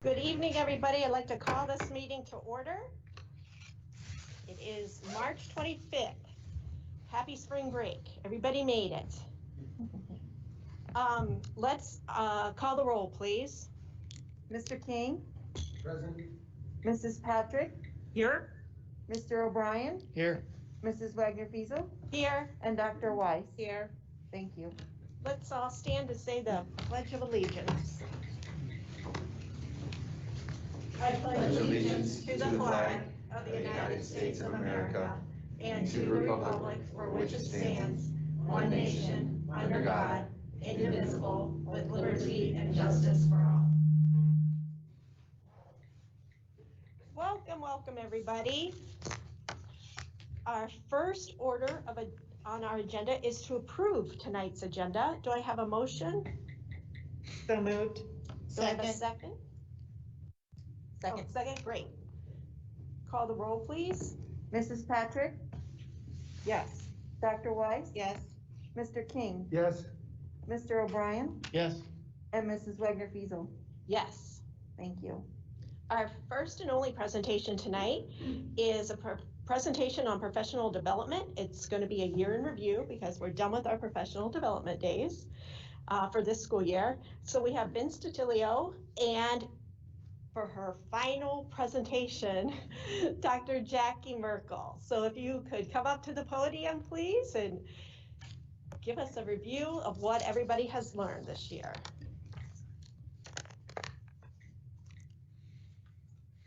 Good evening, everybody. I'd like to call this meeting to order. It is March 25th. Happy spring break. Everybody made it. Let's call the roll, please. Mr. King? Present. Mrs. Patrick? Here. Mr. O'Brien? Here. Mrs. Wagner-Fiesel? Here. And Dr. Weiss? Here. Thank you. Let's all stand to say the Pledge of Allegiance. I pledge allegiance to the flag of the United States of America and to the republic for which it stands, one nation, under God, indivisible, with liberty and justice for all. Welcome, everybody. Our first order on our agenda is to approve tonight's agenda. Do I have a motion? So moved. Do I have a second? Second. Oh, second, great. Call the roll, please. Mrs. Patrick? Yes. Dr. Weiss? Yes. Mr. King? Yes. Mr. O'Brien? Yes. And Mrs. Wagner-Fiesel? Yes. Thank you. Our first and only presentation tonight is a presentation on professional development. It's going to be a year in review because we're done with our professional development days for this school year. So we have Vince Titilio, and for her final presentation, Dr. Jackie Merkel. So if you could come up to the podium, please, and give us a review of what everybody has learned this year.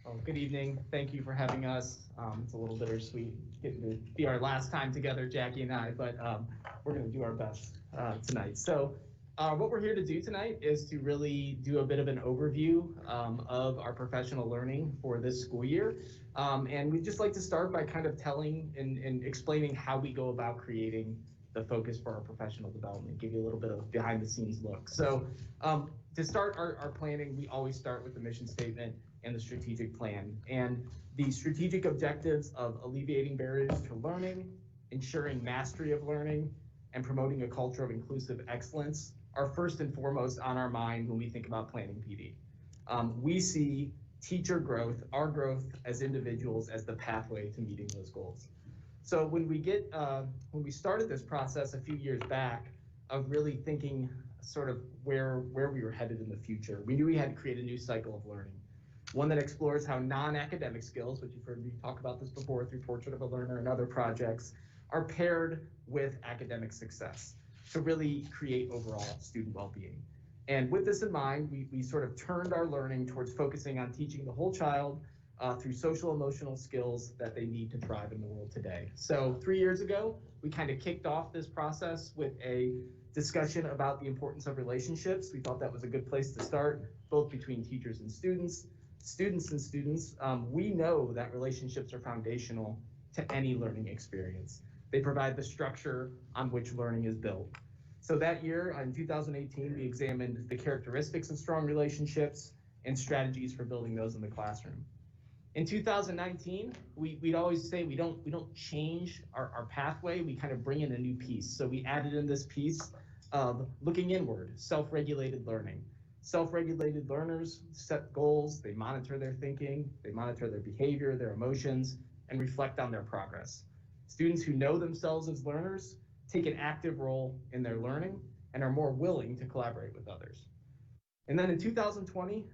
Well, good evening. Thank you for having us. It's a little bittersweet getting to be our last time together, Jackie and I, but we're going to do our best tonight. So what we're here to do tonight is to really do a bit of an overview of our professional learning for this school year. And we'd just like to start by kind of telling and explaining how we go about creating the focus for our professional development, give you a little bit of behind the scenes look. So to start our planning, we always start with the mission statement and the strategic plan. And the strategic objectives of alleviating barriers to learning, ensuring mastery of learning, and promoting a culture of inclusive excellence are first and foremost on our mind when we think about planning PD. We see teacher growth, our growth as individuals, as the pathway to meeting those goals. So when we started this process a few years back of really thinking sort of where we were headed in the future, we knew we had to create a new cycle of learning. One that explores how non-academic skills, which you've heard me talk about this before through Portrait of a Learner and other projects, are paired with academic success to really create overall student well-being. And with this in mind, we sort of turned our learning towards focusing on teaching the whole child through social emotional skills that they need to thrive in the world today. So 3 years ago, we kind of kicked off this process with a discussion about the importance of relationships. We thought that was a good place to start, both between teachers and students. We know that relationships are foundational to any learning experience. They provide the structure on which learning is built. So that year, in 2018, we examined the characteristics of strong relationships and strategies for building those in the classroom. In 2019, we'd always say we don't change our pathway, we kind of bring in a new piece. So we added in this piece of looking inward, self-regulated learning. Self-regulated learners set goals, they monitor their thinking, they monitor their behavior, their emotions, and reflect on their progress. Students who know themselves as learners take an active role in their learning and are more willing to collaborate with others. And then in 2020,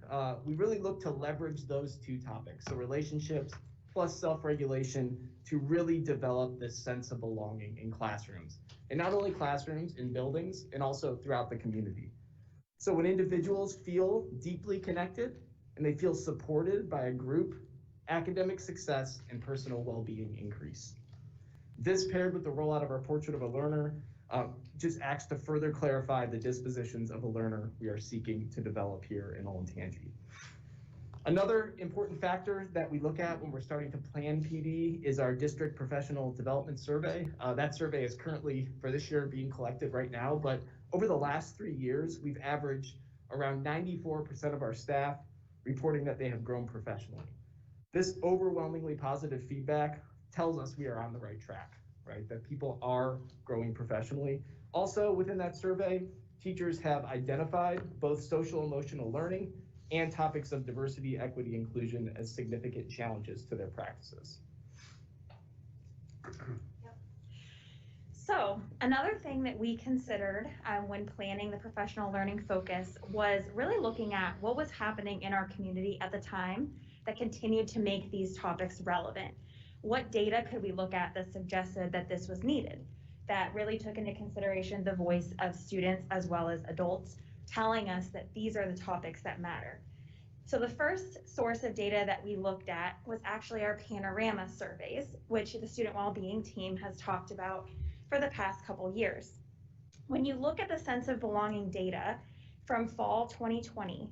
we really looked to leverage those two topics, so relationships plus self-regulation, to really develop this sense of belonging in classrooms. And not only classrooms, in buildings, and also throughout the community. So when individuals feel deeply connected and they feel supported by a group, academic success and personal well-being increase. This, paired with the rollout of our Portrait of a Learner, just acts to further clarify the dispositions of a learner we are seeking to develop here in Olentangy. Another important factor that we look at when we're starting to plan PD is our district professional development survey. That survey is currently, for this year, being collected right now, but over the last 3 years, we've averaged around 94% of our staff reporting that they have grown professionally. This overwhelmingly positive feedback tells us we are on the right track, right? That people are growing professionally. Also, within that survey, teachers have identified both social emotional learning and topics of diversity, equity, inclusion as significant challenges to their practices. So another thing that we considered when planning the professional learning focus was really looking at what was happening in our community at the time that continued to make these topics relevant. What data could we look at that suggested that this was needed? That really took into consideration the voice of students as well as adults, telling us that these are the topics that matter. So the first source of data that we looked at was actually our panorama surveys, which the student wellbeing team has talked about for the past couple years. When you look at the sense of belonging data from fall 2020,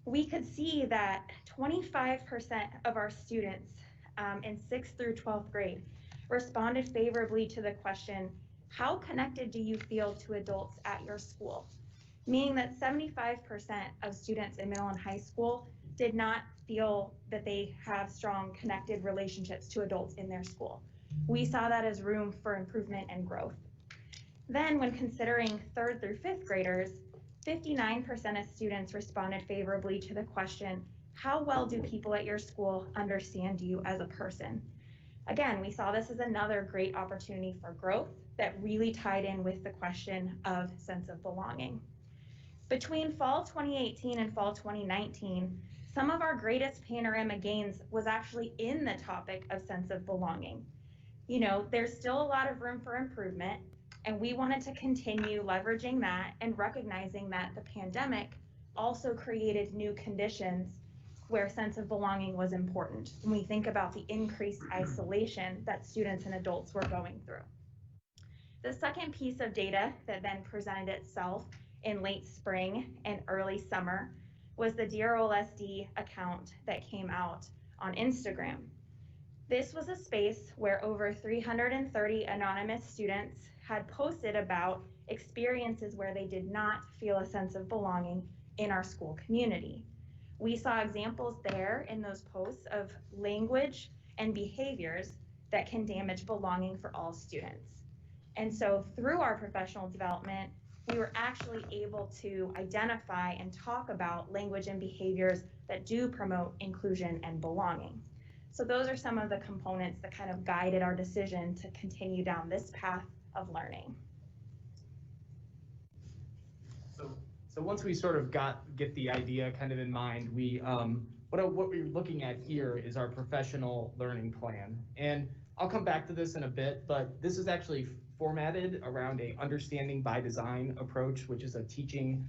we could see that 25% of our students in 6th through 12th grade responded favorably to the question, how connected do you feel to adults at your school? Meaning that 75% of students in middle and high school did not feel that they have strong connected relationships to adults in their school. We saw that as room for improvement and growth. Then when considering 3rd through 5th graders, 59% of students responded favorably to the question, how well do people at your school understand you as a person? Again, we saw this as another great opportunity for growth that really tied in with the question of sense of belonging. Between fall 2018 and fall 2019, some of our greatest panorama gains was actually in the topic of sense of belonging. You know, there's still a lot of room for improvement, and we wanted to continue leveraging that and recognizing that the pandemic also created new conditions where sense of belonging was important when we think about the increased isolation that students and adults were going through. The second piece of data that then presented itself in late spring and early summer was the Dear OLSD account that came out on Instagram. This was a space where over 330 anonymous students had posted about experiences where they did not feel a sense of belonging in our school community. We saw examples there in those posts of language and behaviors that can damage belonging for all students. And so through our professional development, we were actually able to identify and talk about language and behaviors that do promote inclusion and belonging. So those are some of the components that kind of guided our decision to continue down this path of learning. So once we sort of get the idea kind of in mind, what we're looking at here is our professional learning plan. And I'll come back to this in a bit, but this is actually formatted around a understanding by design approach, which is a teaching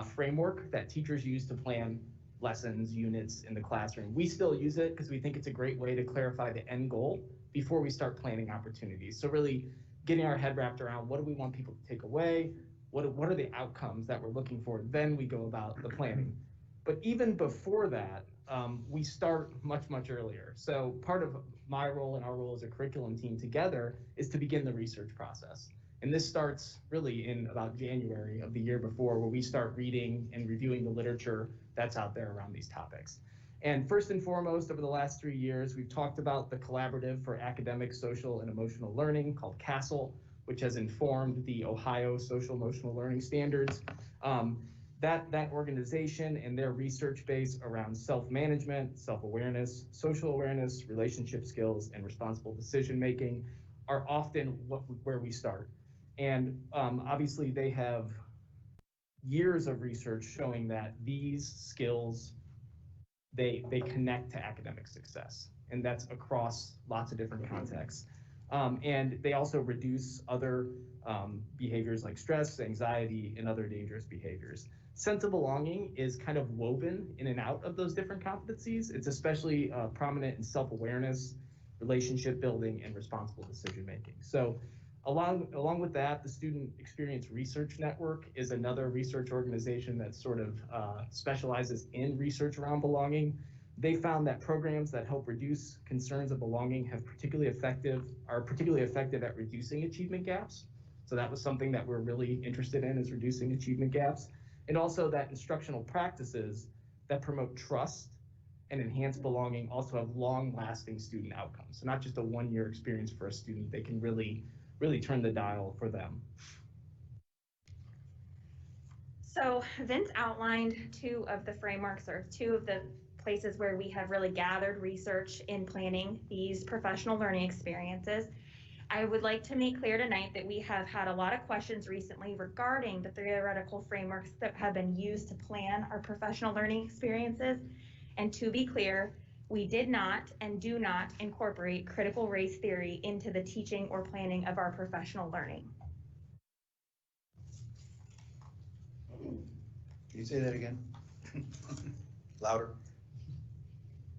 framework that teachers use to plan lessons, units in the classroom. We still use it because we think it's a great way to clarify the end goal before we start planning opportunities. So really getting our head wrapped around what do we want people to take away? What are the outcomes that we're looking for? Then we go about the planning. But even before that, we start much, much earlier. So part of my role and our role as a curriculum team together is to begin the research process. And this starts really in about January of the year before, where we start reading and reviewing the literature that's out there around these topics. And first and foremost, over the last 3 years, we've talked about the Collaborative for Academic, Social, and Emotional Learning, called CASEL, which has informed the Ohio Social Emotional Learning Standards. That organization and their research base around self-management, self-awareness, social awareness, relationship skills, and responsible decision-making are often where we start. And obviously they have years of research showing that these skills, they connect to academic success. And that's across lots of different contexts. And they also reduce other behaviors like stress, anxiety, and other dangerous behaviors. Sense of belonging is kind of woven in and out of those different competencies. It's especially prominent in self-awareness, relationship building, and responsible decision-making. So along with that, the Student Experience Research Network is another research organization that sort of specializes in research around belonging. They found that programs that help reduce concerns of belonging are particularly effective at reducing achievement gaps. So that was something that we're really interested in, is reducing achievement gaps. And also that instructional practices that promote trust and enhance belonging also have long-lasting student outcomes. So not just a one-year experience for a student, they can really turn the dial for them. So Vince outlined two of the frameworks or two of the places where we have really gathered research in planning these professional learning experiences. I would like to make clear tonight that we have had a lot of questions recently regarding the theoretical frameworks that have been used to plan our professional learning experiences. And to be clear, we did not and do not incorporate critical race theory into the teaching or planning of our professional learning. Can you say that again? Louder.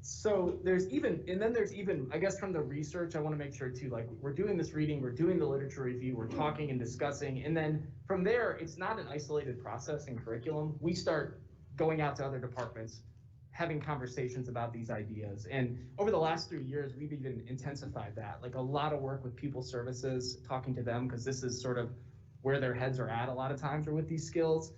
So there's even, I guess from the research, I want to make sure too, like we're doing this reading, we're doing the literature review, we're talking and discussing, and then from there, it's not an isolated process in curriculum. We start going out to other departments, having conversations about these ideas. And over the last 3 years, we've even intensified that, like a lot of work with people services, talking to them, because this is sort of where their heads are at a lot of times, or with these skills,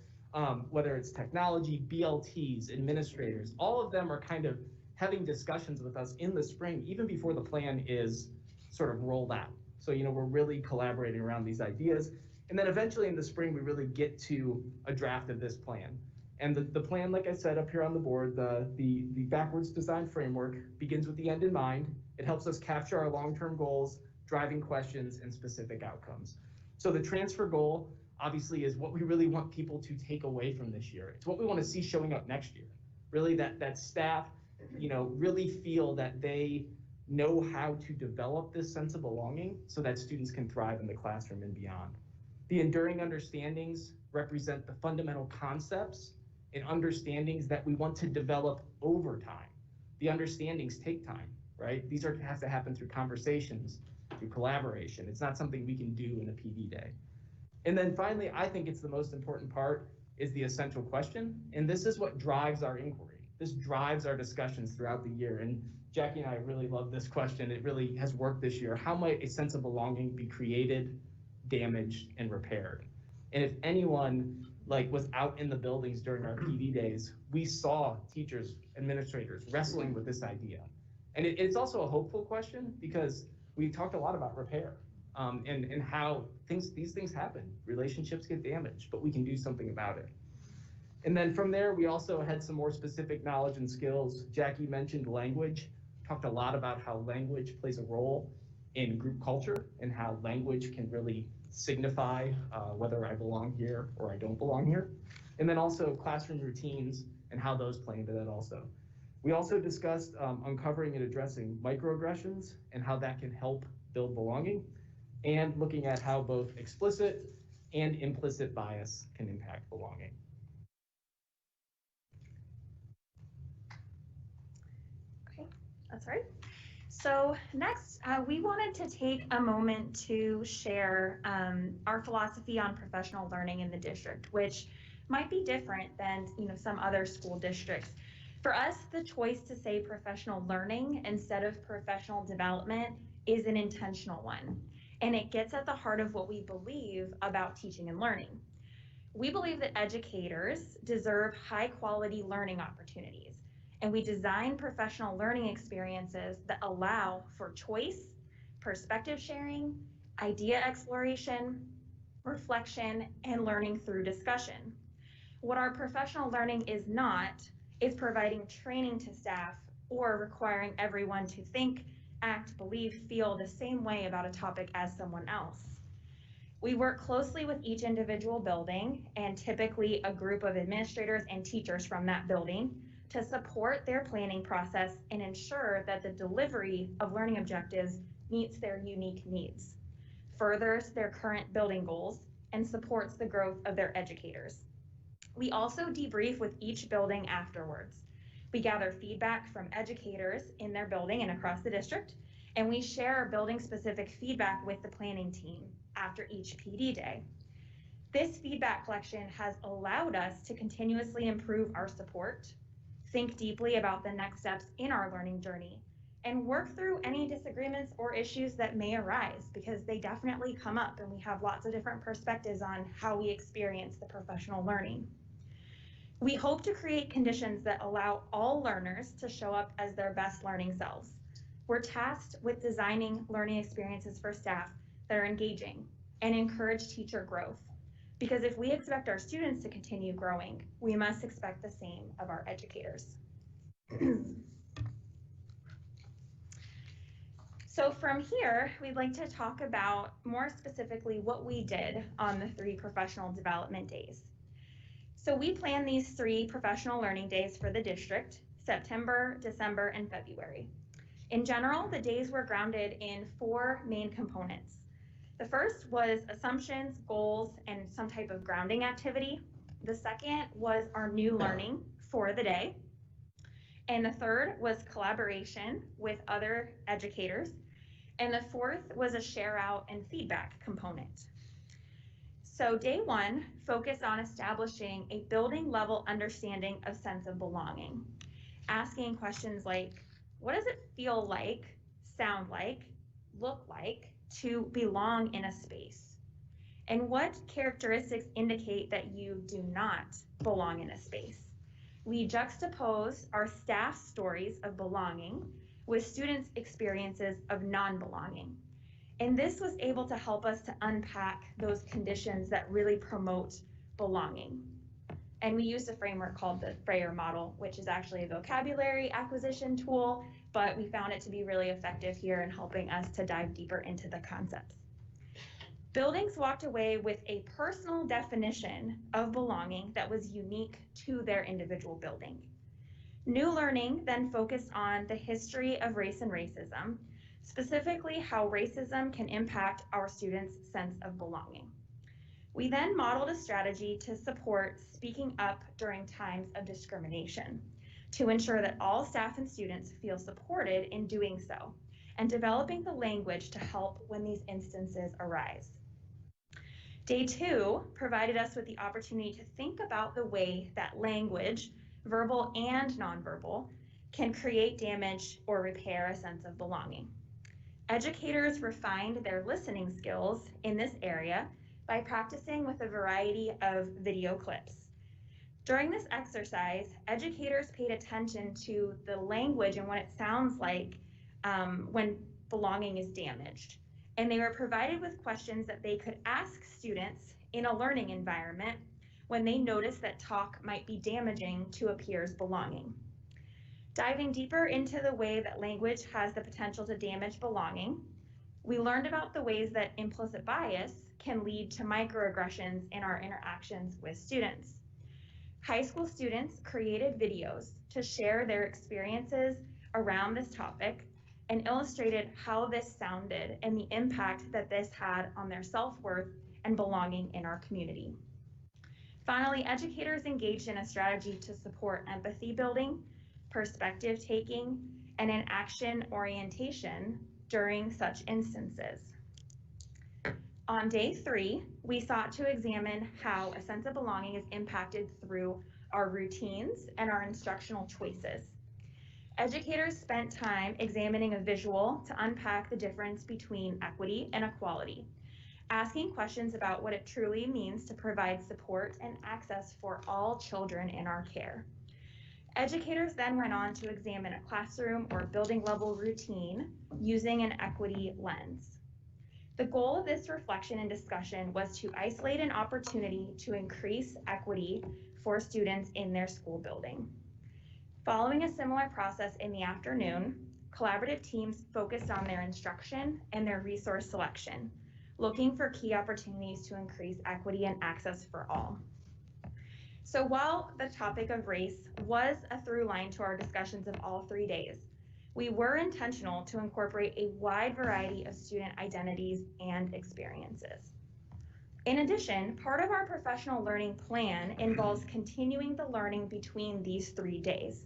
whether it's technology, BLTs, administrators, all of them are kind of having discussions with us in the spring, even before the plan is sort of rolled out. So, we're really collaborating around these ideas. And then eventually in the spring, we really get to a draft of this plan. And the plan, like I said, up here on the board, the backwards design framework begins with the end in mind. It helps us capture our long-term goals, driving questions, and specific outcomes. So the transfer goal, obviously, is what we really want people to take away from this year. It's what we want to see showing up next year. Really that staff, really feel that they know how to develop this sense of belonging so that students can thrive in the classroom and beyond. The enduring understandings represent the fundamental concepts and understandings that we want to develop over time. The understandings take time, right? These have to happen through conversations, through collaboration. It's not something we can do in a PD day. And then finally, I think it's the most important part is the essential question. And this is what drives our inquiry. This drives our discussions throughout the year. And Jackie and I really love this question. It really has worked this year. How might a sense of belonging be created, damaged, and repaired? And if anyone was out in the buildings during our PD days, we saw teachers, administrators wrestling with this idea. And it's also a hopeful question because we talked a lot about repair and how these things happen. Relationships get damaged, but we can do something about it. And then from there, we also had some more specific knowledge and skills. Jackie mentioned language, talked a lot about how language plays a role in group culture and how language can really signify whether I belong here or I don't belong here. And then also classroom routines and how those play into that also. We also discussed uncovering and addressing microaggressions and how that can help build belonging, and looking at how both explicit and implicit bias can impact belonging. That's right. So next, we wanted to take a moment to share our philosophy on professional learning in the district, which might be different than some other school districts. For us, the choice to say professional learning instead of professional development is an intentional one, and it gets at the heart of what we believe about teaching and learning. We believe that educators deserve high-quality learning opportunities, and we design professional learning experiences that allow for choice, perspective sharing, idea exploration, reflection, and learning through discussion. What our professional learning is not is providing training to staff or requiring everyone to think, act, believe, feel the same way about a topic as someone else. We work closely with each individual building and typically a group of administrators and teachers from that building to support their planning process and ensure that the delivery of learning objectives meets their unique needs, furthers their current building goals, and supports the growth of their educators. We also debrief with each building afterwards. We gather feedback from educators in their building and across the district, and we share building-specific feedback with the planning team after each PD day. This feedback collection has allowed us to continuously improve our support, think deeply about the next steps in our learning journey, and work through any disagreements or issues that may arise, because they definitely come up and we have lots of different perspectives on how we experience the professional learning. We hope to create conditions that allow all learners to show up as their best learning selves. We're tasked with designing learning experiences for staff that are engaging and encourage teacher growth, Because if we expect our students to continue growing, we must expect the same of our educators. So from here, we'd like to talk about more specifically what we did on the 3 professional development days. So we planned these 3 professional learning days for the district, September, December, and February. In general, the days were grounded in 4 main components. The first was assumptions, goals, and some type of grounding activity. The second was our new learning for the day. And the third was collaboration with other educators. And the fourth was a share out and feedback component. So day 1 focused on establishing a building level understanding of sense of belonging, asking questions like, what does it feel like, sound like, look like to belong in a space? And what characteristics indicate that you do not belong in a space? We juxtapose our staff stories of belonging with students' experiences of non-belonging. And this was able to help us to unpack those conditions that really promote belonging. And we used a framework called the Frayer model, which is actually a vocabulary acquisition tool, but we found it to be really effective here in helping us to dive deeper into the concepts. Buildings walked away with a personal definition of belonging that was unique to their individual building. New learning then focused on the history of race and racism, specifically how racism can impact our students' sense of belonging. We then modeled a strategy to support speaking up during times of discrimination to ensure that all staff and students feel supported in doing so, and developing the language to help when these instances arise. Day 2 provided us with the opportunity to think about the way that language, verbal and nonverbal, can create damage or repair a sense of belonging. Educators refined their listening skills in this area by practicing with a variety of video clips. During this exercise, educators paid attention to the language and what it sounds like when belonging is damaged. And they were provided with questions that they could ask students in a learning environment when they noticed that talk might be damaging to a peer's belonging. Diving deeper into the way that language has the potential to damage belonging, we learned about the ways that implicit bias can lead to microaggressions in our interactions with students. High school students created videos to share their experiences around this topic and illustrated how this sounded and the impact that this had on their self-worth and belonging in our community. Finally, educators engaged in a strategy to support empathy building, perspective taking, and an action orientation during such instances. On day 3, we sought to examine how a sense of belonging is impacted through our routines and our instructional choices. Educators spent time examining a visual to unpack the difference between equity and equality, asking questions about what it truly means to provide support and access for all children in our care. Educators then went on to examine a classroom or building level routine using an equity lens. The goal of this reflection and discussion was to isolate an opportunity to increase equity for students in their school building. Following a similar process in the afternoon, collaborative teams focused on their instruction and their resource selection, looking for key opportunities to increase equity and access for all. So while the topic of race was a through line to our discussions of all 3 days, we were intentional to incorporate a wide variety of student identities and experiences. In addition, part of our professional learning plan involves continuing the learning between these 3 days.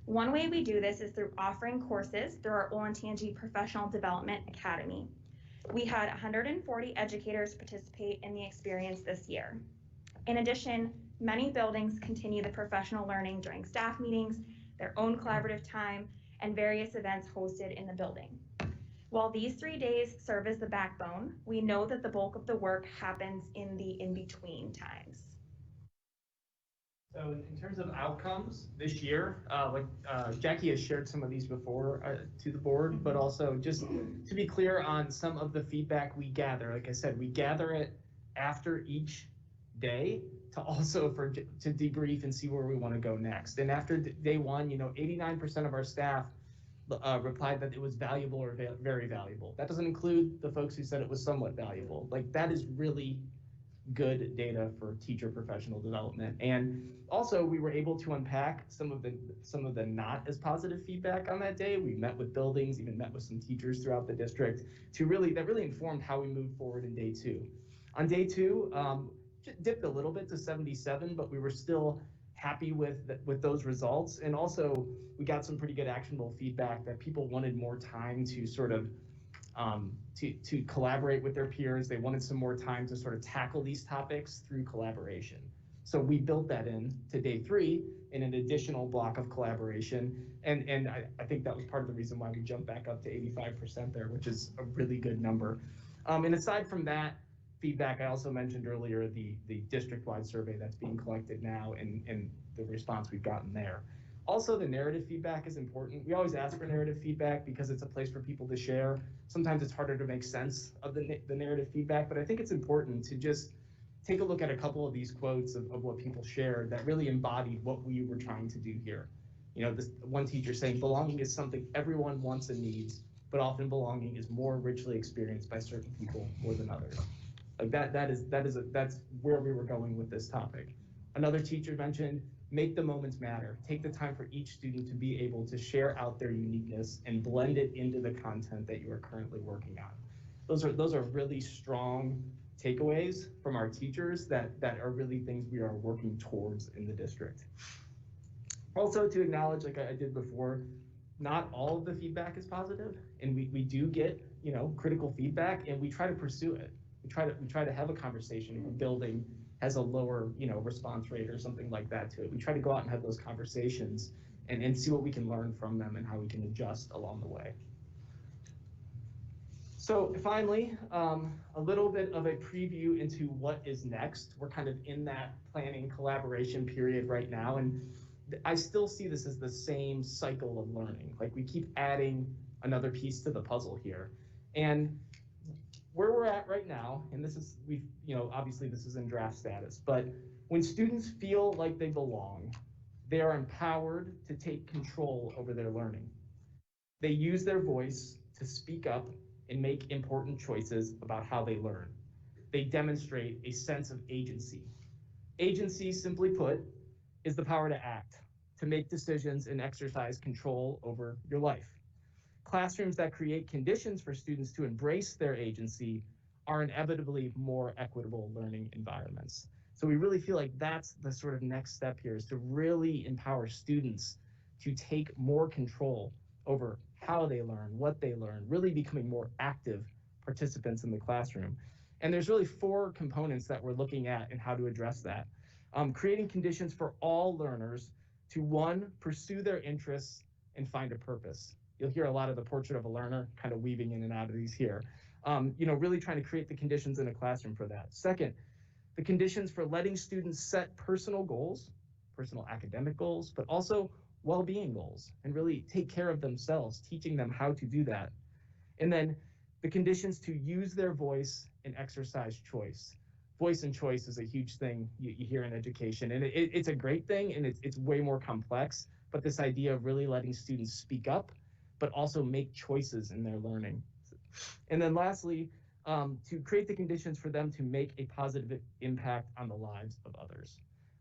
One way we do this is through offering courses through our Olentangy Professional Development Academy. We had 140 educators participate in the experience this year. In addition, many buildings continue the professional learning during staff meetings, their own collaborative time, and various events hosted in the building. While these 3 days serve as the backbone, we know that the bulk of the work happens in the in-between times. So in terms of outcomes this year, Jackie has shared some of these before to the board, but also just to be clear on some of the feedback we gather. Like I said, we gather it after each day to also to debrief and see where we want to go next. And after day one, 89% of our staff replied that it was valuable or very valuable. That doesn't include the folks who said it was somewhat valuable. Like, that is really good data for teacher professional development. And also, we were able to unpack some of the not as positive feedback on that day. We met with buildings, even met with some teachers throughout the district that really informed how we moved forward in day two. On day two, dipped a little bit to 77, but we were still happy with those results. And also, we got some pretty good actionable feedback that people wanted more time to sort of to collaborate with their peers. They wanted some more time to sort of tackle these topics through collaboration. So we built that in to day three in an additional block of collaboration. And I think that was part of the reason why we jumped back up to 85% there, which is a really good number. And aside from that feedback, I also mentioned earlier the district-wide survey that's being collected now and the response we've gotten there. Also, the narrative feedback is important. We always ask for narrative feedback because it's a place for people to share. Sometimes it's harder to make sense of the narrative feedback, but I think it's important to just take a look at a couple of these quotes of what people shared that really embodied what we were trying to do here. This one teacher saying, belonging is something everyone wants and needs, but often belonging is more richly experienced by certain people more than others. Like that's where we were going with this topic. Another teacher mentioned, make the moments matter. Take the time for each student to be able to share out their uniqueness and blend it into the content that you are currently working on. Those are really strong takeaways from our teachers that are really things we are working towards in the district. Also, to acknowledge, like I did before, not all of the feedback is positive, and we do get critical feedback, and we try to pursue it. We try to have a conversation if a building has a lower response rate or something like that to it. We try to go out and have those conversations and see what we can learn from them and how we can adjust along the way. So finally, a little bit of a preview into what is next. We're kind of in that planning collaboration period right now, and I still see this as the same cycle of learning. Like, we keep adding another piece to the puzzle here. And where we're at right now, and this is, obviously this is in draft status, but when students feel like they belong, they are empowered to take control over their learning. They use their voice to speak up and make important choices about how they learn. They demonstrate a sense of agency. Agency, simply put, is the power to act, to make decisions and exercise control over your life. Classrooms that create conditions for students to embrace their agency are inevitably more equitable learning environments. So we really feel like that's the sort of next step here, is to really empower students to take more control over how they learn, what they learn, really becoming more active participants in the classroom. And there's really 4 components that we're looking at and how to address that. Creating conditions for all learners to, 1, pursue their interests and find a purpose. You'll hear a lot of the portrait of a learner kind of weaving in and out of these here. Really trying to create the conditions in a classroom for that. Second, the conditions for letting students set personal goals, personal academic goals, but also well-being goals, and really take care of themselves, teaching them how to do that. And then the conditions to use their voice and exercise choice. Voice and choice is a huge thing you hear in education, and it's a great thing, and it's way more complex, but this idea of really letting students speak up, but also make choices in their learning. And then lastly, to create the conditions for them to make a positive impact on the lives of others.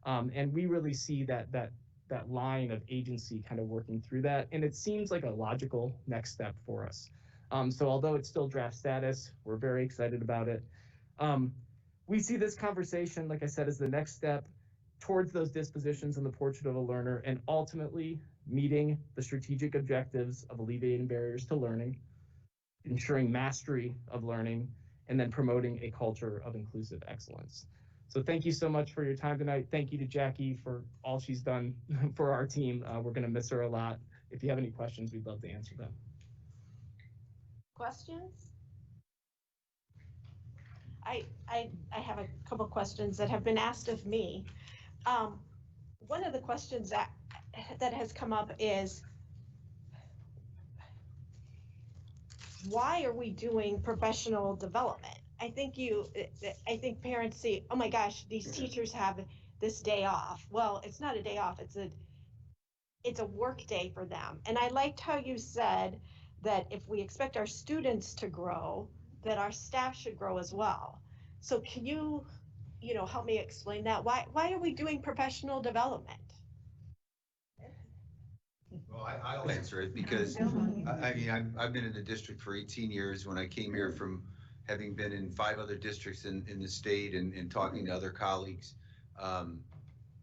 And we really see that line of agency kind of working through that, and it seems like a logical next step for us. So although it's still draft status, we're very excited about it. We see this conversation, like I said, as the next step towards those dispositions in the portrait of a learner, and ultimately meeting the strategic objectives of alleviating barriers to learning, ensuring mastery of learning, and then promoting a culture of inclusive excellence. So thank you so much for your time tonight. Thank you to Jackie for all she's done for our team. We're going to miss her a lot. If you have any questions, we'd love to answer them. Questions? I have a couple questions that have been asked of me. One of the questions that has come up is, why are we doing professional development? I think parents see, oh my gosh, these teachers have this day off. Well, it's not a day off, it's a work day for them. And I liked how you said that if we expect our students to grow, that our staff should grow as well. So can you, help me explain that? Why are we doing professional development? Well, I'll answer it because I mean, I've been in the district for 18 years. When I came here from having been in 5 other districts in the state and talking to other colleagues,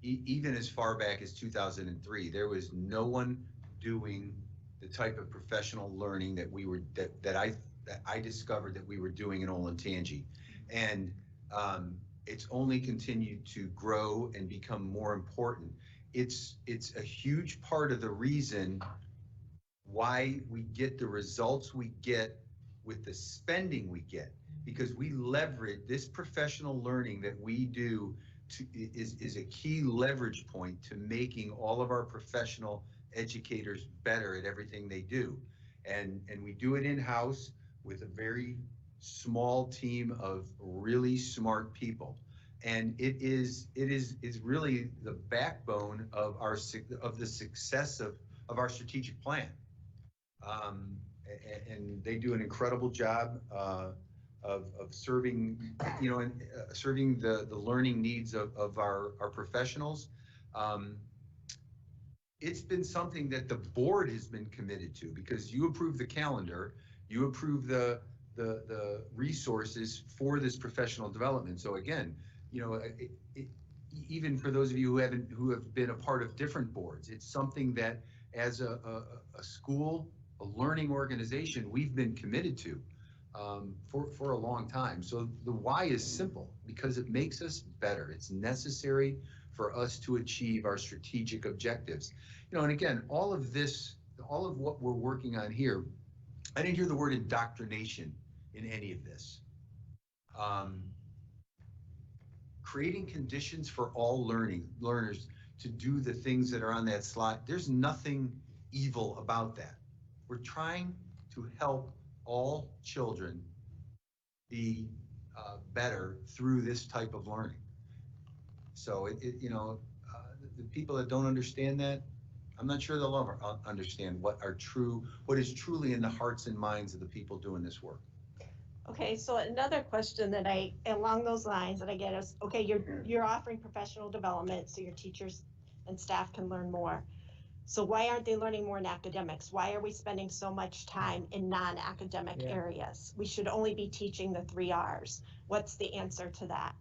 even as far back as 2003, there was no one doing the type of professional learning that I discovered that we were doing in Olentangy. And it's only continued to grow and become more important. It's a huge part of the reason why we get the results we get with the spending we get, because we leverage this professional learning that we do is a key leverage point to making all of our professional educators better at everything they do. And we do it in-house with a very small team of really smart people. And it is really the backbone of the success of our strategic plan. And they do an incredible job of serving, serving the learning needs of our professionals. It's been something that the board has been committed to, because you approve the calendar, you approve the resources for this professional development. So again, even for those of you who have been a part of different boards, it's something that as a school, a learning organization, we've been committed to for a long time. So the why is simple, because it makes us better. It's necessary for us to achieve our strategic objectives. And again, all of what we're working on here, I didn't hear the word indoctrination in any of this. Creating conditions for all learners to do the things that are on that slide. There's nothing evil about that. We're trying to help all children be better through this type of learning. So the people that don't understand that, I'm not sure they'll ever understand what is truly in the hearts and minds of the people doing this work. Okay, so another question that along those lines that I get is, okay, you're offering professional development so your teachers and staff can learn more. So why aren't they learning more in academics? Why are we spending so much time in non-academic areas? We should only be teaching the 3 R's. What's the answer to that?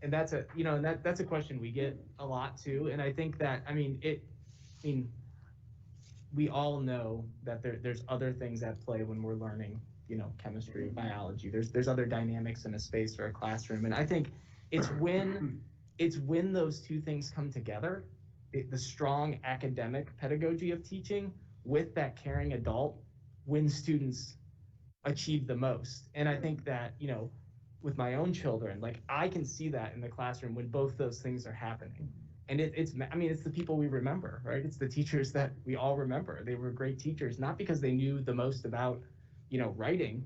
And that's a question we get a lot too. And I think that, we all know that there's other things at play when we're learning, chemistry, biology. There's other dynamics in a space or a classroom. And I think it's when those two things come together, the strong academic pedagogy of teaching with that caring adult, when students achieve the most. And I think that, with my own children, I can see that in the classroom when both those things are happening. And it's the people we remember, right? It's the teachers that we all remember. They were great teachers, not because they knew the most about, writing,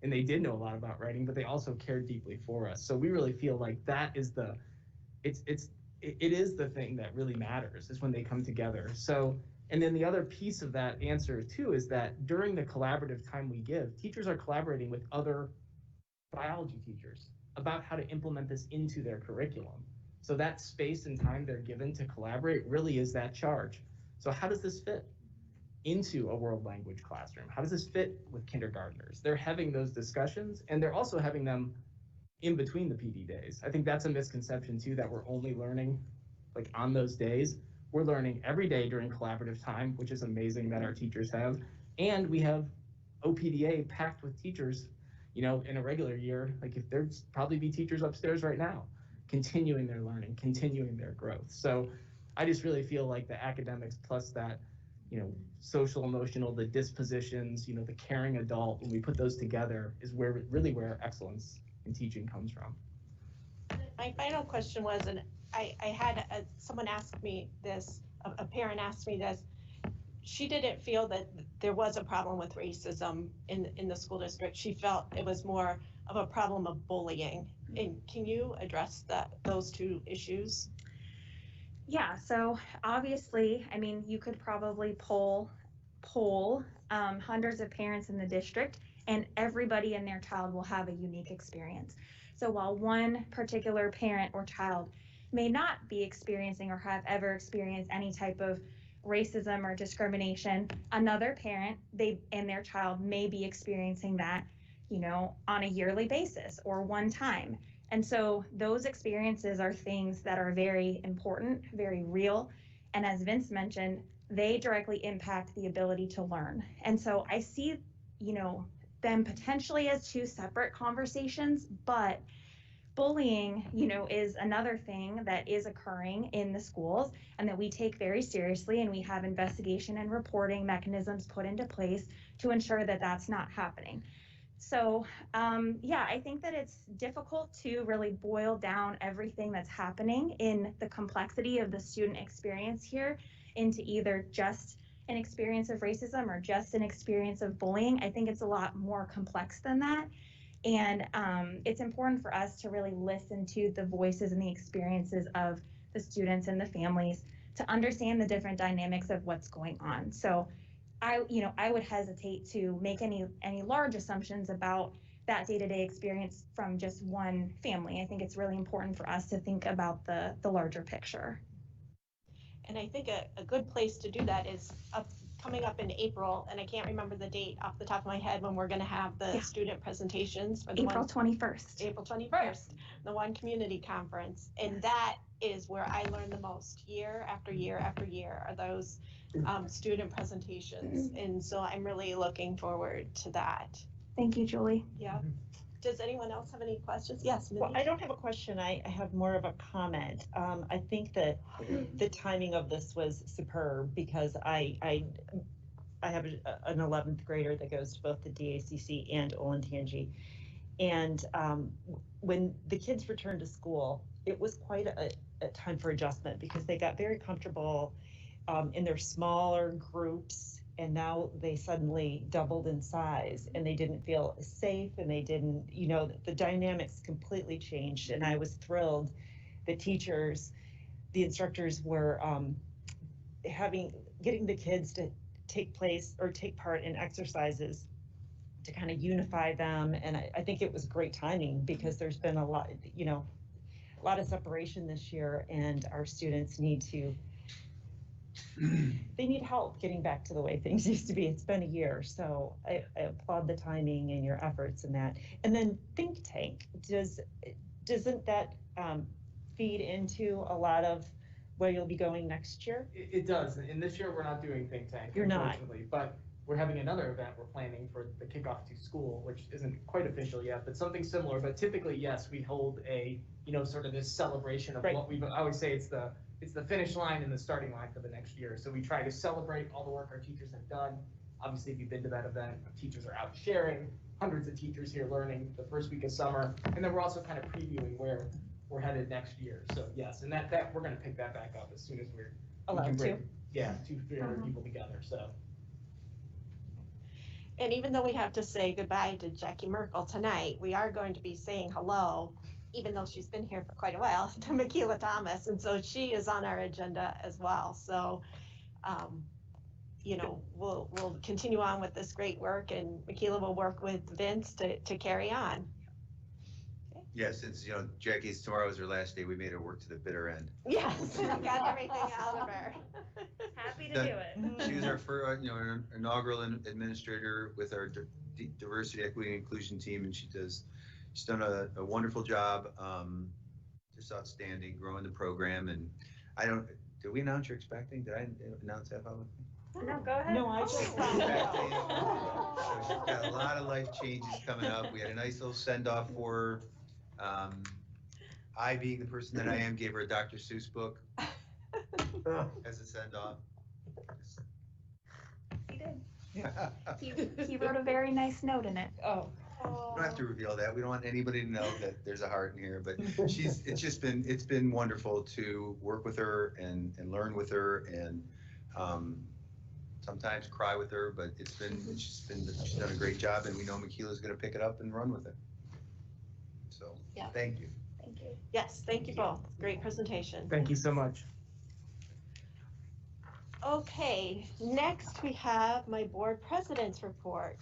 and they did know a lot about writing, but they also cared deeply for us. So we really feel like that is it is the thing that really matters, is when they come together. So, and then the other piece of that answer too is that during the collaborative time we give, teachers are collaborating with other biology teachers about how to implement this into their curriculum. So that space and time they're given to collaborate really is that charge. So how does this fit into a world language classroom? How does this fit with kindergartners? They're having those discussions, and they're also having them in between the PD days. I think that's a misconception too, that we're only learning on those days. We're learning every day during collaborative time, which is amazing that our teachers have. And we have OPDA packed with teachers, in a regular year. If there's probably be teachers upstairs right now, continuing their learning, continuing their growth. So I just really feel like the academics plus that, social, emotional, the dispositions, the caring adult, when we put those together is where excellence in teaching comes from. My final question was, and I had someone ask me this, a parent asked me this. She didn't feel that there was a problem with racism in the school district. She felt it was more of a problem of bullying. And can you address those two issues? Yeah, so obviously, I mean, you could probably poll hundreds of parents in the district, and everybody and their child will have a unique experience. So while one particular parent or child may not be experiencing or have ever experienced any type of racism or discrimination, another parent and their child may be experiencing that, on a yearly basis or one time. And so those experiences are things that are very important, very real. And as Vince mentioned, they directly impact the ability to learn. And so I see, them potentially as two separate conversations, but bullying, is another thing that is occurring in the schools and that we take very seriously. And we have investigation and reporting mechanisms put into place to ensure that that's not happening. So, I think that it's difficult to really boil down everything that's happening in the complexity of the student experience here into either just an experience of racism or just an experience of bullying. I think it's a lot more complex than that. And it's important for us to really listen to the voices and the experiences of the students and the families to understand the different dynamics of what's going on. So I would hesitate to make any large assumptions about that day-to-day experience from just one family. I think it's really important for us to think about the larger picture. And I think a good place to do that is coming up in April, and I can't remember the date off the top of my head when we're going to have the student presentations for the April 21st. April 21st, the One Community Conference. And that is where I learn the most year after year after year are those student presentations. And so I'm really looking forward to that. Thank you, Julie. Yeah. Does anyone else have any questions? Yes, Mindy? Well, I don't have a question. I have more of a comment. I think that the timing of this was superb because I have an 11th grader that goes to both the DACC and Olentangy. And when the kids returned to school, it was quite a time for adjustment because they got very comfortable in their smaller groups. And now they suddenly doubled in size and they didn't feel safe and they didn't, the dynamics completely changed. And I was thrilled. The teachers, the instructors were getting the kids to take part in exercises to kind of unify them. And I think it was great timing because there's been a lot of separation this year and our students need help getting back to the way things used to be. It's been a year, so I applaud the timing and your efforts in that. And then think tank, doesn't that feed into a lot of where you'll be going next year? It does, and this year we're not doing think tank, You're not. unfortunately, but we're having another event we're planning for the kickoff to school, which isn't quite official yet, but something similar. But typically, yes, we hold a, sort of this celebration of what I always say it's the finish line and the starting line for the next year. So we try to celebrate all the work our teachers have done. Obviously, if you've been to that event, teachers are out sharing, hundreds of teachers here learning the first week of summer. And then we're also kind of previewing where we're headed next year. So yes, and that we're going to pick that back up as soon as we can bring, 200-300 people together. So. And even though we have to say goodbye to Jackie Merkel tonight, we are going to be saying hello, even though she's been here for quite a while, to Michaela Thomas. And so she is on our agenda as well. So, we'll continue on with this great work and Michaela will work with Vince to carry on. Okay. Yeah, since, Jackie's, tomorrow is her last day, we made her work to the bitter end. Yes, got everything out of her. Happy to do it. She was our first, inaugural administrator with our diversity, equity, and inclusion team, and she's done a wonderful job, just outstanding, growing the program. And did we announce you're expecting? Did I announce that publicly? No, go ahead. No, I just found out. So she's got a lot of life changes coming up. We had a nice little send-off for her. I, being the person that I am, gave her a Dr. Seuss book as a send-off. He did. He wrote a very nice note in it. Oh. We don't have to reveal that. We don't want anybody to know that there's a heart in here, but it's been wonderful to work with her and learn with her and sometimes cry with her, but she's done a great job and we know Michaela's going to pick it up and run with it. So, Yeah. thank you. Thank you. Yes, thank you both. Great presentation. Thank you so much. Okay, next we have my board president's report.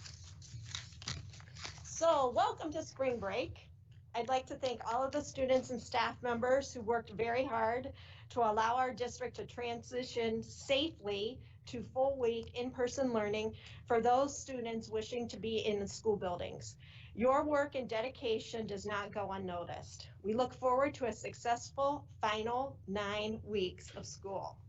So welcome to spring break. I'd like to thank all of the students and staff members who worked very hard to allow our district to transition safely to full week in-person learning for those students wishing to be in the school buildings. Your work and dedication does not go unnoticed. We look forward to a successful final 9 weeks of school.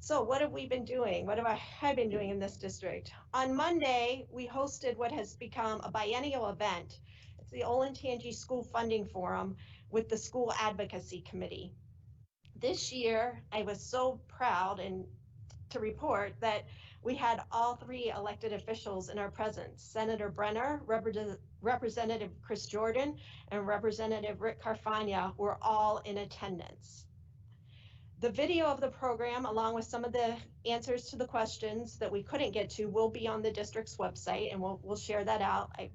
So what have we been doing? What have I been doing in this district? On Monday, we hosted what has become a biennial event. It's the Olentangy School Funding Forum with the School Advocacy Committee. This year, I was so proud to report that we had all 3 elected officials in our presence. Senator Brenner, Representative Chris Jordan, and Representative Rick Carfagna were all in attendance. The video of the program, along with some of the answers to the questions that we couldn't get to, will be on the district's website, and we'll share that out. I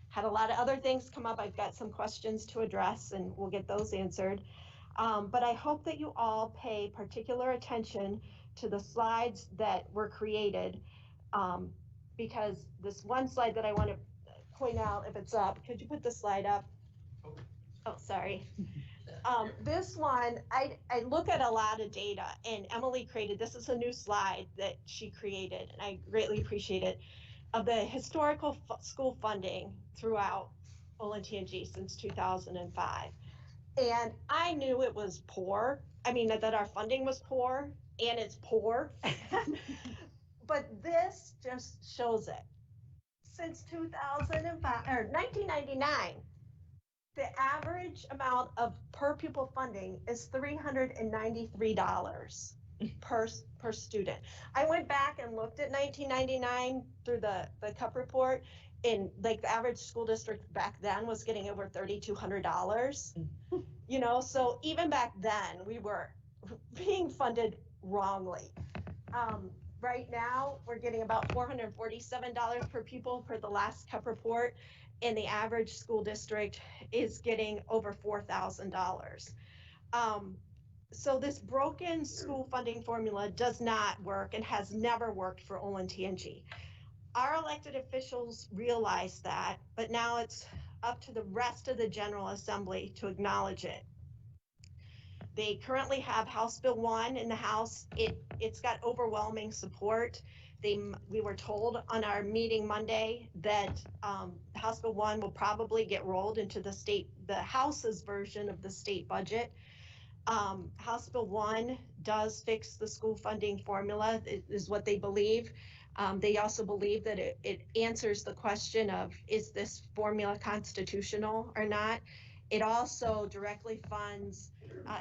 had a lot of other things come up. I've got some questions to address, and we'll get those answered. But I hope that you all pay particular attention to the slides that were created, because this one slide that I want to point out, if it's up, could you put the slide up? Oh, sorry. This one, I look at a lot of data, and Emily created, this is a new slide that she created, and I greatly appreciate it, of the historical school funding throughout Olentangy since 2005. And I knew it was poor. I mean, that our funding was poor, and it's poor. But this just shows it. Since 2005, or 1999, the average amount of per pupil funding is $393 per student. I went back and looked at 1999 through the CUP report, and like the average school district back then was getting over $3,200. You know, so even back then we were being funded wrongly. Right now we're getting about $447 per pupil per the last CUP report, and the average school district is getting over $4,000. So this broken school funding formula does not work and has never worked for Olentangy. Our elected officials realize that, but now it's up to the rest of the General Assembly to acknowledge it. They currently have House Bill 1 in the House. It's got overwhelming support. We were told on our meeting Monday that House Bill 1 will probably get rolled into the House's version of the state budget. House Bill 1 does fix the school funding formula, is what they believe. They also believe that it answers the question of, is this formula constitutional or not? It also directly funds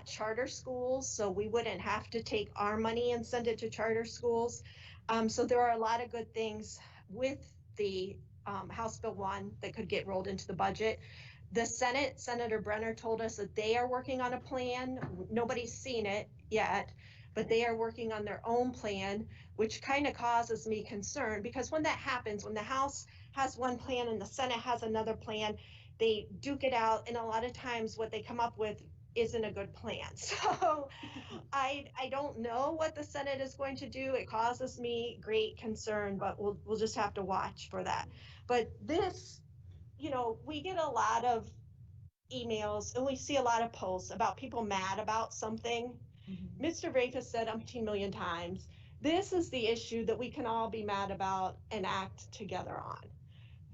charter schools, so we wouldn't have to take our money and send it to charter schools. So there are a lot of good things with the House Bill 1 that could get rolled into the budget. The Senate, Senator Brenner told us that they are working on a plan. Nobody's seen it yet, but they are working on their own plan, which kind of causes me concern, because when that happens, when the House has one plan and the Senate has another plan, they duke it out, and a lot of times what they come up with isn't a good plan. So I don't know what the Senate is going to do. It causes me great concern, but we'll just have to watch for that. But this, you know, we get a lot of emails and we see a lot of posts about people mad about something. Mm-hmm. Mr. Rafe has said umpteen million times, this is the issue that we can all be mad about and act together on.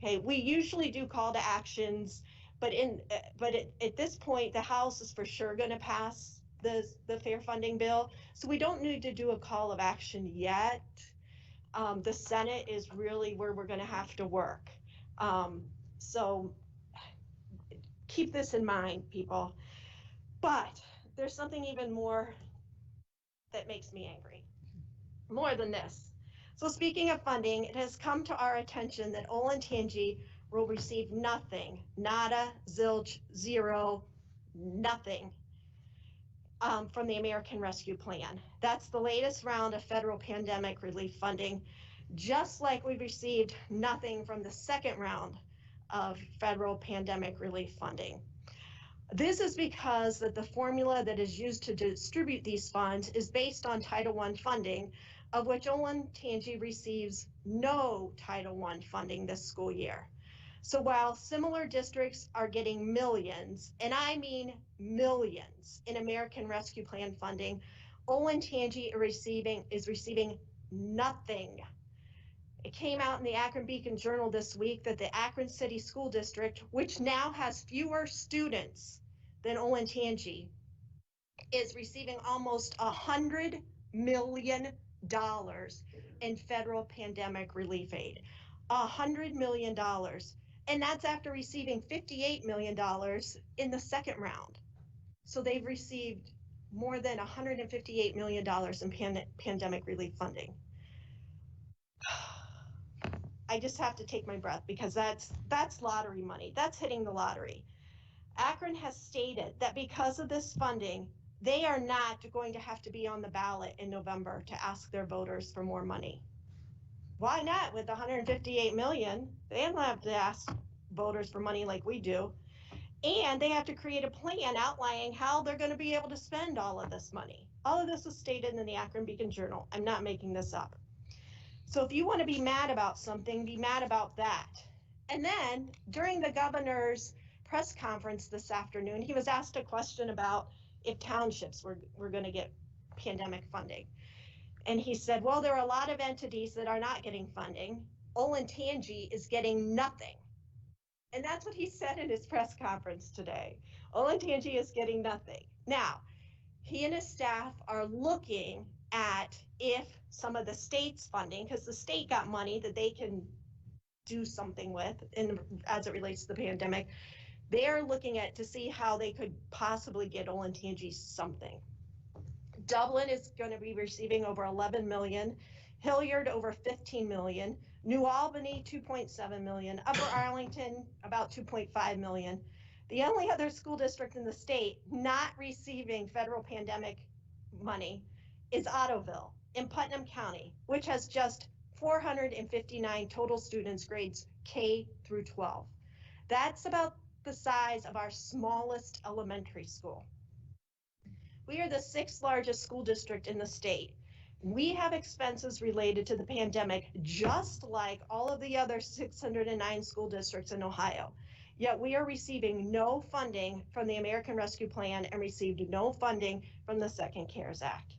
Okay, we usually do call to actions, but at this point, the House is for sure going to pass the fair funding bill, so we don't need to do a call of action yet. The Senate is really where we're going to have to work. So keep this in mind, people. But there's something even more that makes me angry, more than this. So speaking of funding, it has come to our attention that Olentangy will receive nothing, nada, zilch, zero, nothing from the American Rescue Plan. That's the latest round of federal pandemic relief funding, just like we received nothing from the second round of federal pandemic relief funding. This is because that the formula that is used to distribute these funds is based on Title I funding, of which Olentangy receives no Title I funding this school year. So while similar districts are getting millions, and I mean millions, in American Rescue Plan funding, Olentangy is receiving nothing. It came out in the Akron Beacon Journal this week that the Akron City School District, which now has fewer students than Olentangy, is receiving almost $100 million in federal pandemic relief aid. $100 million. And that's after receiving $58 million in the second round. So they've received more than $158 million in pandemic relief funding. I just have to take my breath because that's lottery money. That's hitting the lottery. Akron has stated that because of this funding, they are not going to have to be on the ballot in November to ask their voters for more money. Why not? With 158 million, they don't have to ask voters for money like we do. And they have to create a plan outlining how they're going to be able to spend all of this money. All of this is stated in the Akron Beacon Journal. I'm not making this up. So if you want to be mad about something, be mad about that. And then during the governor's press conference this afternoon, he was asked a question about if townships were going to get pandemic funding. And he said, well, there are a lot of entities that are not getting funding. Olentangy is getting nothing. And that's what he said in his press conference today. Olentangy is getting nothing. Now, he and his staff are looking at if some of the state's funding, because the state got money that they can do something with as it relates to the pandemic, they're looking at to see how they could possibly get Olentangy something. Dublin is going to be receiving over 11 million, Hilliard over 15 million, New Albany 2.7 million, Upper Arlington about 2.5 million. The only other school district in the state not receiving federal pandemic money is Ottoville in Putnam County, which has just 459 total students grades K through 12. That's about the size of our smallest elementary school. We are the 6th largest school district in the state. We have expenses related to the pandemic, just like all of the other 609 school districts in Ohio. Yet we are receiving no funding from the American Rescue Plan and received no funding from the Second CARES Act.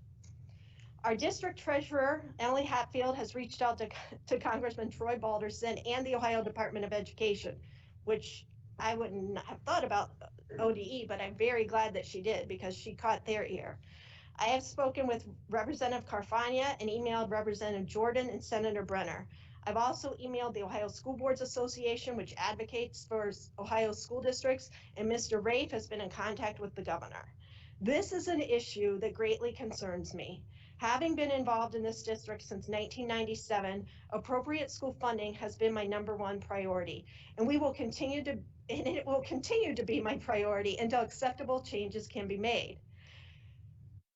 Our district treasurer, Emily Hatfield, has reached out to Congressman Troy Balderson and the Ohio Department of Education, which I wouldn't have thought about ODE, but I'm very glad that she did because she caught their ear. I have spoken with Representative Carfagna and emailed Representative Jordan and Senator Brenner. I've also emailed the Ohio School Boards Association, which advocates for Ohio school districts, and Mr. Rafe has been in contact with the governor. This is an issue that greatly concerns me. Having been involved in this district since 1997, appropriate school funding has been my #1 priority, and it will continue to be my priority until acceptable changes can be made.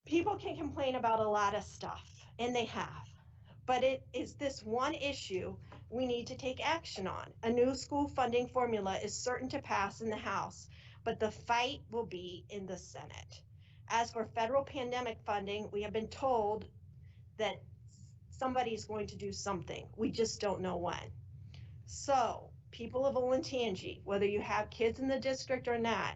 People can complain about a lot of stuff, and they have, but it is this one issue we need to take action on. A new school funding formula is certain to pass in the House, but the fight will be in the Senate. As for federal pandemic funding, we have been told that somebody's going to do something. We just don't know when. So, people of Olentangy, whether you have kids in the district or not,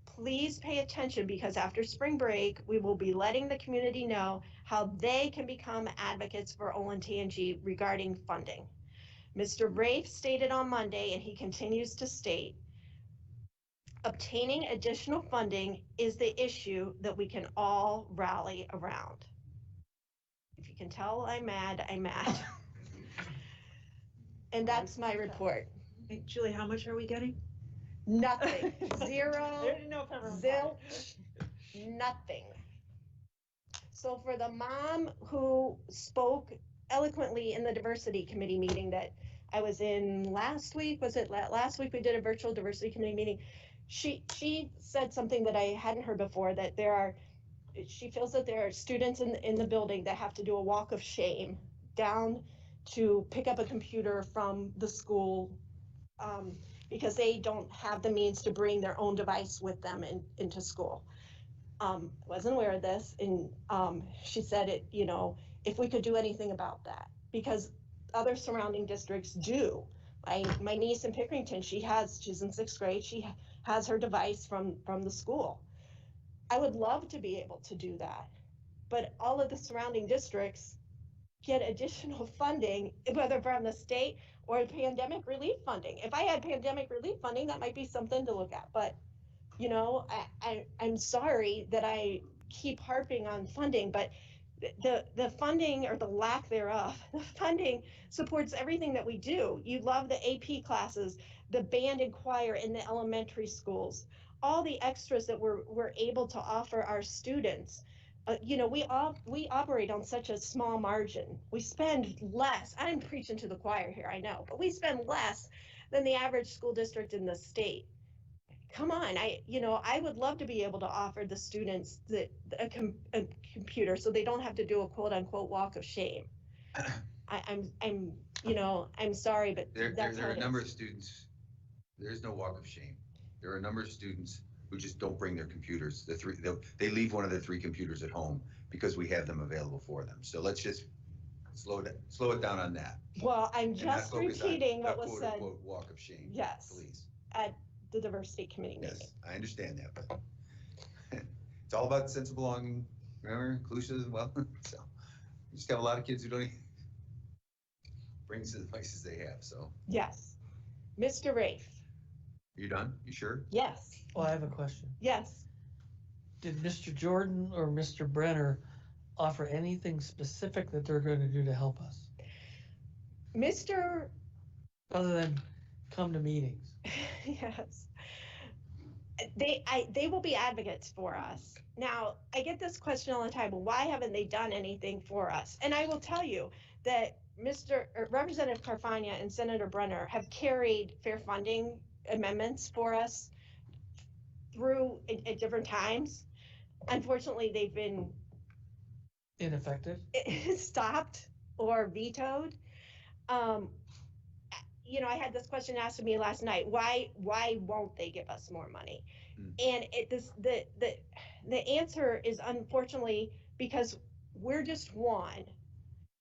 please pay attention because after spring break, we will be letting the community know how they can become advocates for Olentangy regarding funding. Mr. Rafe stated on Monday, and he continues to state, obtaining additional funding is the issue that we can all rally around. If you can tell I'm mad, I'm mad. And that's my report. Hey, Julie, how much are we getting? Nothing. I Zero. didn't know if everyone Zilch. Nothing. So for the mom who spoke eloquently in the diversity committee meeting that I was in last week, was it last week we did a virtual diversity committee meeting? She said something that I hadn't heard before, that she feels that there are students in the building that have to do a walk of shame down to pick up a computer from the school because they don't have the means to bring their own device with them into school. Wasn't aware of this, and she said it, you know, if we could do anything about that, because other surrounding districts do. My niece in Pickerington, she's in 6th grade, she has her device from the school. I would love to be able to do that, but all of the surrounding districts get additional funding, whether from the state or pandemic relief funding. If I had pandemic relief funding, that might be something to look at, but you know, I'm sorry that I keep harping on funding, but the funding, or the lack thereof, the funding supports everything that we do. You love the AP classes, the band and choir in the elementary schools, all the extras that we're able to offer our students. You know, we operate on such a small margin. We spend less. I'm preaching to the choir here, I know, but we spend less than the average school district in the state. Come on, I would love to be able to offer the students a computer so they don't have to do a quote unquote walk of shame. I'm sorry, but There that's how are it a number is. of students, there's no walk of shame. There are a number of students who just don't bring their computers. They leave one of their 3 computers at home because we have them available for them. So let's just slow it down on that. Well, I'm And not just focus on repeating a what was quote said unquote walk of shame. Yes. Please. At the diversity committee meeting. Yes, I understand that, but it's all about sense of belonging, remember, inclusive as well. So you just have a lot of kids who don't even bring the devices they have, so. Yes. Mr. Rafe. Are you done? You sure? Yes. Well, I have a question. Yes. Did Mr. Jordan or Mr. Brenner offer anything specific that they're going to do to help us, Mr. other than come to meetings? Yes. They will be advocates for us. Now, I get this question all the time, well, why haven't they done anything for us? And I will tell you that Representative Carfagna and Senator Brenner have carried fair funding amendments for us through at different times. Unfortunately, they've been Ineffective? stopped or vetoed. You know, I had this question asked of me last night. Why won't they give us more money? And the answer is, unfortunately, because we're just one,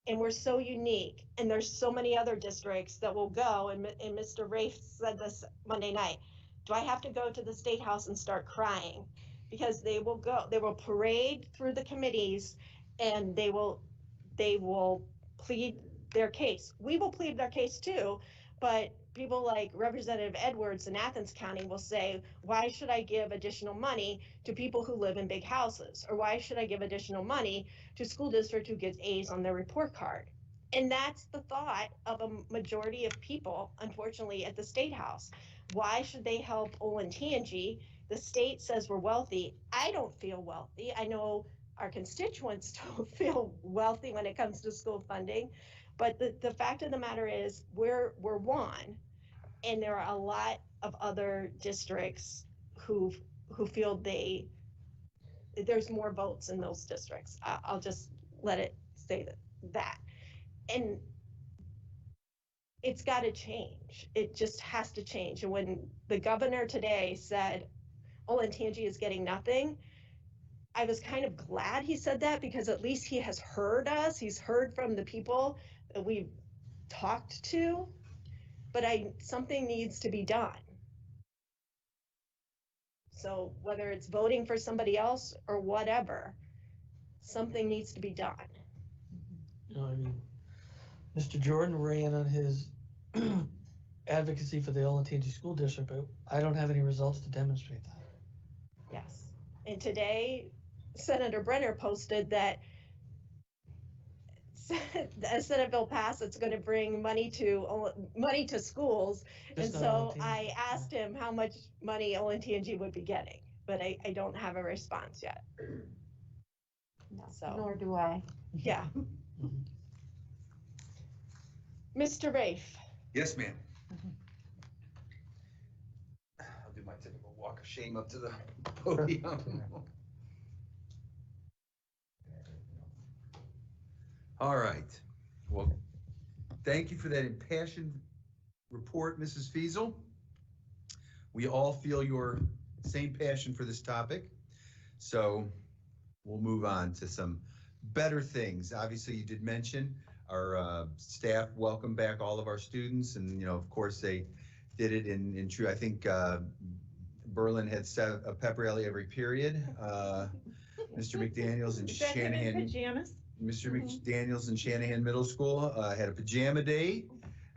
and we're so unique, and there's so many other districts that will go. And Mr. Rafe said this Monday night. Do I have to go to the State House and start crying? Because they will parade through the committees, and they will plead their case. We will plead their case too, but people like Representative Edwards in Athens County will say, why should I give additional money to people who live in big houses? Or why should I give additional money to school district who gets A's on their report card? And that's the thought of a majority of people, unfortunately, at the State House. Why should they help Olentangy? The state says we're wealthy. I don't feel wealthy. I know our constituents don't feel wealthy when it comes to school funding. But the fact of the matter is we're one, and there are a lot of other districts who feel there's more votes in those districts. I'll just let it say that. And it's got to change. It just has to change. And when the governor today said, Olentangy is getting nothing, I was kind of glad he said that, because at least he has heard us. He's heard from the people that we've talked to, but something needs to be done. So whether it's voting for somebody else or whatever, something needs to be done. You know, I mean, Mr. Jordan ran on his advocacy for the Olentangy School District, but I don't have any results to demonstrate that. Yes. And today, Senator Brenner posted that a Senate bill passed that's going to bring money to schools. Just And not so Olentangy. I asked him how much money Olentangy would be getting, but I don't have a response yet. No, So. nor do I. Yeah. Mhm. Mr. Rafe. Yes, ma'am. I'll do my typical walk of shame up to the podium. All right. Well, thank you for that impassioned report, Mrs. Fiesel. we all feel your same passion for this topic. So we'll move on to some better things. Obviously, you did mention our staff welcome back all of our students, and of course they did it in true. I think Berlin had set a pep rally every period. Mr. McDaniels and Shanahan. Pajamas? Mr. McDaniels and Shanahan Middle School had a pajama day.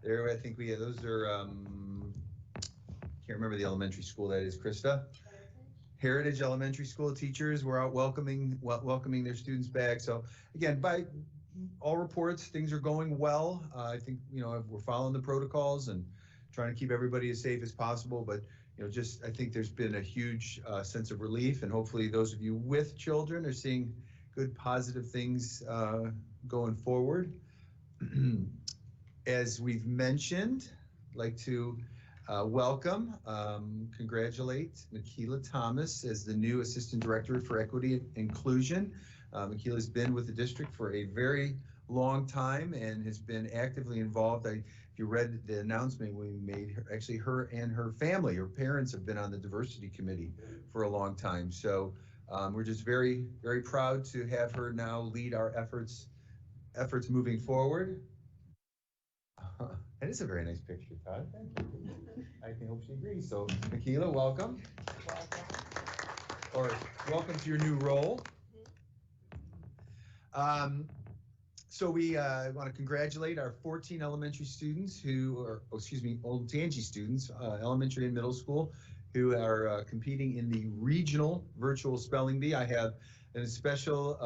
There, I think we had those are. Can't remember the elementary school that is. Krista. Heritage Elementary School teachers were out welcoming their students back. So again, by all reports, things are going well. I think we're following the protocols and trying to keep everybody as safe as possible. But just I think there's been a huge sense of relief, and hopefully those of you with children are seeing good positive things going forward. As we've mentioned, I'd like to welcome, congratulate Makila Thomas as the new Assistant Director for Equity and Inclusion. Makila's been with the district for a very long time and has been actively involved. If you read the announcement we made, actually her and her family, her parents have been on the diversity committee for a long time. So we're just very, very proud to have her now lead our efforts moving forward. That is a very nice picture, Todd. Thank you. I can hope she agrees. So, Makila, welcome. Or welcome to your new role. So we want to congratulate our 14 elementary students Olentangy students, elementary and middle school, who are competing in the regional virtual spelling bee. I have a special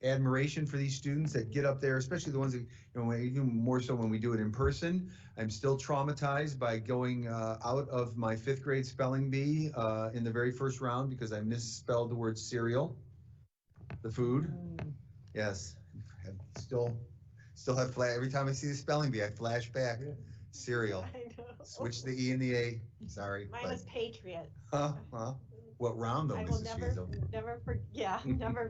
admiration for these students that get up there, especially the ones that, even more so when we do it in person. I'm still traumatized by going out of my 5th grade spelling bee in the very first round because I misspelled the word cereal, the food. Yes, I still have every time I see the spelling bee, I flash back. Cereal. I know. Switch the E and the A. Sorry. Mine was Patriot. What round though, I will Mrs. never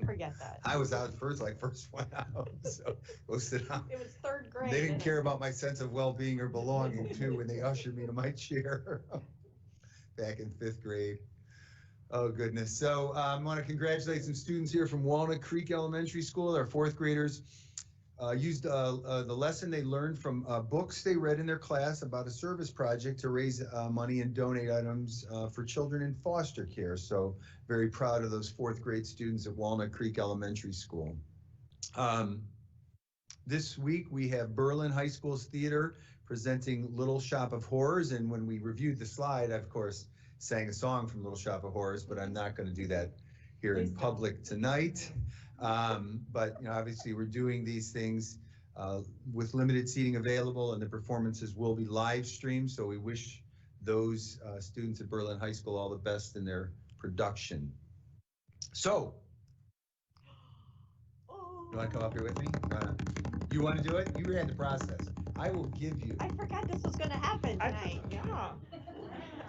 forget that. I was out first one out, so go sit down. It was 3rd grade. They didn't care about my sense of well-being or belonging too when they ushered me to my chair back in 5th grade. Oh goodness. So I want to congratulate some students here from Walnut Creek Elementary School. Our 4th graders used the lesson they learned from books they read in their class about a service project to raise money and donate items for children in foster care. So very proud of those 4th grade students at Walnut Creek Elementary School. This week we have Berlin High School's theater presenting Little Shop of Horrors, and when we reviewed the slide, I of course sang a song from Little Shop of Horrors, but I'm not going to do that here in public tonight. But obviously we're doing these things with limited seating available, and the performances will be live streamed. So we wish those students at Berlin High School all the best in their production. So, you want to come up here with me? You want to do it? You had the process. I will give you. I forgot this was going to happen tonight. Yeah.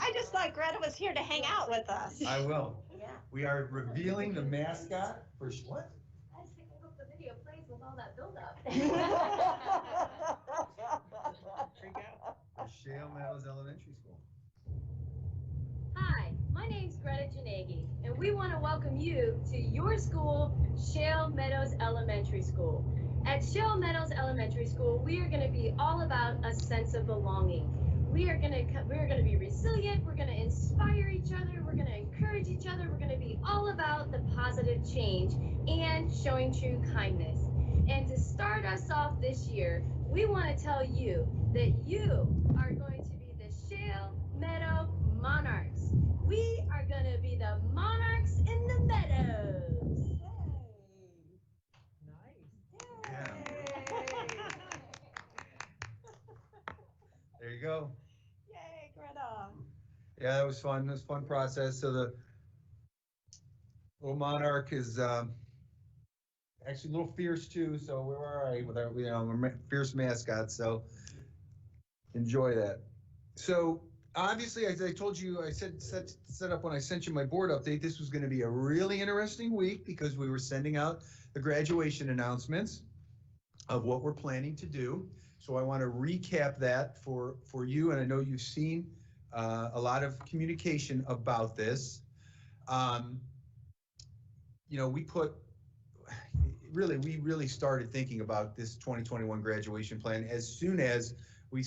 I just thought Greta was here to hang out with us. I will. Yeah. We are revealing the mascot for what? I was thinking, I hope the video plays with all that buildup. For Shale Meadows Elementary School. Hi, my name's Greta Janegi, and we want to welcome you to your school, Shale Meadows Elementary School. At Shale Meadows Elementary School, we are going to be all about a sense of belonging. We are going to be resilient. We're going to inspire each other. We're going to encourage each other. We're going to be all about the positive change and showing true kindness. And to start us off this year, we want to tell you that you are going to be the Shale Meadow Monarchs. We are going to be the monarchs in the meadows. There you go. Yay, Greta. Yeah, that was fun. It was a fun process. So the little monarch is actually a little fierce too. So we're all right with our, we're fierce mascots. So enjoy that. So obviously, as I told you, I set up when I sent you my board update, this was going to be a really interesting week because we were sending out the graduation announcements of what we're planning to do. So I want to recap that for you, and I know you've seen a lot of communication about this. You know, we really started thinking about this 2021 graduation plan as soon as we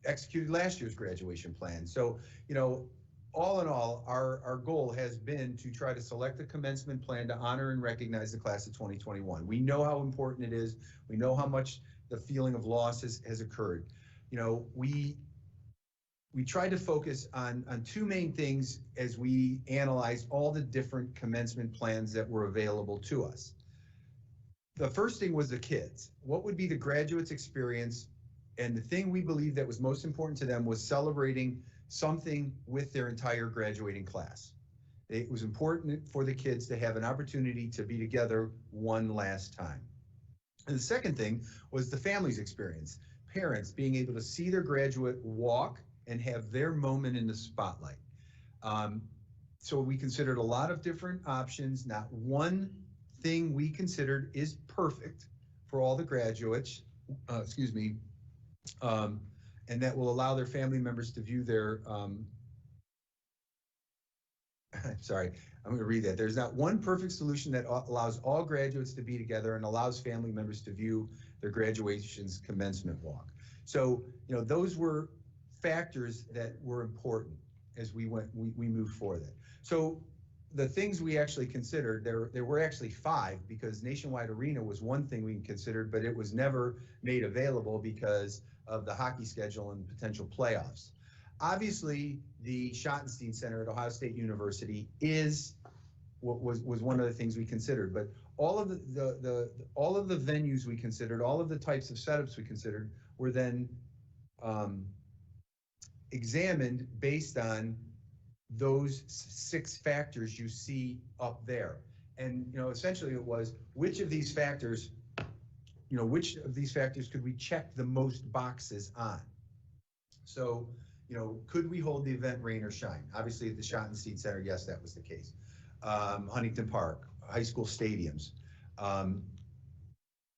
executed last year's graduation plan. So, you know, all in all, our goal has been to try to select a commencement plan to honor and recognize the class of 2021. We know how important it is. We know how much the feeling of loss has occurred. You know, we tried to focus on two main things as we analyzed all the different commencement plans that were available to us. The first thing was the kids. What would be the graduates' experience? And the thing we believed that was most important to them was celebrating something with their entire graduating class. It was important for the kids to have an opportunity to be together one last time. And the second thing was the family's experience. Parents being able to see their graduate walk and have their moment in the spotlight. So we considered a lot of different options. Not one thing we considered is perfect for all the graduates, and that will allow their family members to view their, sorry, I'm gonna read that. There's not one perfect solution that allows all graduates to be together and allows family members to view their graduation's commencement walk. So, you know, those were factors that were important as we moved forward. So the things we actually considered, there were actually 5, because Nationwide Arena was one thing we considered, but it was never made available because of the hockey schedule and potential playoffs. Obviously, the Schottenstein Center at Ohio State University was one of the things we considered, but all of the venues we considered, all of the types of setups we considered were then examined based on those 6 factors you see up there. And, you know, essentially it was, which of these factors could we check the most boxes on? So, you know, could we hold the event rain or shine? Obviously at the Schottenstein Center, yes, that was the case. Huntington Park, high school stadiums,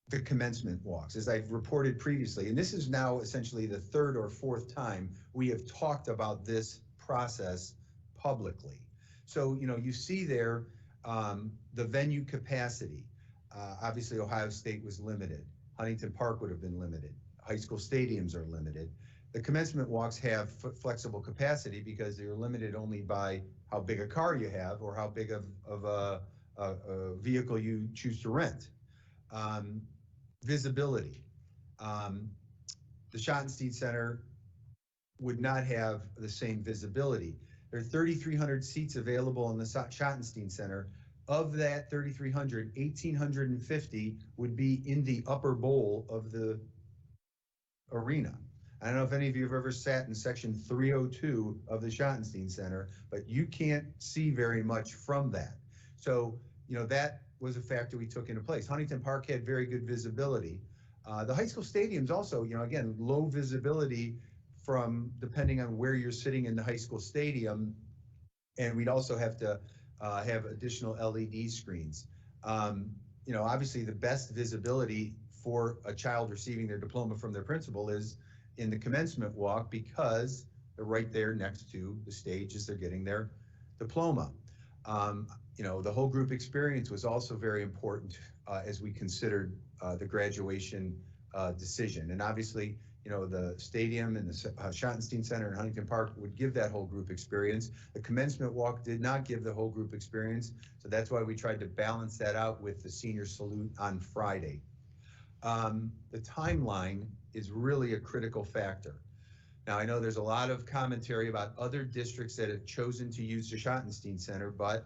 the commencement walks, as I've reported previously, and this is now essentially the 3rd or 4th time we have talked about this process publicly. So, you know, you see there the venue capacity. Obviously, Ohio State was limited. Huntington Park would have been limited. High school stadiums are limited. The commencement walks have flexible capacity because they're limited only by how big a car you have or how big of a vehicle you choose to rent. Visibility. The Schottenstein Center would not have the same visibility. There are 3,300 seats available in the Schottenstein Center. Of that 3,300, 1,850 would be in the upper bowl of the arena. I don't know if any of you have ever sat in section 302 of the Schottenstein Center, but you can't see very much from that. So, you know, that was a factor we took into place. Huntington Park had very good visibility. The high school stadiums also, you know, again, low visibility from depending on where you're sitting in the high school stadium. And we'd also have to have additional LED screens. You know, obviously the best visibility for a child receiving their diploma from their principal is in the commencement walk, because they're right there next to the stage as they're getting their diploma. You know, the whole group experience was also very important as we considered the graduation decision. And obviously, you know, the stadium and the Schottenstein Center and Huntington Park would give that whole group experience. The commencement walk did not give the whole group experience, so that's why we tried to balance that out with the senior salute on Friday. The timeline is really a critical factor. Now, I know there's a lot of commentary about other districts that have chosen to use the Schottenstein Center, but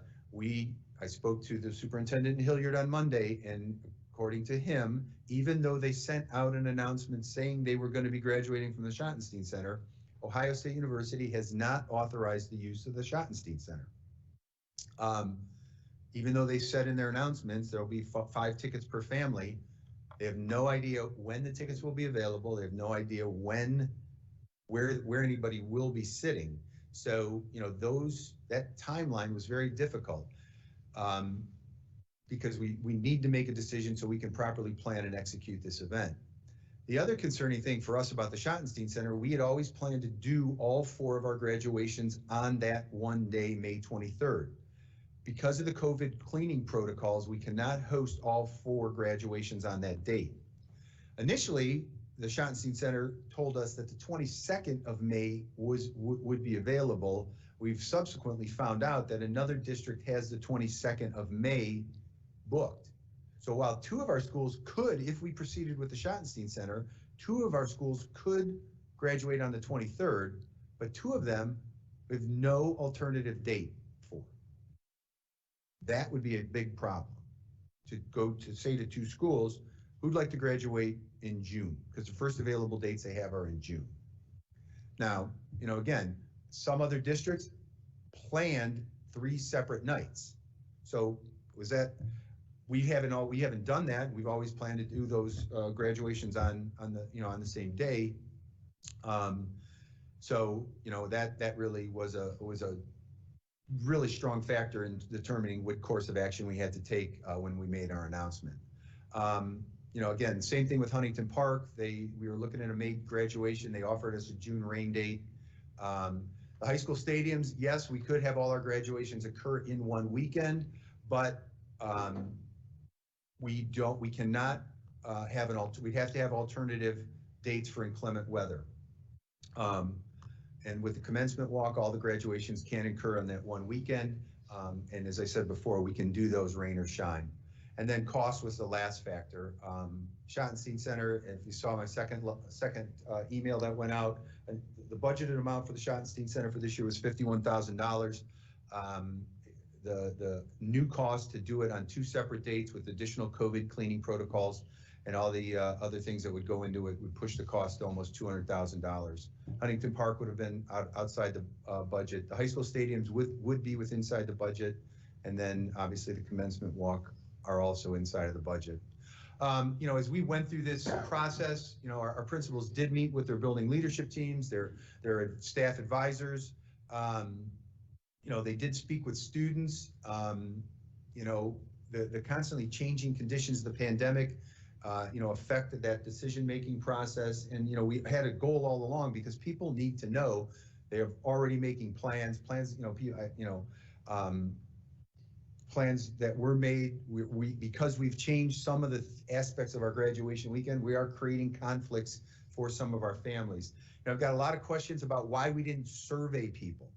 I spoke to the superintendent in Hilliard on Monday, and according to him, even though they sent out an announcement saying they were going to be graduating from the Schottenstein Center, Ohio State University has not authorized the use of the Schottenstein Center. Even though they said in their announcements there'll be 5 tickets per family, they have no idea when the tickets will be available. They have no idea where anybody will be sitting. So, you know, that timeline was very difficult. Because we need to make a decision so we can properly plan and execute this event. The other concerning thing for us about the Schottenstein Center, we had always planned to do all 4 of our graduations on that one day, May 23rd. Because of the COVID cleaning protocols, we cannot host all 4 graduations on that date. Initially, the Schottenstein Center told us that the 22nd of May would be available. We've subsequently found out that another district has the 22nd of May booked. So while 2 of our schools could, if we proceeded with the Schottenstein Center, 2 of our schools could graduate on the 23rd, but 2 of them with no alternative date for. That would be a big problem, to go to say to 2 schools who'd like to graduate in June, because the first available dates they have are in June. Now, again, some other districts planned 3 separate nights. So we haven't done that. We've always planned to do those graduations on the same day. So that really was a really strong factor in determining what course of action we had to take when we made our announcement. Again, same thing with Huntington Park. We were looking at a May graduation. They offered us a June rain date. The high school stadiums, yes, we could have all our graduations occur in one weekend, but we cannot we'd have to have alternative dates for inclement weather. And with the commencement walk, all the graduations can occur on that one weekend. And as I said before, we can do those rain or shine. And then cost was the last factor. Schottenstein Center, if you saw my second email that went out, the budgeted amount for the Schottenstein Center for this year was $51,000. The new cost to do it on 2 separate dates with additional COVID cleaning protocols and all the other things that would go into it would push the cost to almost $200,000. Huntington Park would have been outside the budget. The high school stadiums would be inside the budget. And then obviously the commencement walk are also inside of the budget. As we went through this process, our principals did meet with their building leadership teams, their staff advisors. They did speak with students. The constantly changing conditions of the pandemic, affected that decision-making process. And, we had a goal all along because people need to know they're already making plans, plans that were made. Because we've changed some of the aspects of our graduation weekend, we are creating conflicts for some of our families. And I've got a lot of questions about why we didn't survey people.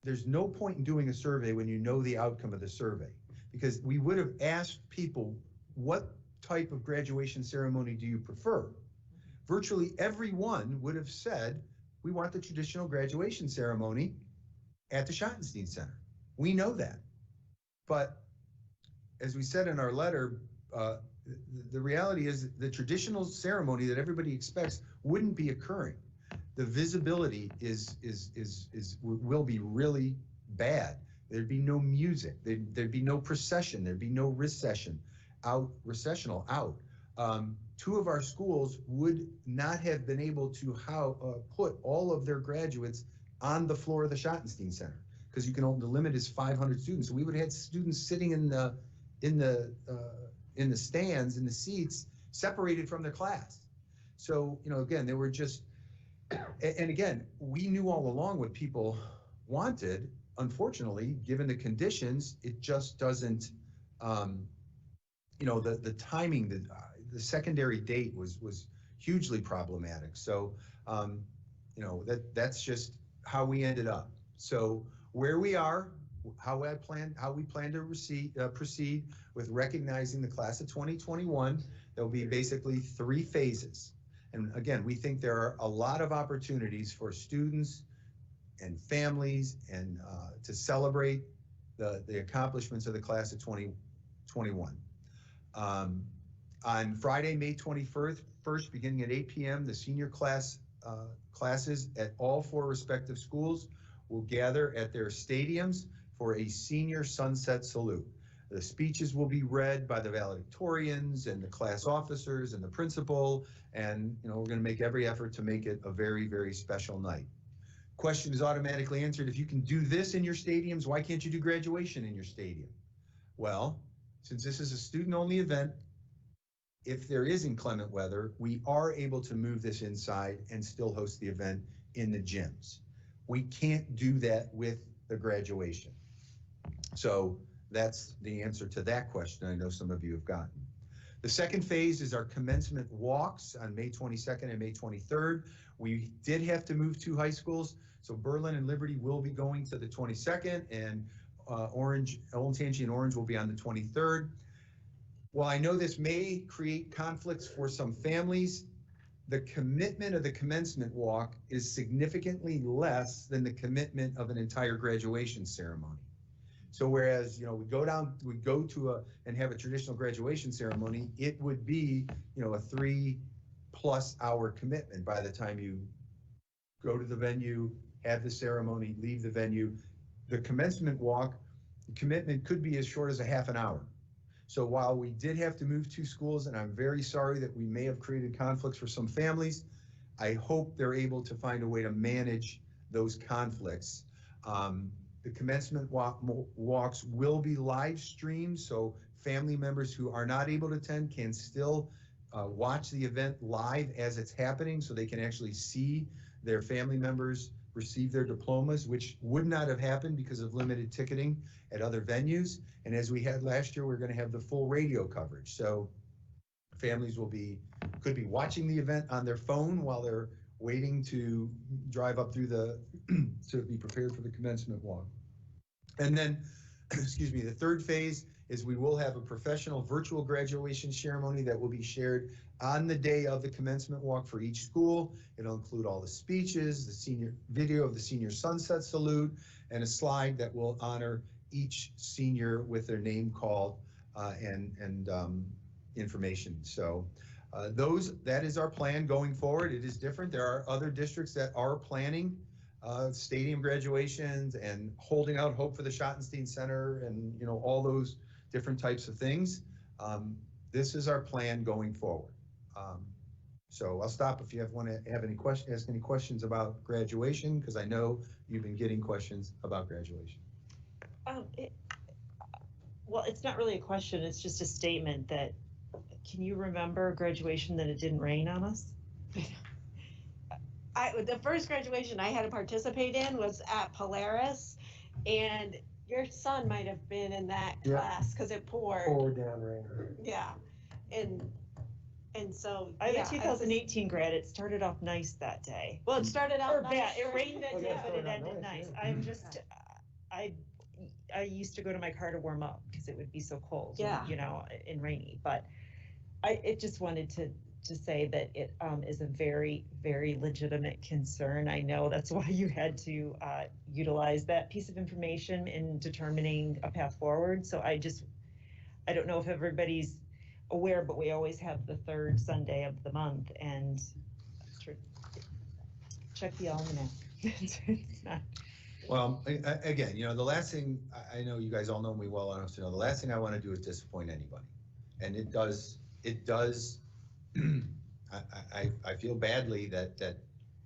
There's no point in doing a survey when you know the outcome of the survey, because we would have asked people, what type of graduation ceremony do you prefer? Virtually everyone would have said, we want the traditional graduation ceremony at the Schottenstein Center. We know that. But as we said in our letter, the reality is the traditional ceremony that everybody expects wouldn't be occurring. The visibility will be really bad. There'd be no music. There'd be no procession. There'd be no recessional out. 2 of our schools would not have been able to put all of their graduates on the floor of the Schottenstein Center, because the limit is 500 students. So we would have had students sitting in the stands, in the seats, separated from their class. So, again, they were just, and again, we knew all along what people wanted. Unfortunately, given the conditions, it just doesn't, the timing, the secondary date was hugely problematic. So, that's just how we ended up. So where we are, how we plan to proceed with recognizing the class of 2021, there'll be basically 3 phases. And again, we think there are a lot of opportunities for students and families and to celebrate the accomplishments of the class of 2021. On Friday, May 21st, beginning at 8 p.m., the senior classes at all 4 respective schools will gather at their stadiums for a senior sunset salute. The speeches will be read by the valedictorians and the class officers and the principal, and we're going to make every effort to make it a very, very special night. Question is automatically answered: if you can do this in your stadiums, why can't you do graduation in your stadium? Well, since this is a student-only event, if there is inclement weather, we are able to move this inside and still host the event in the gyms. We can't do that with the graduation. So that's the answer to that question I know some of you have gotten. The second phase is our commencement walks on May 22nd and May 23rd. We did have to move 2 high schools, so Berlin and Liberty will be going to the 22nd, and Olentangy and Orange will be on the 23rd. While I know this may create conflicts for some families, the commitment of the commencement walk is significantly less than the commitment of an entire graduation ceremony. So whereas, we go to and have a traditional graduation ceremony, it would be, a 3+ hour commitment by the time you go to the venue, have the ceremony, leave the venue. The commencement walk, the commitment could be as short as a half an hour. So while we did have to move 2 schools, and I'm very sorry that we may have created conflicts for some families, I hope they're able to find a way to manage those conflicts. The commencement walks will be live streamed, so family members who are not able to attend can still watch the event live as it's happening, so they can actually see their family members receive their diplomas, which would not have happened because of limited ticketing at other venues. And as we had last year, we're going to have the full radio coverage. So families could be watching the event on their phone while they're waiting to drive up through to be prepared for the commencement walk. And then, excuse me, the third phase is we will have a professional virtual graduation ceremony that will be shared on the day of the commencement walk for each school. It'll include all the speeches, the senior video of the senior sunset salute, and a slide that will honor each senior with their name called and information. So that is our plan going forward. It is different. There are other districts that are planning stadium graduations and holding out hope for the Schottenstein Center and all those different types of things. This is our plan going forward. So I'll stop if you ask any questions about graduation, because I know you've been getting questions about graduation. Well, it's not really a question, it's just a statement that, can you remember graduation that it didn't rain on us? The first graduation I had to participate in was at Polaris, and your son might have been in that class because it poured. Poured down rain. Yeah, and so I have a 2018 grad. It started off nice that day. Well, it started out nice. Bad. It rained that day, but it ended nice. Yeah. I'm just, I used to go to my car to warm up because it would be so cold. Yeah. And rainy. But I just wanted to say that it is a very, very legitimate concern. I know that's why you had to utilize that piece of information in determining a path forward. So I don't know if everybody's aware, but we always have the 3rd Sunday of the month, and check the almanac. It's not. Well, again, the last thing, I know you guys all know me well enough to know, the last thing I want to do is disappoint anybody. And it does, I feel badly that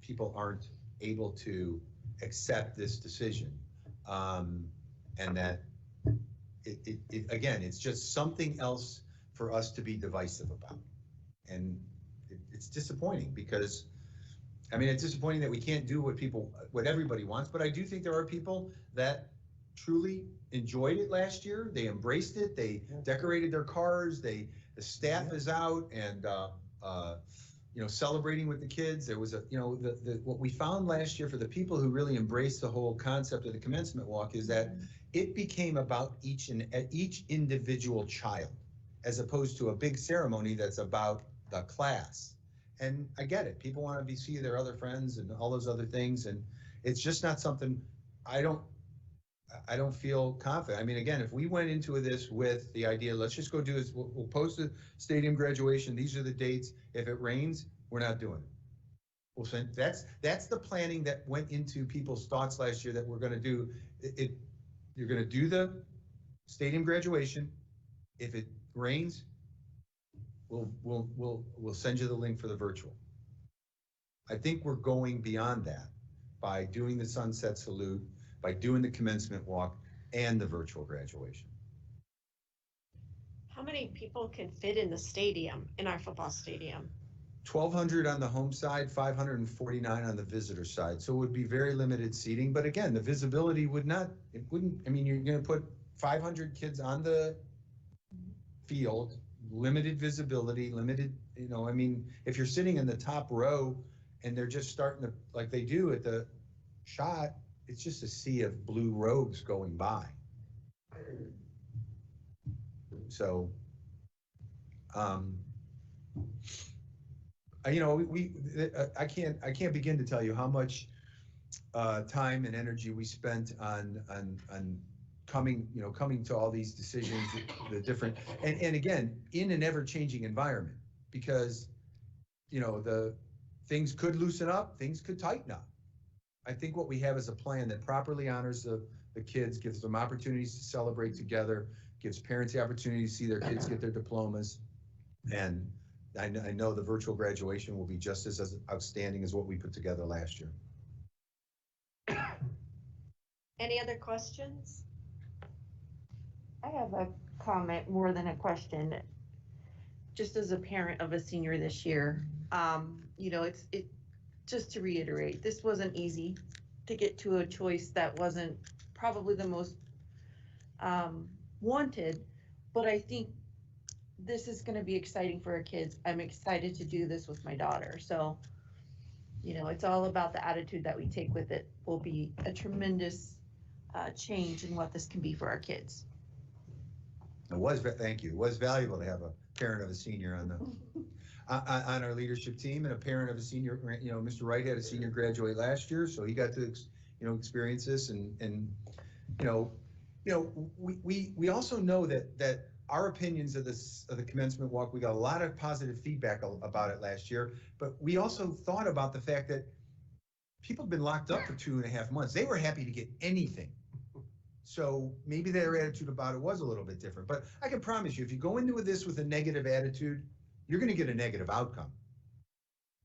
people aren't able to accept this decision. And that again, it's just something else for us to be divisive about. And it's disappointing because, it's disappointing that we can't do what everybody wants, but I do think there are people that truly enjoyed it last year. They embraced it. They decorated their cars. The staff is out and, celebrating with the kids. There was what we found last year for the people who really embraced the whole concept of the commencement walk is that it became about each individual child, as opposed to a big ceremony that's about the class. And I get it. People want to see their other friends and all those other things. And it's just not something I don't feel confident. Again, if we went into this with the idea, let's just go do this, we'll post a stadium graduation. These are the dates. If it rains, we're not doing it. We'll send, that's the planning that went into people's thoughts last year that we're going to do it. You're going to do the stadium graduation. If it rains, we'll send you the link for the virtual. I think we're going beyond that by doing the sunset salute, by doing the commencement walk and the virtual graduation. How many people can fit in the stadium, in our football stadium? 1,200 on the home side, 549 on the visitor side. So it would be very limited seating. But again, the visibility would not, it wouldn't, I mean, you're going to put 500 kids on the field, limited visibility, limited, you know, I mean, if you're sitting in the top row and they're just starting to, like they do at the shot, it's just a sea of blue robes going by. So, you know, I can't begin to tell you how much time and energy we spent on coming to all these decisions, the different, and again, in an ever-changing environment, because, you know, the things could loosen up, things could tighten up. I think what we have is a plan that properly honors the kids, gives them opportunities to celebrate together, gives parents the opportunity to see their kids get their diplomas. And I know the virtual graduation will be just as outstanding as what we put together last year. Any other questions? I have a comment more than a question. Just as a parent of a senior this year, you know, it just to reiterate, this wasn't easy to get to a choice that wasn't probably the most wanted, but I think this is going to be exciting for our kids. I'm excited to do this with my daughter. So, you know, it's all about the attitude that we take with it. Will be a tremendous change in what this can be for our kids. Thank you. It was valuable to have a parent of a senior on the on our leadership team, and a parent of a senior. You know, Mr. Wright had a senior graduate last year, so he got to experience this, and we also know that our opinions of the commencement walk, we got a lot of positive feedback about it last year, but we also thought about the fact that people have been locked up for 2.5 months. They were happy to get anything. So maybe their attitude about it was a little bit different. But I can promise you, if you go into this with a negative attitude, you're going to get a negative outcome.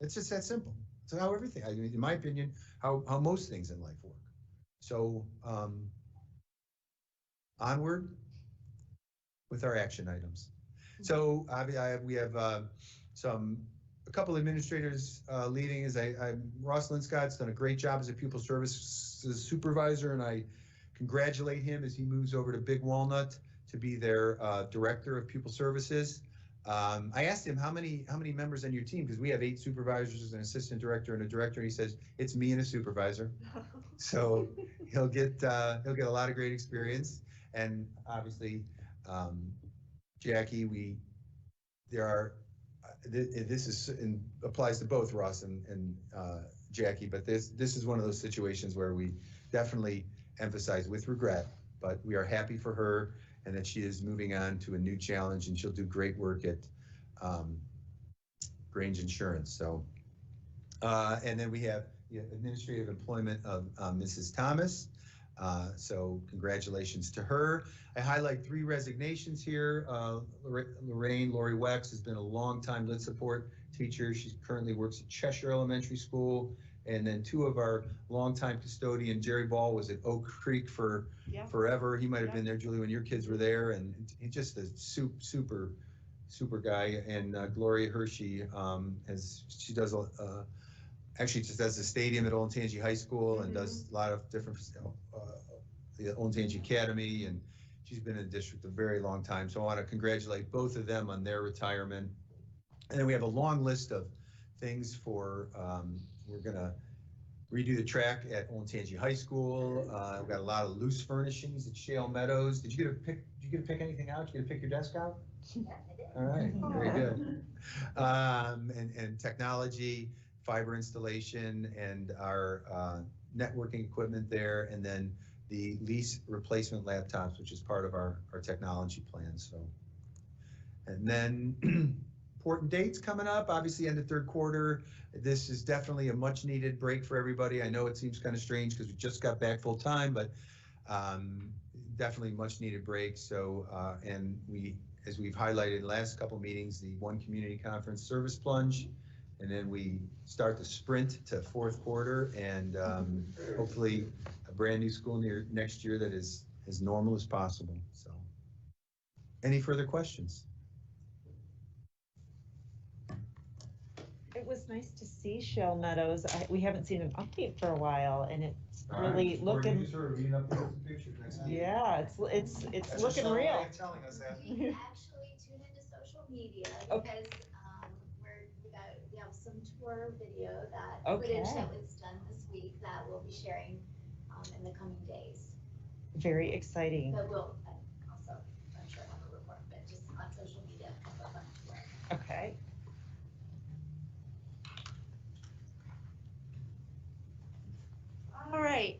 It's just that simple. It's how everything, in my opinion, how most things in life work. So onward with our action items. So we have a couple administrators leading. Ross Linscott's done a great job as a pupil services supervisor, and I congratulate him as he moves over to Big Walnut to be their director of pupil services. I asked him how many members on your team, because we have 8 supervisors, an assistant director, and a director. And he says it's me and a supervisor. So he'll get a lot of great experience, and obviously Jackie, this applies to both Ross and Jackie, but this is one of those situations where we definitely emphasize with regret, but we are happy for her and that she is moving on to a new challenge, and she'll do great work at Grange Insurance. So, and then we have the administrative employment of Mrs. Thomas. So congratulations to her. I highlight 3 resignations here. Lori Wex has been a long-time lit support teacher. She currently works at Cheshire Elementary School. And then 2 of our longtime custodian, Jerry Ball, was at Oak Creek for forever. He might have been there, Julie, when your kids were there, and he's just a super guy. And Gloria Hershey actually just does the stadium at Olentangy High School and does a lot of different, the Olentangy Academy, and she's been in the district a very long time. So I want to congratulate both of them on their retirement. And then we have a long list of things for, we're gonna redo the track at Olentangy High School. We've got a lot of loose furnishings at Shale Meadows. Did you get to pick anything out? Did you get to pick your desk out? Yeah, I did. All right, very good. And technology, fiber installation, and our networking equipment there, and then the lease replacement laptops, which is part of our technology plan. So, and then important dates coming up, obviously end of 3rd quarter. This is definitely a much needed break for everybody. I know it seems kind of strange because we just got back full time, but definitely much needed break. So, and as we've highlighted in the last couple of meetings, the One Community Conference service plunge, and then we start the sprint to 4th quarter, and hopefully a brand new school next year that is as normal as possible. So Any further questions? It was nice to see Shell Meadows. We haven't seen an update for a while, and it's really looking. Yeah, it's looking real. Telling us that. We actually tune into social media because we have some tour video footage that was done this week that we'll be sharing in the coming days. Very exciting. But we'll also, I'm sure, have a report, but just on social media. Okay. All right.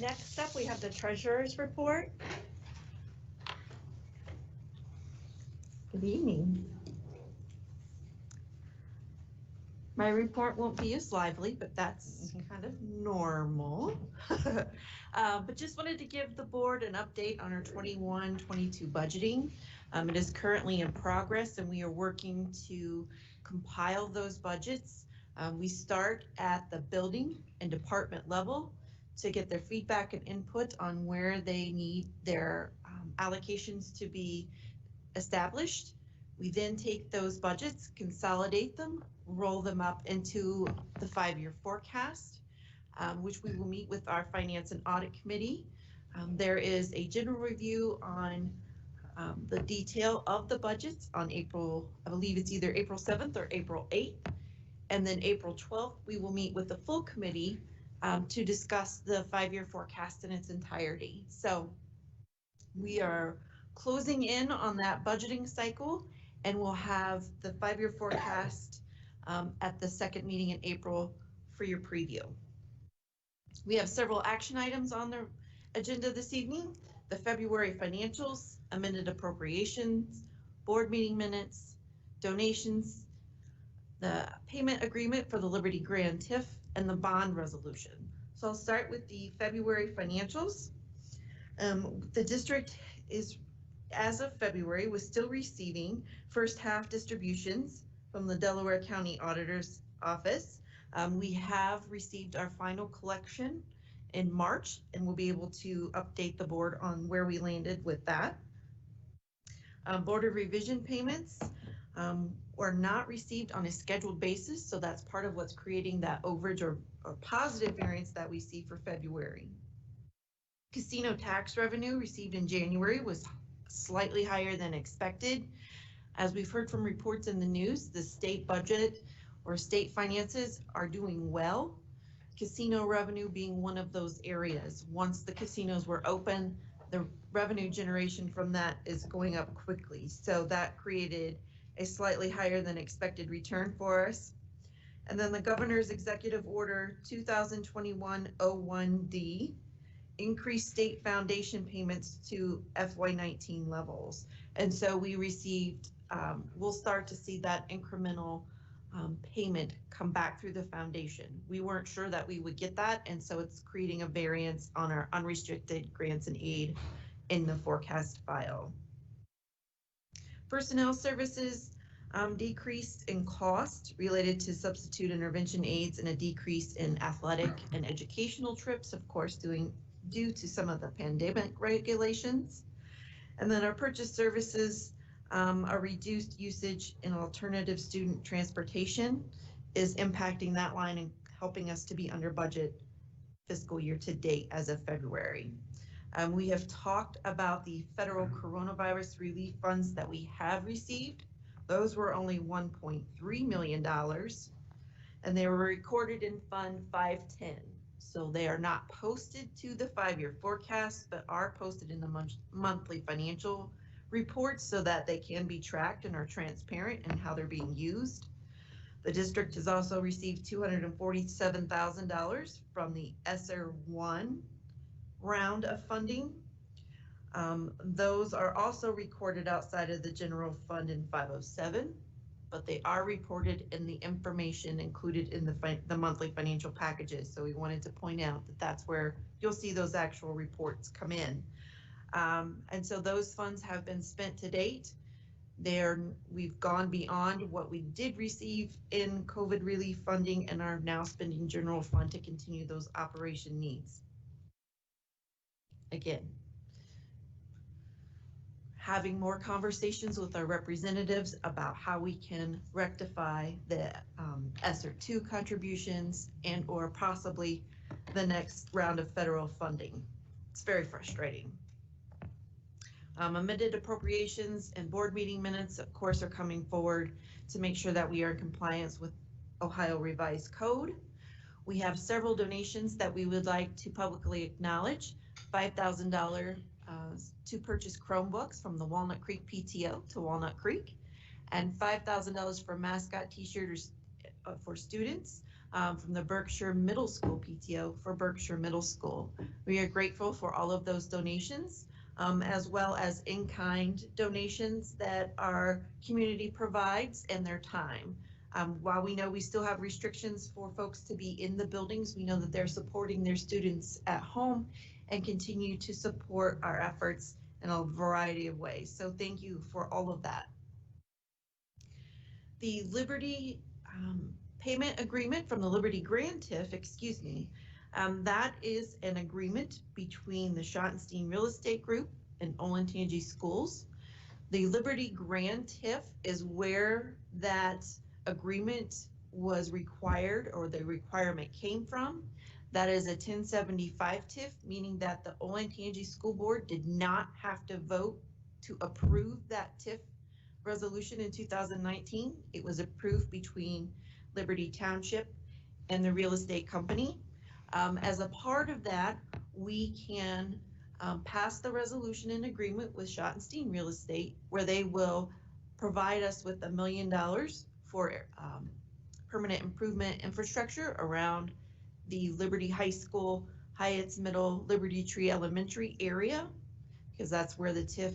Next up, we have the treasurer's report. Good evening. My report won't be as lively, but that's kind of normal. But just wanted to give the board an update on our 21-22 budgeting. It is currently in progress and we are working to compile those budgets. We start at the building and department level to get their feedback and input on where they need their allocations to be established. We then take those budgets, consolidate them, roll them up into the 5-year forecast, which we will meet with our Finance and Audit Committee. There is a general review on the detail of the budgets on April, I believe it's either April 7th or April 8th. And then April 12th, we will meet with the full committee to discuss the 5-year forecast in its entirety. So we are closing in on that budgeting cycle and we'll have the 5-year forecast at the second meeting in April for your preview. We have several action items on the agenda this evening: the February financials, amended appropriations, board meeting minutes, donations, the payment agreement for the Liberty Grand TIF, and the bond resolution. So I'll start with the February financials. The district is, as of February, was still receiving first half distributions from the Delaware County Auditor's Office. We have received our final collection in March and we'll be able to update the board on where we landed with that. Board of revision payments were not received on a scheduled basis, so that's part of what's creating that overage or positive variance that we see for February. Casino tax revenue received in January was slightly higher than expected. As we've heard from reports in the news, the state budget or state finances are doing well. Casino revenue being one of those areas. Once the casinos were open, the revenue generation from that is going up quickly. So that created a slightly higher than expected return for us. And then the governor's executive order 2021-01D increased state foundation payments to FY19 levels. And so we received, we'll start to see that incremental payment come back through the foundation. We weren't sure that we would get that, and so it's creating a variance on our unrestricted grants and aid in the forecast file. Personnel services decreased in cost related to substitute intervention aids and a decrease in athletic and educational trips, of course, due to some of the pandemic regulations. And then our purchase services, a reduced usage in alternative student transportation is impacting that line and helping us to be under budget fiscal year to date as of February. We have talked about the federal coronavirus relief funds that we have received. Those were only $1.3 million and they were recorded in Fund 510. So they are not posted to the 5-year forecast, but are posted in the monthly financial reports so that they can be tracked and are transparent in how they're being used. The district has also received $247,000 from the ESSER 1 round of funding. Those are also recorded outside of the general fund in 507, but they are reported in the information included in the monthly financial packages. So we wanted to point out that that's where you'll see those actual reports come in. And so those funds have been spent to date. We've gone beyond what we did receive in COVID relief funding and are now spending general fund to continue those operation needs. Again, having more conversations with our representatives about how we can rectify the ESSER 2 contributions and or possibly the next round of federal funding. It's very frustrating. Amended appropriations and board meeting minutes, of course, are coming forward to make sure that we are in compliance with Ohio Revised Code. We have several donations that we would like to publicly acknowledge. $5,000 to purchase Chromebooks from the Walnut Creek PTO to Walnut Creek, and $5,000 for mascot t-shirts for students from the Berkshire Middle School PTO for Berkshire Middle School. We are grateful for all of those donations, as well as in-kind donations that our community provides and their time. While we know we still have restrictions for folks to be in the buildings, we know that they're supporting their students at home and continue to support our efforts in a variety of ways. So thank you for all of that. The Liberty payment agreement from the Liberty Grand TIF, that is an agreement between the Schottenstein Real Estate Group and Olentangy Schools. The Liberty Grand TIF is where that agreement was required, or the requirement came from. That is a 1075 TIF, meaning that the Olentangy School Board did not have to vote to approve that TIF resolution in 2019. It was approved between Liberty Township and the real estate company. As a part of that, we can pass the resolution in agreement with Schottenstein Real Estate, where they will provide us with $1 million for permanent improvement infrastructure around the Liberty High School, Hyatt's Middle, Liberty Tree Elementary area, because that's where the TIF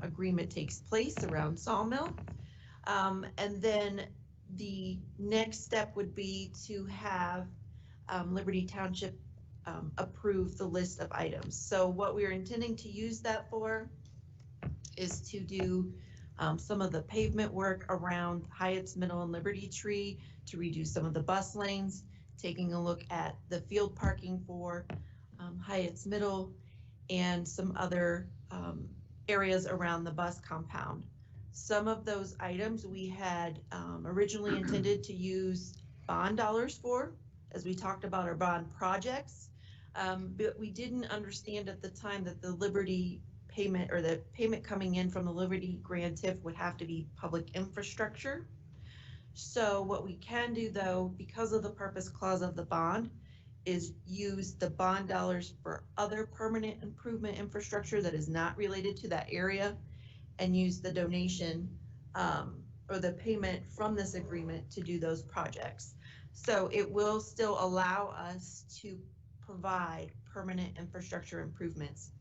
agreement takes place, around Sawmill. And then the next step would be to have Liberty Township approve the list of items. So what we're intending to use that for is to do some of the pavement work around Hyatt's Middle and Liberty Tree, to redo some of the bus lanes, taking a look at the field parking for Hyatt's Middle and some other areas around the bus compound. Some of those items we had originally intended to use bond dollars for, as we talked about our bond projects, but we didn't understand at the time that the Liberty payment, or the payment coming in from the Liberty Grand TIF, would have to be public infrastructure. So what we can do, though, because of the purpose clause of the bond, is use the bond dollars for other permanent improvement infrastructure that is not related to that area, and use the donation or the payment from this agreement to do those projects. So it will still allow us to provide permanent infrastructure improvements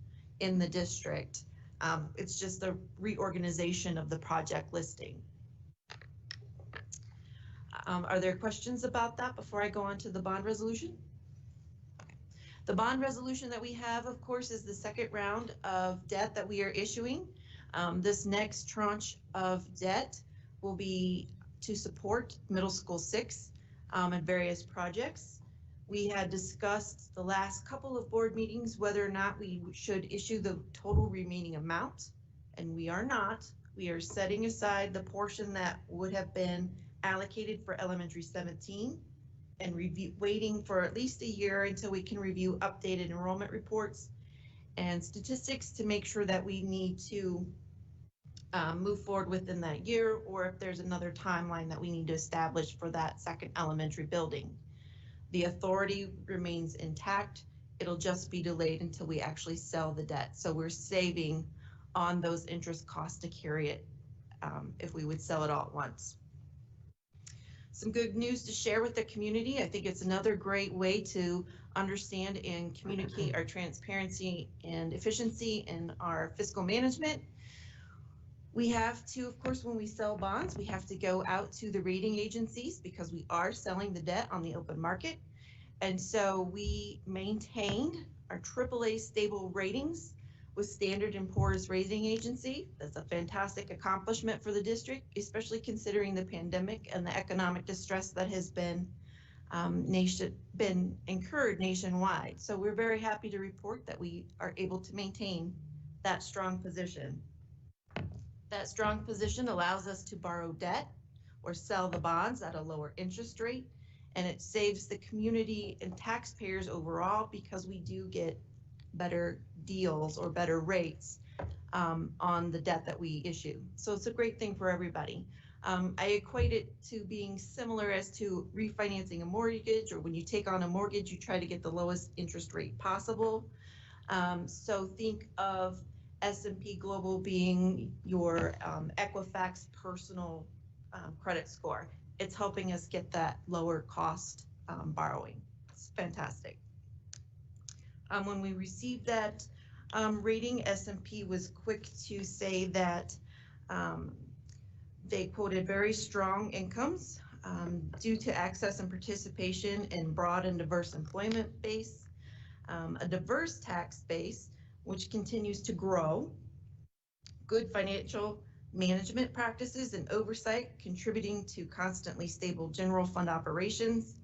in the district. It's just a reorganization of the project listing. Are there questions about that before I go on to the bond resolution? The bond resolution that we have, of course, is the second round of debt that we are issuing. This next tranche of debt will be to support Middle School 6 and various projects. We had discussed the last couple of board meetings whether or not we should issue the total remaining amount, and we are not. We are setting aside the portion that would have been allocated for Elementary 17 and waiting for at least a year until we can review updated enrollment reports and statistics to make sure that we need to move forward within that year, or if there's another timeline that we need to establish for that second elementary building. The authority remains intact. It'll just be delayed until we actually sell the debt. So we're saving on those interest costs to carry it if we would sell it all at once. Some good news to share with the community. I think it's another great way to understand and communicate our transparency and efficiency in our fiscal management. We have to, of course, when we sell bonds, we have to go out to the rating agencies because we are selling the debt on the open market. And so we maintained our AAA stable ratings with Standard & Poor's rating agency. That's a fantastic accomplishment for the district, especially considering the pandemic and the economic distress that has been incurred nationwide. So we're very happy to report that we are able to maintain that strong position. That strong position allows us to borrow debt or sell the bonds at a lower interest rate, and it saves the community and taxpayers overall because we do get better deals or better rates on the debt that we issue. So it's a great thing for everybody. I equate it to being similar as to refinancing a mortgage, or when you take on a mortgage, you try to get the lowest interest rate possible. So think of S&P Global being your Equifax personal credit score. It's helping us get that lower cost borrowing. It's fantastic. When we received that rating, S&P was quick to say that they quoted very strong incomes due to access and participation in broad and diverse employment base, a diverse tax base, which continues to grow, good financial management practices and oversight contributing to constantly stable general fund operations,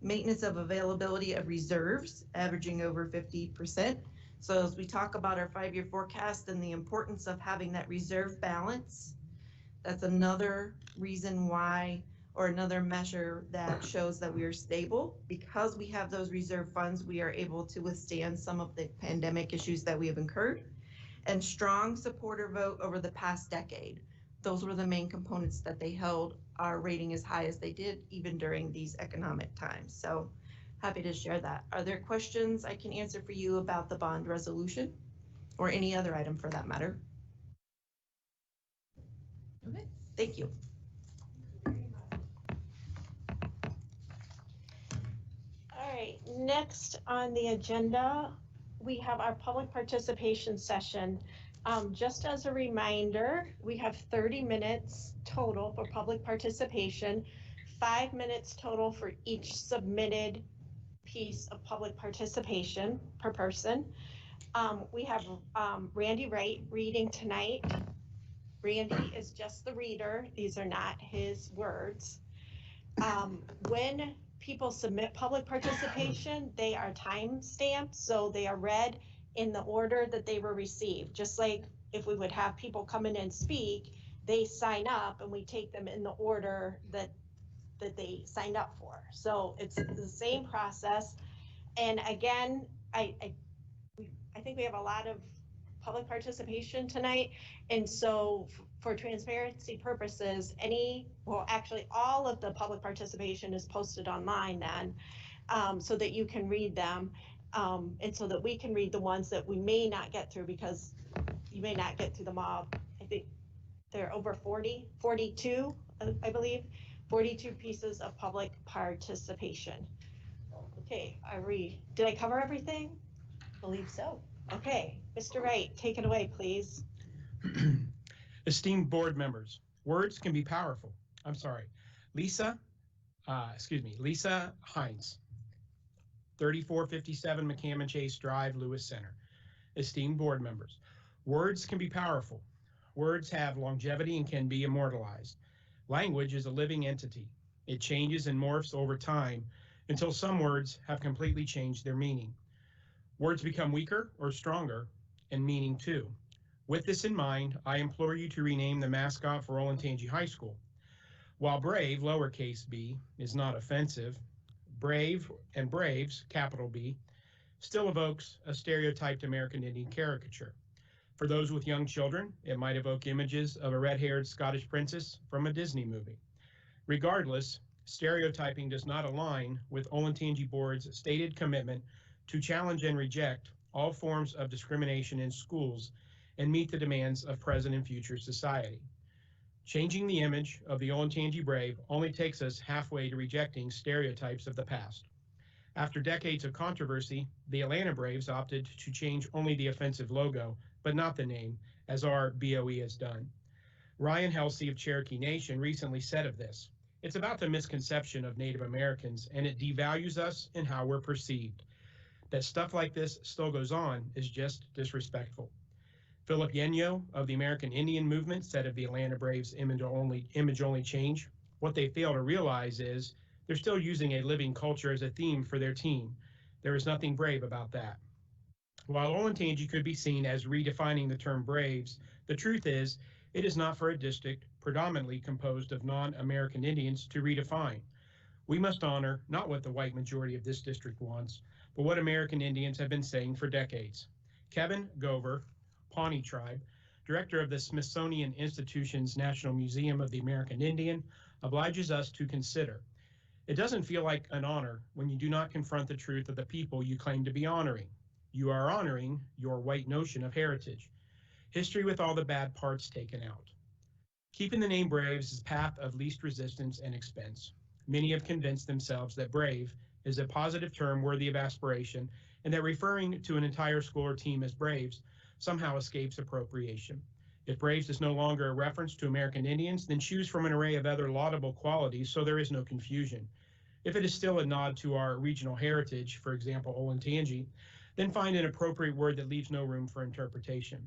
maintenance of availability of reserves averaging over 50%. So as we talk about our 5-year forecast and the importance of having that reserve balance, that's another reason why, or another measure that shows that we are stable. Because we have those reserve funds, we are able to withstand some of the pandemic issues that we have incurred. And strong supporter vote over the past decade. Those were the main components that they held our rating as high as they did, even during these economic times. So happy to share that. Are there questions I can answer for you about the bond resolution or any other item for that matter? Okay, thank you. All right, next on the agenda, we have our public participation session. Just as a reminder, we have 30 minutes total for public participation, 5 minutes total for each submitted piece of public participation per person. We have Randy Wright reading tonight. Randy is just the reader. These are not his words. When people submit public participation, they are time stamped, so they are read in the order that they were received. Just like if we would have people come in and speak, they sign up and we take them in the order that they signed up for. So it's the same process. And again, I think we have a lot of public participation tonight. And so for transparency purposes, actually all of the public participation is posted online then, so that you can read them. And so that we can read the ones that we may not get through, because you may not get through them all. I think there are over 42, I believe, 42 pieces of public participation. Okay, did I cover everything? I believe so. Okay, Mr. Wright, take it away, please. Esteemed board members, words can be powerful. I'm sorry. Lisa Hines, 3457 McCammon Chase Drive, Lewis Center. Esteemed board members, words can be powerful. Words have longevity and can be immortalized. Language is a living entity. It changes and morphs over time until some words have completely changed their meaning. Words become weaker or stronger, and meaning too. With this in mind, I implore you to rename the mascot for Olentangy High School. While brave, lowercase b, is not offensive, brave and braves, capital B, still evokes a stereotyped American Indian caricature. For those with young children, it might evoke images of a red-haired Scottish princess from a Disney movie. Regardless, stereotyping does not align with Olentangy Board's stated commitment to challenge and reject all forms of discrimination in schools and meet the demands of present and future society. Changing the image of the Olentangy Brave only takes us halfway to rejecting stereotypes of the past. After decades of controversy, the Atlanta Braves opted to change only the offensive logo, but not the name, as our BOE has done. Ryan Helsey of Cherokee Nation recently said of this, "It's about the misconception of Native Americans, and it devalues us and how we're perceived. That stuff like this still goes on is just disrespectful." Philip Yenyo of the American Indian Movement said of the Atlanta Braves image only change, "What they fail to realize is they're still using a living culture as a theme for their team. There is nothing brave about that." While Olentangy could be seen as redefining the term Braves, the truth is It is not for a district predominantly composed of non-American Indians to redefine. We must honor not what the white majority of this district wants, but what American Indians have been saying for decades. Kevin Gover, Pawnee Tribe, director of the Smithsonian Institution's National Museum of the American Indian, obliges us to consider. It doesn't feel like an honor when you do not confront the truth of the people you claim to be honoring. You are honoring your white notion of heritage. History with all the bad parts taken out. Keeping the name Braves is path of least resistance and expense. Many have convinced themselves that brave is a positive term worthy of aspiration, and that referring to an entire school or team as Braves somehow escapes appropriation. If Braves is no longer a reference to American Indians, then choose from an array of other laudable qualities so there is no confusion. If it is still a nod to our regional heritage, for example, Olentangy, then find an appropriate word that leaves no room for interpretation.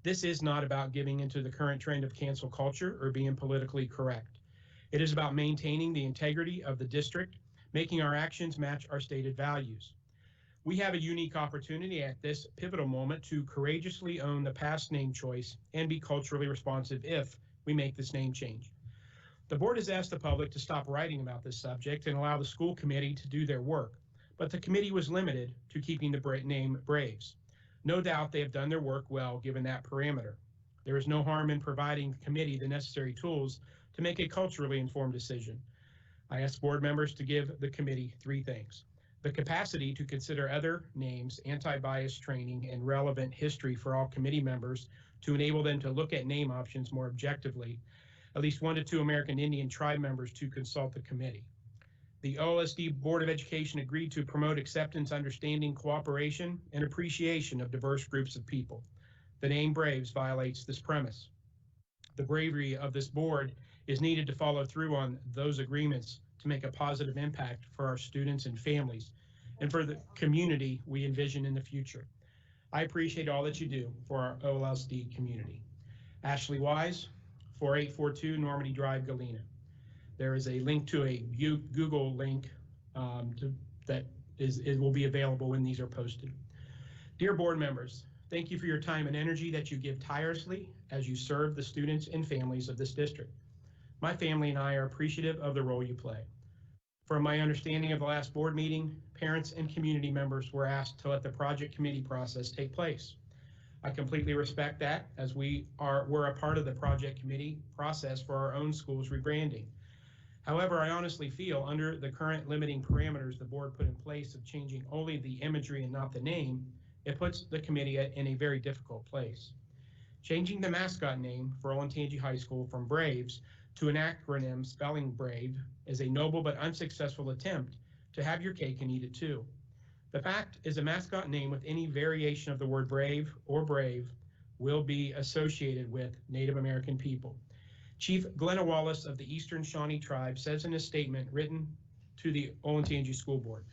This is not about giving into the current trend of cancel culture or being politically correct. It is about maintaining the integrity of the district, making our actions match our stated values. We have a unique opportunity at this pivotal moment to courageously own the past name choice and be culturally responsive if we make this name change. The board has asked the public to stop writing about this subject and allow the school committee to do their work, but the committee was limited to keeping the name Braves. No doubt they have done their work well given that parameter. There is no harm in providing the committee the necessary tools to make a culturally informed decision. I ask board members to give the committee 3 things: the capacity to consider other names, anti-bias training, and relevant history for all committee members to enable them to look at name options more objectively, at least 1 to 2 American Indian tribe members to consult the committee. The OLSD Board of Education agreed to promote acceptance, understanding, cooperation, and appreciation of diverse groups of people. The name Braves violates this premise. The bravery of this board is needed to follow through on those agreements to make a positive impact for our students and families and for the community we envision in the future. I appreciate all that you do for our OLSD community. Ashley Wise, 4842 Normandy Drive, Galena. There is a link to a Google link that will be available when these are posted. Dear board members, thank you for your time and energy that you give tirelessly as you serve the students and families of this district. My family and I are appreciative of the role you play. From my understanding of the last board meeting, parents and community members were asked to let the project committee process take place. I completely respect that, as we're a part of the project committee process for our own school's rebranding. However, I honestly feel under the current limiting parameters the board put in place of changing only the imagery and not the name, it puts the committee in a very difficult place. Changing the mascot name for Olentangy High School from Braves to an acronym spelling Brave is a noble but unsuccessful attempt to have your cake and eat it too. The fact is, a mascot name with any variation of the word brave or brave will be associated with Native American people. Chief Glenna Wallace of the Eastern Shawnee Tribe says in a statement written to the Olentangy School Board,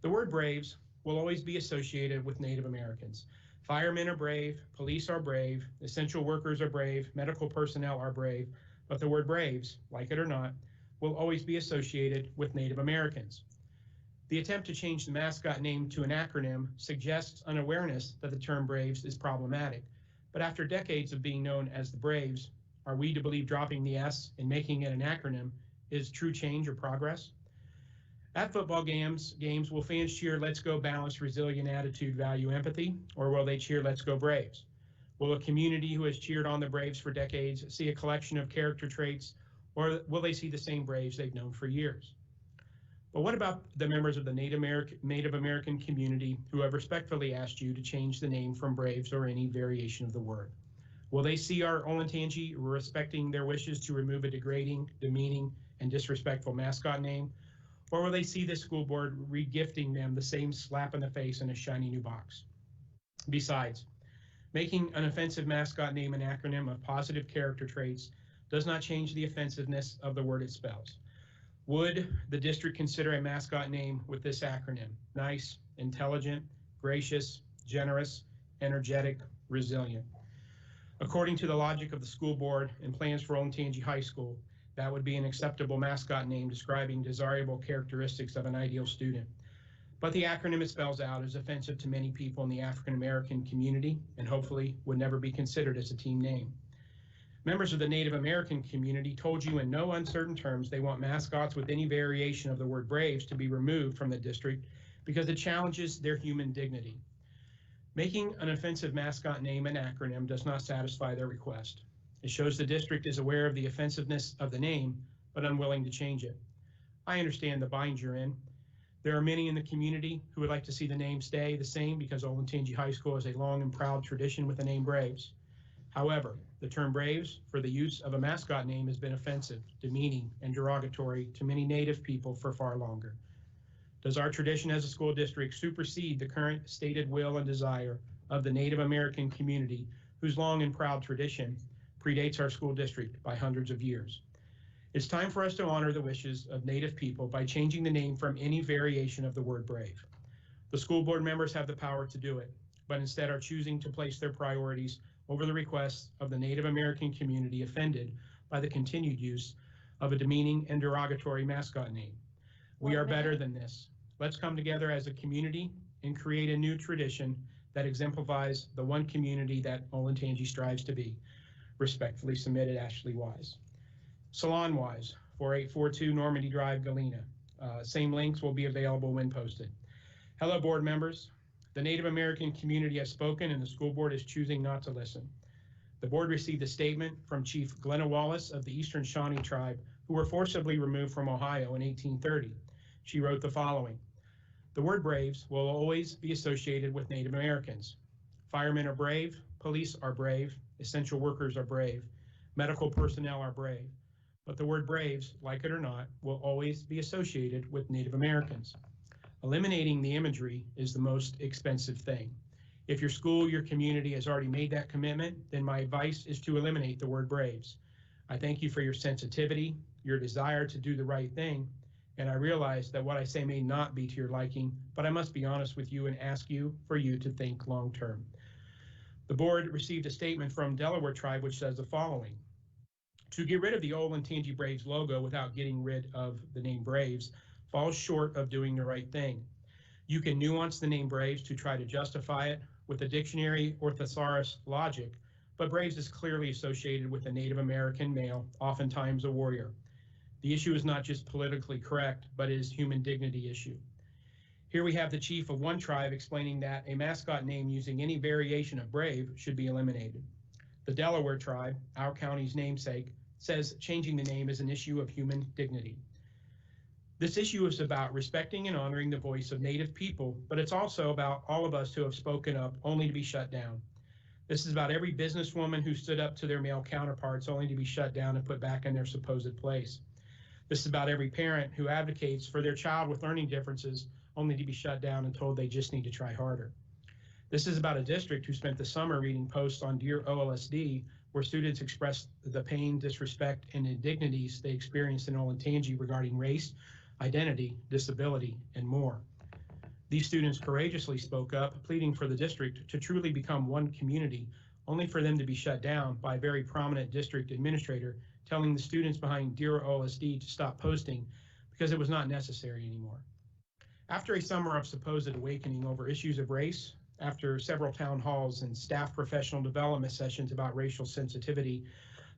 the word Braves will always be associated with Native Americans. Firemen are brave, police are brave, essential workers are brave, medical personnel are brave, but the word Braves, like it or not, will always be associated with Native Americans. The attempt to change the mascot name to an acronym suggests unawareness that the term Braves is problematic. But after decades of being known as the Braves, are we to believe dropping the S and making it an acronym is true change or progress? At football games, will fans cheer "Let's go balanced, resilient attitude, value, empathy," or will they cheer "Let's go Braves"? Will a community who has cheered on the Braves for decades see a collection of character traits, or will they see the same Braves they've known for years? But what about the members of the Native American community who have respectfully asked you to change the name from Braves or any variation of the word? Will they see our Olentangy respecting their wishes to remove a degrading, demeaning, and disrespectful mascot name? Or will they see this school board regifting them the same slap in the face in a shiny new box? Besides, making an offensive mascot name an acronym of positive character traits does not change the offensiveness of the word it spells. Would the district consider a mascot name with this acronym? Nice, intelligent, gracious, generous, energetic, resilient. According to the logic of the school board and plans for Olentangy High School, that would be an acceptable mascot name describing desirable characteristics of an ideal student. But the acronym it spells out is offensive to many people in the African American community and hopefully would never be considered as a team name. Members of the Native American community told you in no uncertain terms they want mascots with any variation of the word Braves to be removed from the district because it challenges their human dignity. Making an offensive mascot name an acronym does not satisfy their request. It shows the district is aware of the offensiveness of the name, but unwilling to change it. I understand the bind you're in. There are many in the community who would like to see the name stay the same because Olentangy High School has a long and proud tradition with the name Braves. However, the term Braves for the use of a mascot name has been offensive, demeaning, and derogatory to many Native people for far longer. Does our tradition as a school district supersede the current stated will and desire of the Native American community, whose long and proud tradition predates our school district by hundreds of years? It's time for us to honor the wishes of Native people by changing the name from any variation of the word Brave. The school board members have the power to do it, but instead are choosing to place their priorities over the requests of the Native American community offended by the continued use of a demeaning and derogatory mascot name. We are better than this. Let's come together as a community and create a new tradition that exemplifies the one community that Olentangy strives to be. Respectfully submitted, Ashley Wise. Salon Wise, 4842 Normandy Drive, Galena. Same links will be available when posted. Hello, board members. The Native American community has spoken and the school board is choosing not to listen. The board received a statement from Chief Glenna Wallace of the Eastern Shawnee tribe, who were forcibly removed from Ohio in 1830. She wrote the following: the word Braves will always be associated with Native Americans. Firemen are brave, police are brave, essential workers are brave, medical personnel are brave. But the word Braves, like it or not, will always be associated with Native Americans. Eliminating the imagery is the most expensive thing. If your school, your community has already made that commitment, then my advice is to eliminate the word Braves. I thank you for your sensitivity, your desire to do the right thing, and I realize that what I say may not be to your liking, but I must be honest with you and ask you for you to think long term. The board received a statement from Delaware Tribe which says the following: to get rid of the Olentangy Braves logo without getting rid of the name Braves falls short of doing the right thing. You can nuance the name Braves to try to justify it with a dictionary or thesaurus logic, but Braves is clearly associated with a Native American male, oftentimes a warrior. The issue is not just politically correct, but it is human dignity issue. Here we have the chief of one tribe explaining that a mascot name using any variation of Brave should be eliminated. The Delaware tribe, our county's namesake, says changing the name is an issue of human dignity. This issue is about respecting and honoring the voice of Native people, but it's also about all of us who have spoken up only to be shut down. This is about every businesswoman who stood up to their male counterparts only to be shut down and put back in their supposed place. This is about every parent who advocates for their child with learning differences only to be shut down and told they just need to try harder. This is about a district who spent the summer reading posts on Dear OLSD, where students expressed the pain, disrespect, and indignities they experienced in Olentangy regarding race, identity, disability, and more. These students courageously spoke up, pleading for the district to truly become one community, only for them to be shut down by a very prominent district administrator telling the students behind Dear OLSD to stop posting because it was not necessary anymore. After a summer of supposed awakening over issues of race, after several town halls and staff professional development sessions about racial sensitivity,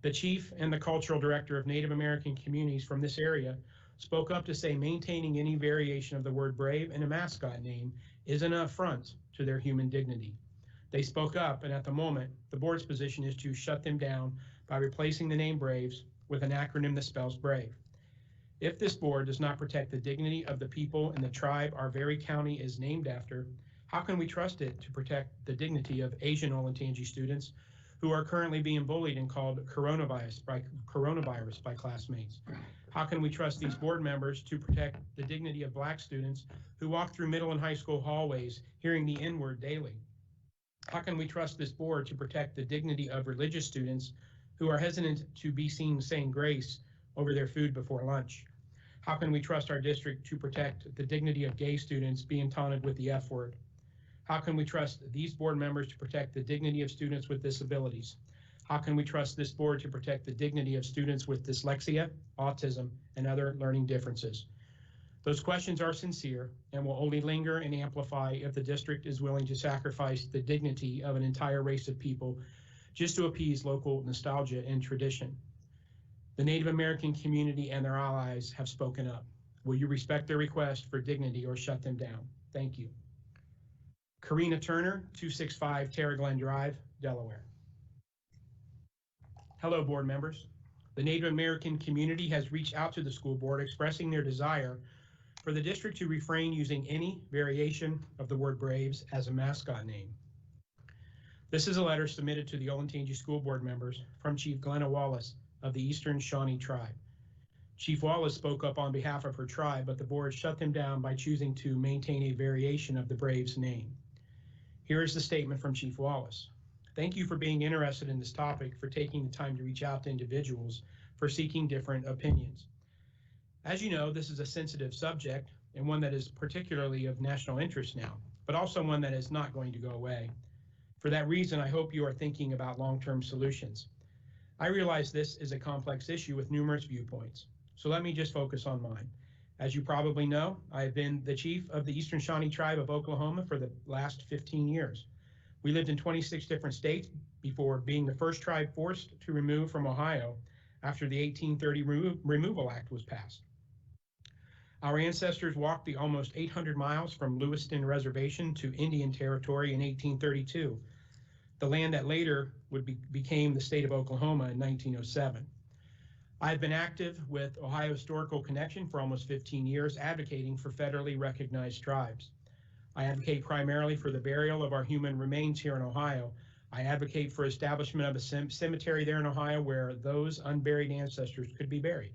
the chief and the cultural director of Native American communities from this area spoke up to say maintaining any variation of the word Brave in a mascot name is an affront to their human dignity. They spoke up, and at the moment, the board's position is to shut them down by replacing the name Braves with an acronym that spells Brave. If this board does not protect the dignity of the people and the tribe our very county is named after, how can we trust it to protect the dignity of Asian Olentangy students who are currently being bullied and called coronavirus by classmates? How can we trust these board members to protect the dignity of Black students who walk through middle and high school hallways hearing the N-word daily? How can we trust this board to protect the dignity of religious students who are hesitant to be seen saying grace over their food before lunch? How can we trust our district to protect the dignity of gay students being taunted with the F word? How can we trust these board members to protect the dignity of students with disabilities? How can we trust this board to protect the dignity of students with dyslexia, autism, and other learning differences? Those questions are sincere and will only linger and amplify if the district is willing to sacrifice the dignity of an entire race of people just to appease local nostalgia and tradition. The Native American community and their allies have spoken up. Will you respect their request for dignity or shut them down? Thank you. Karina Turner, 265 Terra Glen Drive, Delaware. Hello, board members. The Native American community has reached out to the school board expressing their desire for the district to refrain using any variation of the word Braves as a mascot name. This is a letter submitted to the Olentangy school board members from Chief Glenna Wallace of the Eastern Shawnee tribe. Chief Wallace spoke up on behalf of her tribe, but the board shut them down by choosing to maintain a variation of the Braves name. Here is the statement from Chief Wallace. Thank you for being interested in this topic, for taking the time to reach out to individuals, for seeking different opinions. As you know, this is a sensitive subject and one that is particularly of national interest now, but also one that is not going to go away. For that reason, I hope you are thinking about long-term solutions. I realize this is a complex issue with numerous viewpoints, so let me just focus on mine. As you probably know, I have been the chief of the Eastern Shawnee tribe of Oklahoma for the last 15 years. We lived in 26 different states before being the first tribe forced to remove from Ohio after the 1830 Removal Act was passed. Our ancestors walked the almost 800 miles from Lewiston Reservation to Indian Territory in 1832, the land that later became the state of Oklahoma in 1907. I've been active with Ohio Historical Connection for almost 15 years, advocating for federally recognized tribes. I advocate primarily for the burial of our human remains here in Ohio. I advocate for establishment of a cemetery there in Ohio where those unburied ancestors could be buried.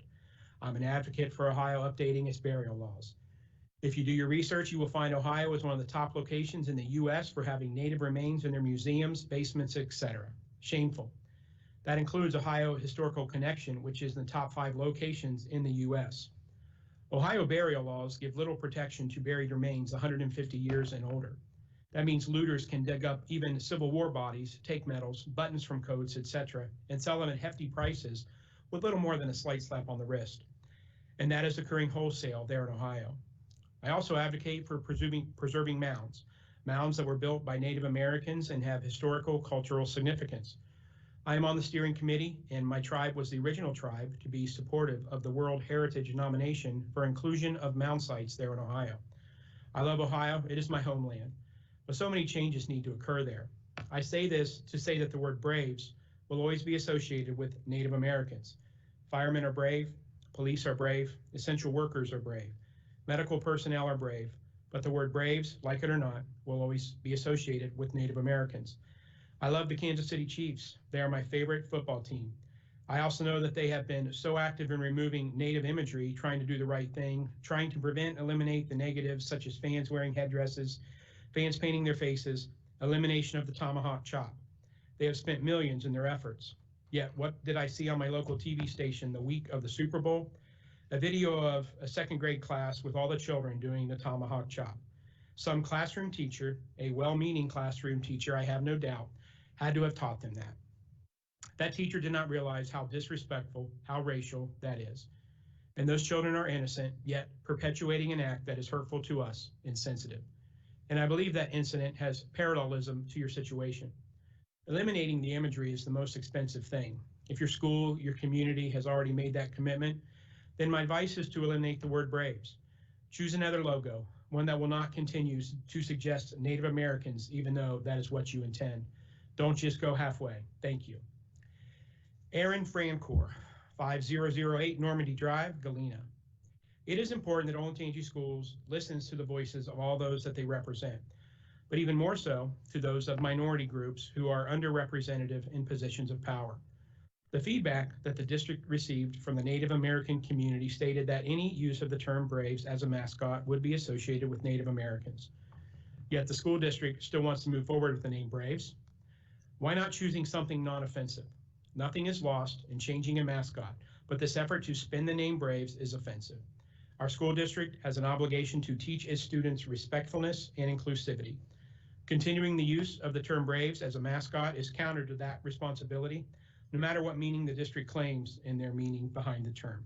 I'm an advocate for Ohio updating its burial laws. If you do your research, you will find Ohio is one of the top locations in the U.S. for having Native remains in their museums, basements, etc. Shameful. That includes Ohio Historical Connection, which is in the top 5 locations in the U.S. Ohio burial laws give little protection to buried remains 150 years and older. That means looters can dig up even Civil War bodies, take medals, buttons from coats, etc., and sell them at hefty prices with little more than a slight slap on the wrist. And that is occurring wholesale there in Ohio. I also advocate for preserving mounds that were built by Native Americans and have historical, cultural significance. I am on the steering committee, and my tribe was the original tribe to be supportive of the World Heritage nomination for inclusion of mound sites there in Ohio. I love Ohio, it is my homeland, but so many changes need to occur there. I say this to say that the word Braves will always be associated with Native Americans. Firemen are brave, police are brave, essential workers are brave, medical personnel are brave, but the word Braves, like it or not, will always be associated with Native Americans. I love the Kansas City Chiefs. They are my favorite football team. I also know that they have been so active in removing Native imagery, trying to do the right thing, trying to eliminate the negatives such as fans wearing headdresses, fans painting their faces, elimination of the tomahawk chop. They have spent millions in their efforts. Yet what did I see on my local TV station the week of the Super Bowl? A video of a 2nd grade class with all the children doing the tomahawk chop. Some classroom teacher, a well-meaning classroom teacher, I have no doubt, had to have taught them that. That teacher did not realize how disrespectful, how racial that is. And those children are innocent, yet perpetuating an act that is hurtful to us, insensitive. And I believe that incident has parallelism to your situation. Eliminating the imagery is the most expensive thing. If your school, your community has already made that commitment, then my advice is to eliminate the word Braves. Choose another logo, one that will not continue to suggest Native Americans, even though that is what you intend. Don't just go halfway. Thank you. Aaron Francor, 5008 Normandy Drive, Galena. It is important that Olentangy Schools listens to the voices of all those that they represent, but even more so to those of minority groups who are underrepresented in positions of power. The feedback that the district received from the Native American community stated that any use of the term Braves as a mascot would be associated with Native Americans. Yet the school district still wants to move forward with the name Braves. Why not choosing something non-offensive? Nothing is lost in changing a mascot, but this effort to spin the name Braves is offensive. Our school district has an obligation to teach its students respectfulness and inclusivity. Continuing the use of the term Braves as a mascot is counter to that responsibility, no matter what meaning the district claims in their meaning behind the term.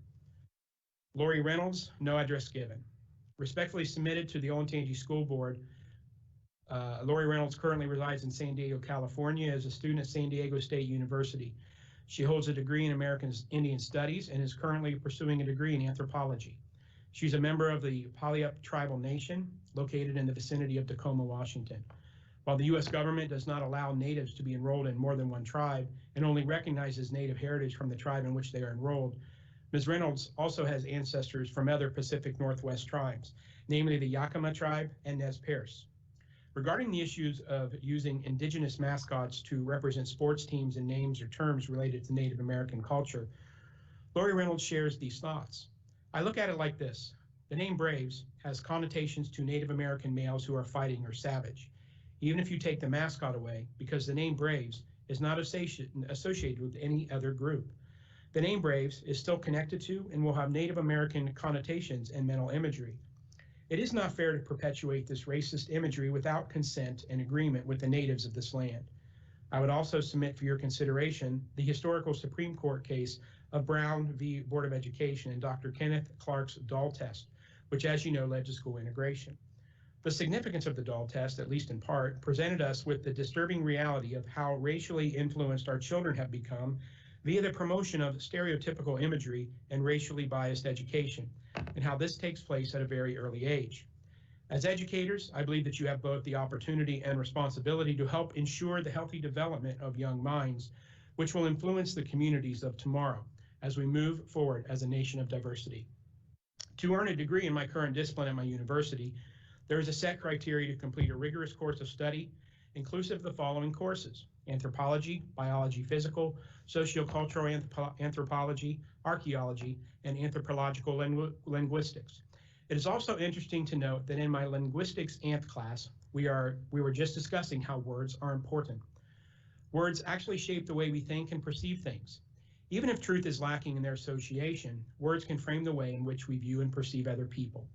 Lori Reynolds, no address given. Respectfully submitted to the Olentangy School Board Lori Reynolds currently resides in San Diego, California as a student at San Diego State University. She holds a degree in American Indian Studies and is currently pursuing a degree in anthropology. She's a member of the Puyallup Tribal Nation located in the vicinity of Tacoma, Washington. While the U.S. government does not allow natives to be enrolled in more than one tribe and only recognizes native heritage from the tribe in which they are enrolled, Ms. Reynolds also has ancestors from other Pacific Northwest tribes, namely the Yakima tribe and Nez Perce. Regarding the issues of using indigenous mascots to represent sports teams in names or terms related to Native American culture, Lori Reynolds shares these thoughts. I look at it like this. The name Braves has connotations to Native American males who are fighting or savage, even if you take the mascot away, because the name Braves is not associated with any other group. The name Braves is still connected to and will have Native American connotations and mental imagery. It is not fair to perpetuate this racist imagery without consent and agreement with the natives of this land. I would also submit for your consideration the historical Supreme Court case of Brown v. Board of Education and Dr. Kenneth Clark's Dahl test, which, as you know, led to school integration. The significance of the Dahl test, at least in part, presented us with the disturbing reality of how racially influenced our children have become via the promotion of stereotypical imagery and racially biased education, and how this takes place at a very early age. As educators, I believe that you have both the opportunity and responsibility to help ensure the healthy development of young minds, which will influence the communities of tomorrow as we move forward as a nation of diversity. To earn a degree in my current discipline at my university, there is a set criteria to complete a rigorous course of study, inclusive of the following courses: anthropology, biology, physical, sociocultural anthropology, archaeology, and anthropological linguistics. It is also interesting to note that in my linguistics anth class, we were just discussing how words are important. Words actually shape the way we think and perceive things. Even if truth is lacking in their association, words can frame the way in which we view and perceive other people.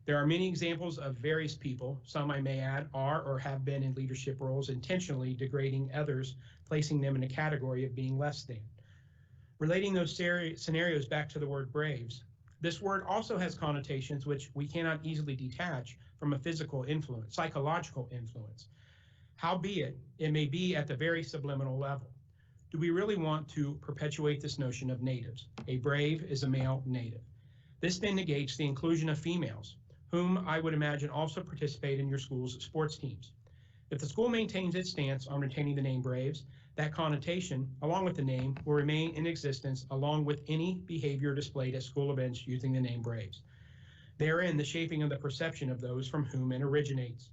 There are many examples of various people, some I may add are or have been in leadership roles, intentionally degrading others, placing them in a category of being less than. Relating those scenarios back to the word Braves, this word also has connotations which we cannot easily detach from a physical influence, psychological influence. Howbeit, it may be at the very subliminal level. Do we really want to perpetuate this notion of natives? A brave is a male native. This then negates the inclusion of females, whom I would imagine also participate in your school's sports teams. If the school maintains its stance on retaining the name Braves, that connotation, along with the name, will remain in existence along with any behavior displayed at school events using the name Braves. Therein, the shaping of the perception of those from whom it originates.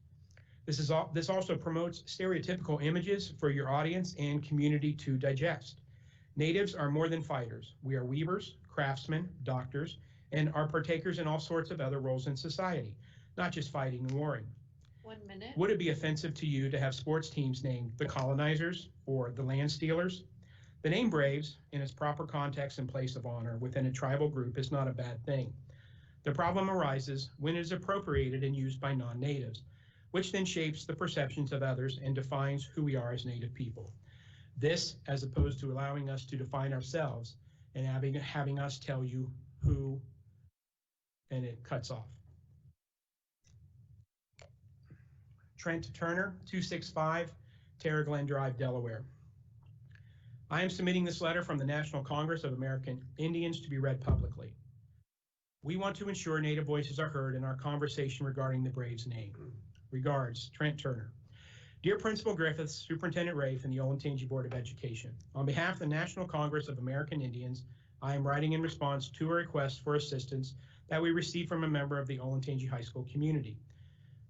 This also promotes stereotypical images for your audience and community to digest. Natives are more than fighters. We are weavers, craftsmen, doctors, and are partakers in all sorts of other roles in society, not just fighting and warring. 1 minute. Would it be offensive to you to have sports teams named the Colonizers or the Land Stealers? The name Braves, in its proper context and place of honor within a tribal group, is not a bad thing. The problem arises when it is appropriated and used by non-natives, which then shapes the perceptions of others and defines who we are as Native people. This, as opposed to allowing us to define ourselves and having us tell you who, and it cuts off. Trent Turner, 265 Terra Glen Drive, Delaware. I am submitting this letter from the National Congress of American Indians to be read publicly. We want to ensure Native voices are heard in our conversation regarding the Braves name. Regards, Trent Turner. Dear Principal Griffiths, Superintendent Rafe, and the Olentangy Board of Education, on behalf of the National Congress of American Indians, I am writing in response to a request for assistance that we received from a member of the Olentangy High School community.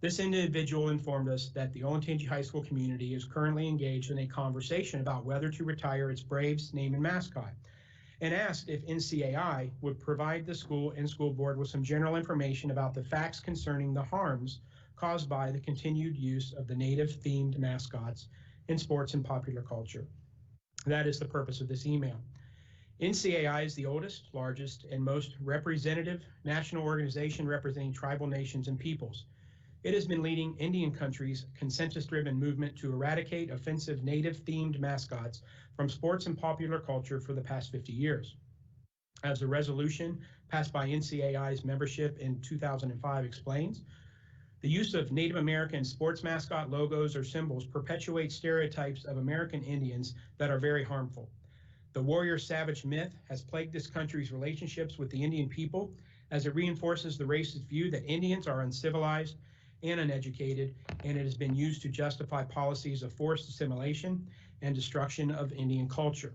This individual informed us that the Olentangy High School community is currently engaged in a conversation about whether to retire its Braves name and mascot, and asked if NCAI would provide the school and school board with some general information about the facts concerning the harms caused by the continued use of the Native-themed mascots in sports and popular culture. That is the purpose of this email. NCAI is the oldest, largest, and most representative national organization representing tribal nations and peoples. It has been leading Indian countries' consensus-driven movement to eradicate offensive Native-themed mascots from sports and popular culture for the past 50 years. As the resolution passed by NCAI's membership in 2005 explains, The use of Native American sports mascot logos or symbols perpetuates stereotypes of American Indians that are very harmful. The warrior savage myth has plagued this country's relationships with the Indian people, as it reinforces the racist view that Indians are uncivilized and uneducated, and it has been used to justify policies of forced assimilation and destruction of Indian culture.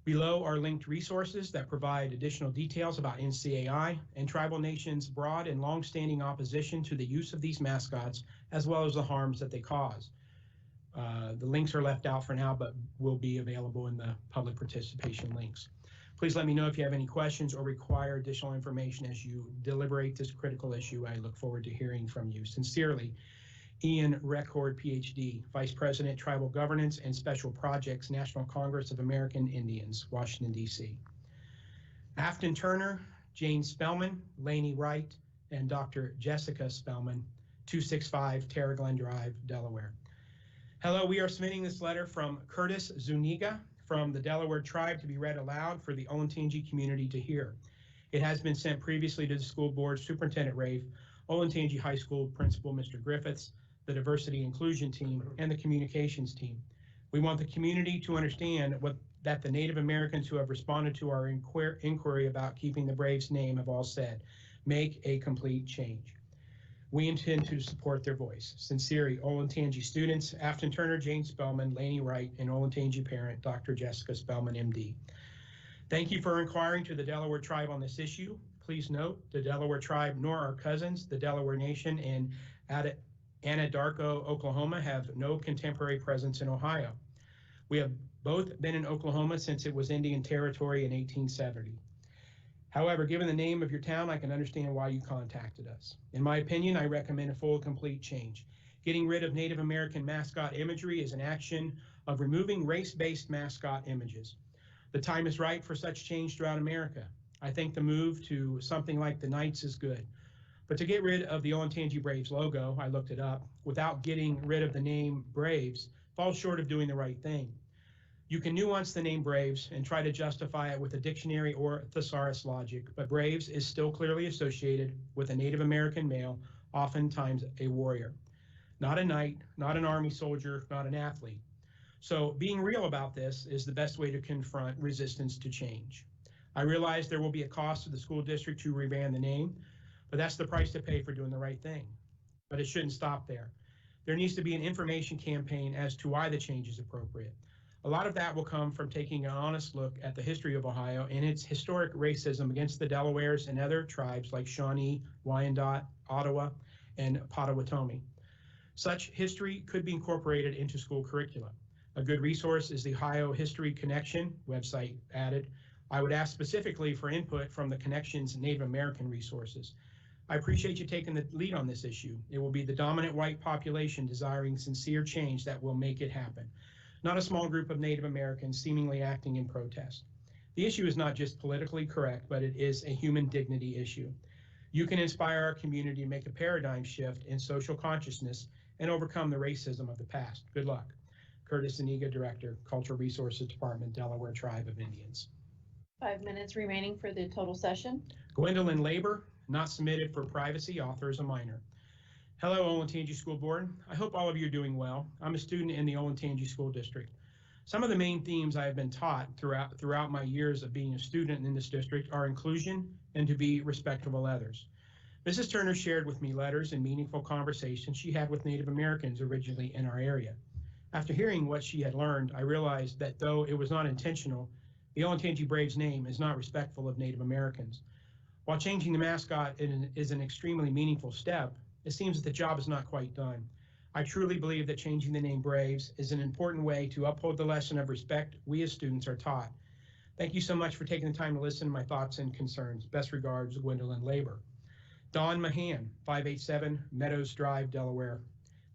Below are linked resources that provide additional details about NCAI and tribal nations' broad and long-standing opposition to the use of these mascots, as well as the harms that they cause. The links are left out for now, but will be available in the public participation links. Please let me know if you have any questions or require additional information as you deliberate this critical issue. I look forward to hearing from you. Sincerely, Ian Record, PhD, Vice President, Tribal Governance and Special Projects, National Congress of American Indians, Washington, D.C. Afton Turner, Jane Spellman, Laney Wright, and Dr. Jessica Spellman, 265 Terra Glen Drive, Delaware. Hello, we are submitting this letter from Curtis Zuniga from the Delaware Tribe to be read aloud for the Olentangy community to hear. It has been sent previously to the school board, Superintendent Rafe, Olentangy High School Principal Mr. Griffiths, the Diversity Inclusion Team, and the Communications Team. We want the community to understand that the Native Americans who have responded to our inquiry about keeping the Braves' name have all said, make a complete change. We intend to support their voice. Sincerely, Olentangy students, Afton Turner, Jane Spellman, Laney Wright, and Olentangy parent, Dr. Jessica Spellman, MD. Thank you for inquiring to the Delaware Tribe on this issue. Please note, the Delaware Tribe nor our cousins, the Delaware Nation and Anadarko, Oklahoma, have no contemporary presence in Ohio. We have both been in Oklahoma since it was Indian territory in 1870. However, given the name of your town, I can understand why you contacted us. In my opinion, I recommend a full and complete change. Getting rid of Native American mascot imagery is an action of removing race-based mascot images. The time is right for such change throughout America. I think the move to something like the Knights is good. But to get rid of the Olentangy Braves logo, I looked it up, without getting rid of the name Braves, falls short of doing the right thing. You can nuance the name Braves and try to justify it with a dictionary or thesaurus logic, but Braves is still clearly associated with a Native American male, oftentimes a warrior. Not a knight, not an army soldier, not an athlete. So being real about this is the best way to confront resistance to change. I realize there will be a cost to the school district to rebrand the name, but that's the price to pay for doing the right thing. But it shouldn't stop there. There needs to be an information campaign as to why the change is appropriate. A lot of that will come from taking an honest look at the history of Ohio and its historic racism against the Delawares and other tribes like Shawnee, Wyandot, Ottawa, and Potawatomi. Such history could be incorporated into school curricula. A good resource is the Ohio History Connection website added. I would ask specifically for input from the Connection's Native American resources. I appreciate you taking the lead on this issue. It will be the dominant white population desiring sincere change that will make it happen, not a small group of Native Americans seemingly acting in protest. The issue is not just politically correct, but it is a human dignity issue. You can inspire our community to make a paradigm shift in social consciousness and overcome the racism of the past. Good luck. Curtis Zuniga, Director, Cultural Resources Department, Delaware Tribe of Indians. 5 minutes remaining for the total session. Gwendolyn Labor, not submitted for privacy, author is a minor. Hello, Olentangy School Board. I hope all of you are doing well. I'm a student in the Olentangy School District. Some of the main themes I have been taught throughout my years of being a student in this district are inclusion and to be respectful of others. Mrs. Turner shared with me letters and meaningful conversations she had with Native Americans originally in our area. After hearing what she had learned, I realized that though it was not intentional, the Olentangy Braves name is not respectful of Native Americans. While changing the mascot is an extremely meaningful step, it seems that the job is not quite done. I truly believe that changing the name Braves is an important way to uphold the lesson of respect we as students are taught. Thank you so much for taking the time to listen to my thoughts and concerns. Best regards, Gwendolyn Labor. Don Mahan, 587 Meadows Drive, Delaware.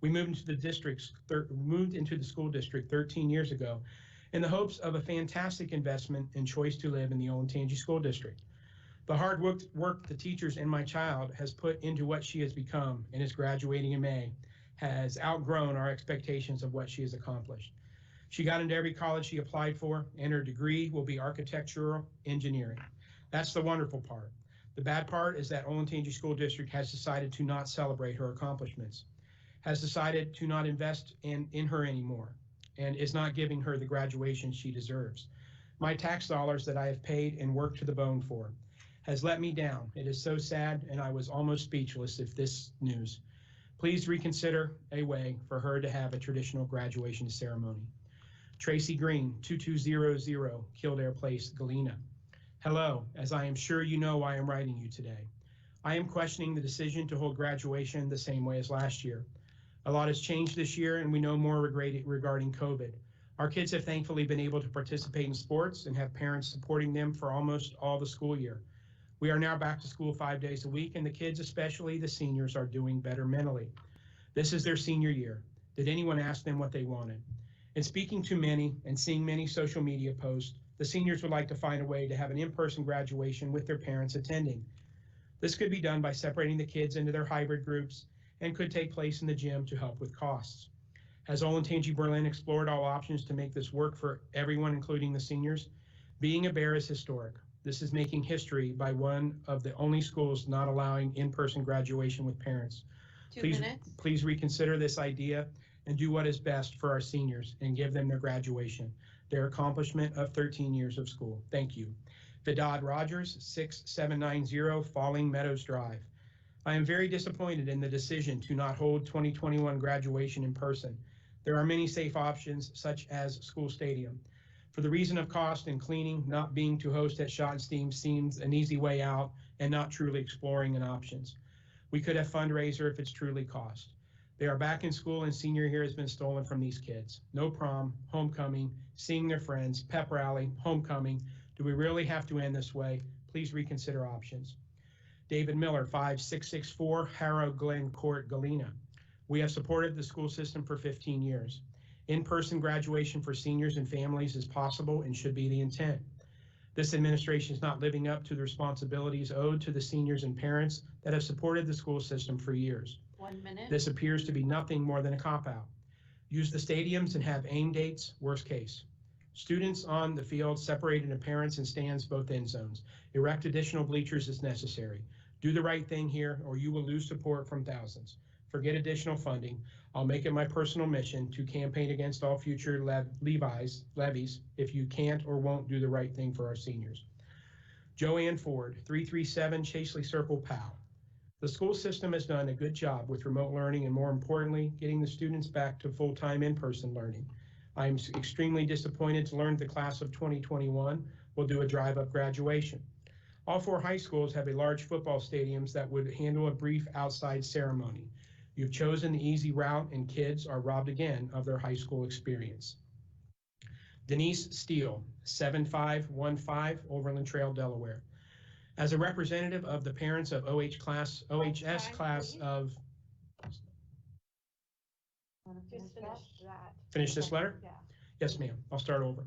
We moved into the school district 13 years ago in the hopes of a fantastic investment and choice to live in the Olentangy School District. The hard work the teachers and my child has put into what she has become and is graduating in May has outgrown our expectations of what she has accomplished. She got into every college she applied for, and her degree will be architectural engineering. That's the wonderful part. The bad part is that Olentangy School District has decided to not celebrate her accomplishments, has decided to not invest in her anymore, and is not giving her the graduation she deserves. My tax dollars that I have paid and worked to the bone for has let me down. It is so sad, and I was almost speechless at this news. Please reconsider a way for her to have a traditional graduation ceremony. Tracy Green, 2200 Kildare Place, Galena. Hello, as I am sure you know why I'm writing you today. I am questioning the decision to hold graduation the same way as last year. A lot has changed this year, and we know more regarding COVID. Our kids have thankfully been able to participate in sports and have parents supporting them for almost all the school year. We are now back to school 5 days a week, and the kids, especially the seniors, are doing better mentally. This is their senior year. Did anyone ask them what they wanted? In speaking to many and seeing many social media posts, the seniors would like to find a way to have an in-person graduation with their parents attending. This could be done by separating the kids into their hybrid groups and could take place in the gym to help with costs. Has Olentangy Berlin explored all options to make this work for everyone, including the seniors? Being a bear is historic. This is making history by one of the only schools not allowing in-person graduation with parents. Please reconsider this idea and do what is best for our seniors and give them their graduation, their accomplishment of 13 years of school. Thank you. Vidad Rogers, 6790 Falling Meadows Drive. I am very disappointed in the decision to not hold 2021 graduation in person. There are many safe options, such as school stadium. For the reason of cost and cleaning, not being to host at Schottenstein seems an easy way out and not truly exploring an options. We could have fundraiser if it's truly cost. They are back in school and senior year has been stolen from these kids. No prom, homecoming, seeing their friends, pep rally, homecoming. Do we really have to end this way? Please reconsider options. David Miller, 5664 Harrow Glen Court, Galena. We have supported the school system for 15 years. In-person graduation for seniors and families is possible and should be the intent. This administration is not living up to the responsibilities owed to the seniors and parents that have supported the school system for years. 1 minute. This appears to be nothing more than a cop-out. Use the stadiums and have aim dates, worst case. Students on the field separated into parents and stands both end zones. Erect additional bleachers as necessary. Do the right thing here or you will lose support from thousands. Forget additional funding. I'll make it my personal mission to campaign against all future levies if you can't or won't do the right thing for our seniors. Joanne Ford, 337 Chaseley Circle, Powell. The school system has done a good job with remote learning and, more importantly, getting the students back to full-time in-person learning. I'm extremely disappointed to learn the class of 2021 will do a drive-up graduation. All 4 high schools have a large football stadiums that would handle a brief outside ceremony. You've chosen the easy route and kids are robbed again of their high school experience. Denise Steele, 7515 Overland Trail, Delaware. As a representative of the parents of OHS class of, finish this letter? Yeah. Yes, ma'am, I'll start over.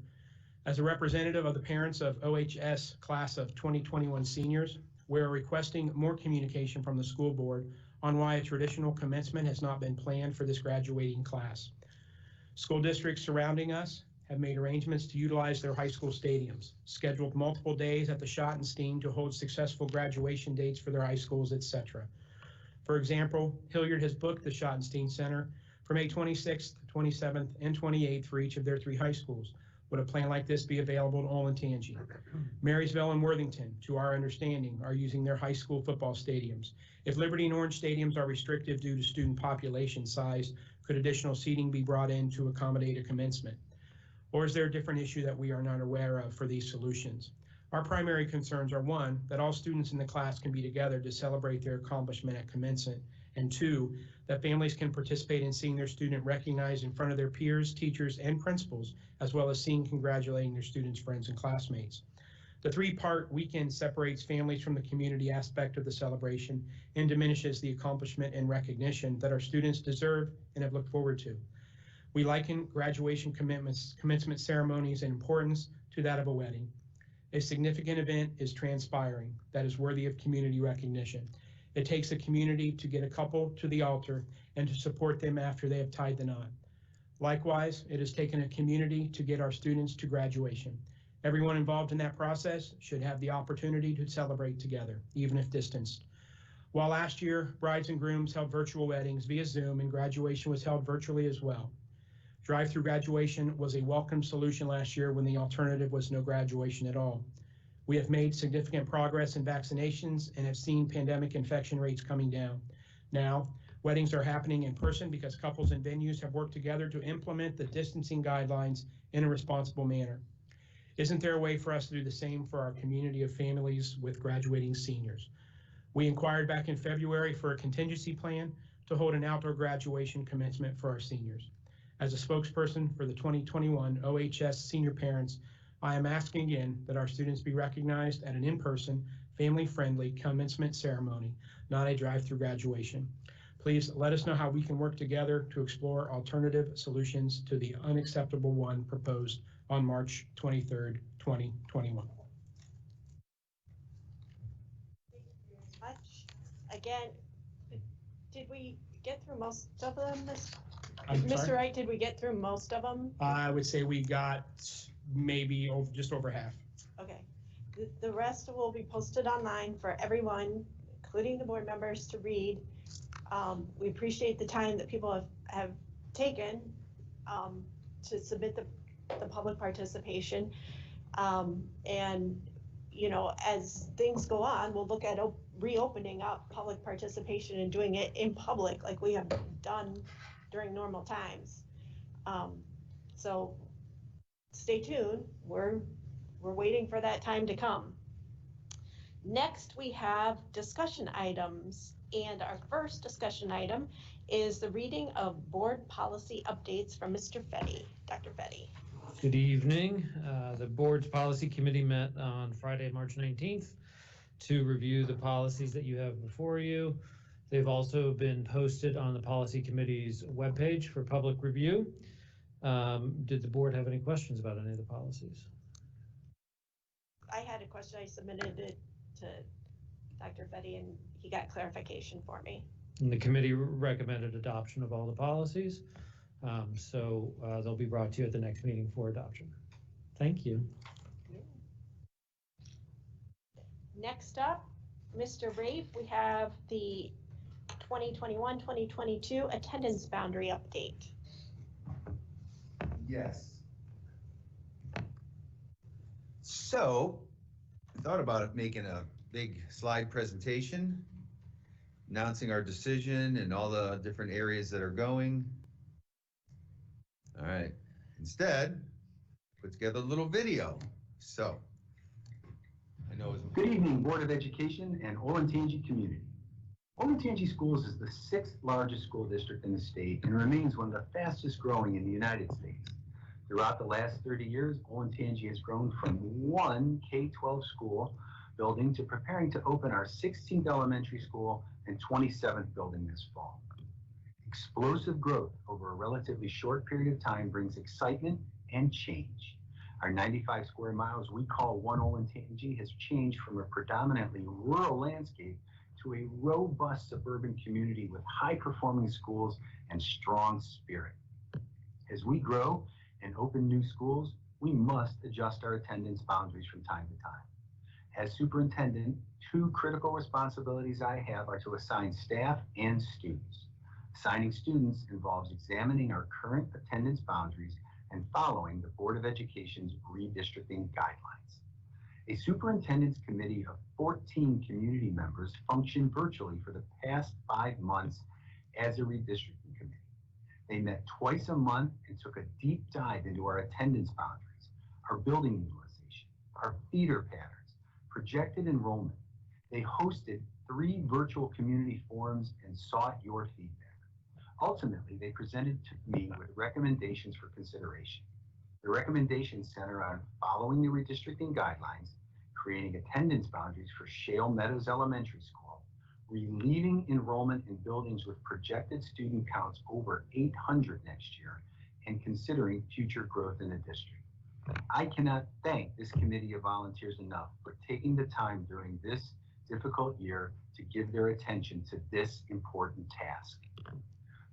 As a representative of the parents of OHS class of 2021 seniors, we're requesting more communication from the school board on why a traditional commencement has not been planned for this graduating class. School districts surrounding us have made arrangements to utilize their high school stadiums, scheduled multiple days at the Schottenstein to hold successful graduation dates for their high schools, etc. For example, Hilliard has booked the Schottenstein Center for May 26th, 27th, and 28th for each of their 3 high schools. Would a plan like this be available to Olentangy? Marysville and Worthington, to our understanding, are using their high school football stadiums. If Liberty and Orange stadiums are restrictive due to student population size, could additional seating be brought in to accommodate a commencement? Or is there a different issue that we are not aware of for these solutions? Our primary concerns are 1, that all students in the class can be together to celebrate their accomplishment at commencement, and 2, that families can participate in seeing their student recognized in front of their peers, teachers, and principals, as well as seeing congratulating their students' friends and classmates. The 3-part weekend separates families from the community aspect of the celebration and diminishes the accomplishment and recognition that our students deserve and have looked forward to. We liken graduation commencement ceremonies in importance to that of a wedding. A significant event is transpiring that is worthy of community recognition. It takes a community to get a couple to the altar and to support them after they have tied the knot. Likewise, it has taken a community to get our students to graduation. Everyone involved in that process should have the opportunity to celebrate together, even if distanced. While last year, brides and grooms held virtual weddings via Zoom and graduation was held virtually as well. Drive-through graduation was a welcome solution last year when the alternative was no graduation at all. We have made significant progress in vaccinations and have seen pandemic infection rates coming down. Now, weddings are happening in person because couples and venues have worked together to implement the distancing guidelines in a responsible manner. Isn't there a way for us to do the same for our community of families with graduating seniors? We inquired back in February for a contingency plan to hold an outdoor graduation commencement for our seniors. As a spokesperson for the 2021 OHS senior parents, I am asking again that our students be recognized at an in-person, family-friendly commencement ceremony, not a drive-through graduation. Please let us know how we can work together to explore alternative solutions to the unacceptable one proposed on March 23rd, 2021. Thank you very much. Again, did we get through most of them? Mr. Wright, did we get through most of them? I would say we got maybe just over half. Okay. The rest will be posted online for everyone, including the board members, to read. We appreciate the time that people have taken to submit the public participation. And, you know, as things go on, we'll look at reopening up public participation and doing it in public like we have done during normal times. So stay tuned. We're waiting for that time to come. Next, we have discussion items. And our first discussion item is the reading of board policy updates from Mr. Fetty. Dr. Fetty. Good evening. The board's policy committee met on Friday, March 19th to review the policies that you have before you. They've also been posted on the policy committee's webpage for public review. Did the board have any questions about any of the policies? I had a question. I submitted it to Dr. Fetty and he got clarification for me. And the committee recommended adoption of all the policies. So they'll be brought to you at the next meeting for adoption. Thank you. Next up, Mr. Rafe, we have the 2021-2022 attendance boundary update. Yes. So, I thought about making a big slide presentation, announcing our decision and all the different areas that are going. All right. Instead, put together a little video. So, I know it's... Good evening, Board of Education and Olentangy community. Olentangy Schools is the 6th largest school district in the state and remains one of the fastest growing in the United States. Throughout the last 30 years, Olentangy has grown from one K-12 school building to preparing to open our 16th elementary school and 27th building this fall. Explosive growth over a relatively short period of time brings excitement and change. Our 95 square miles we call One Olentangy has changed from a predominantly rural landscape to a robust suburban community with high-performing schools and strong spirit. As we grow and open new schools, we must adjust our attendance boundaries from time to time. As superintendent, 2 critical responsibilities I have are to assign staff and students. Assigning students involves examining our current attendance boundaries and following the Board of Education's redistricting guidelines. A superintendent's committee of 14 community members functioned virtually for the past 5 months as a redistricting committee. They met twice a month and took a deep dive into our attendance boundaries, our building utilization, our feeder patterns, projected enrollment. They hosted 3 virtual community forums and sought your feedback. Ultimately, they presented to me with recommendations for consideration. The recommendations center on following the redistricting guidelines, creating attendance boundaries for Shale Meadows Elementary School, relieving enrollment in buildings with projected student counts over 800 next year, and considering future growth in the district. I cannot thank this committee of volunteers enough for taking the time during this difficult year to give their attention to this important task.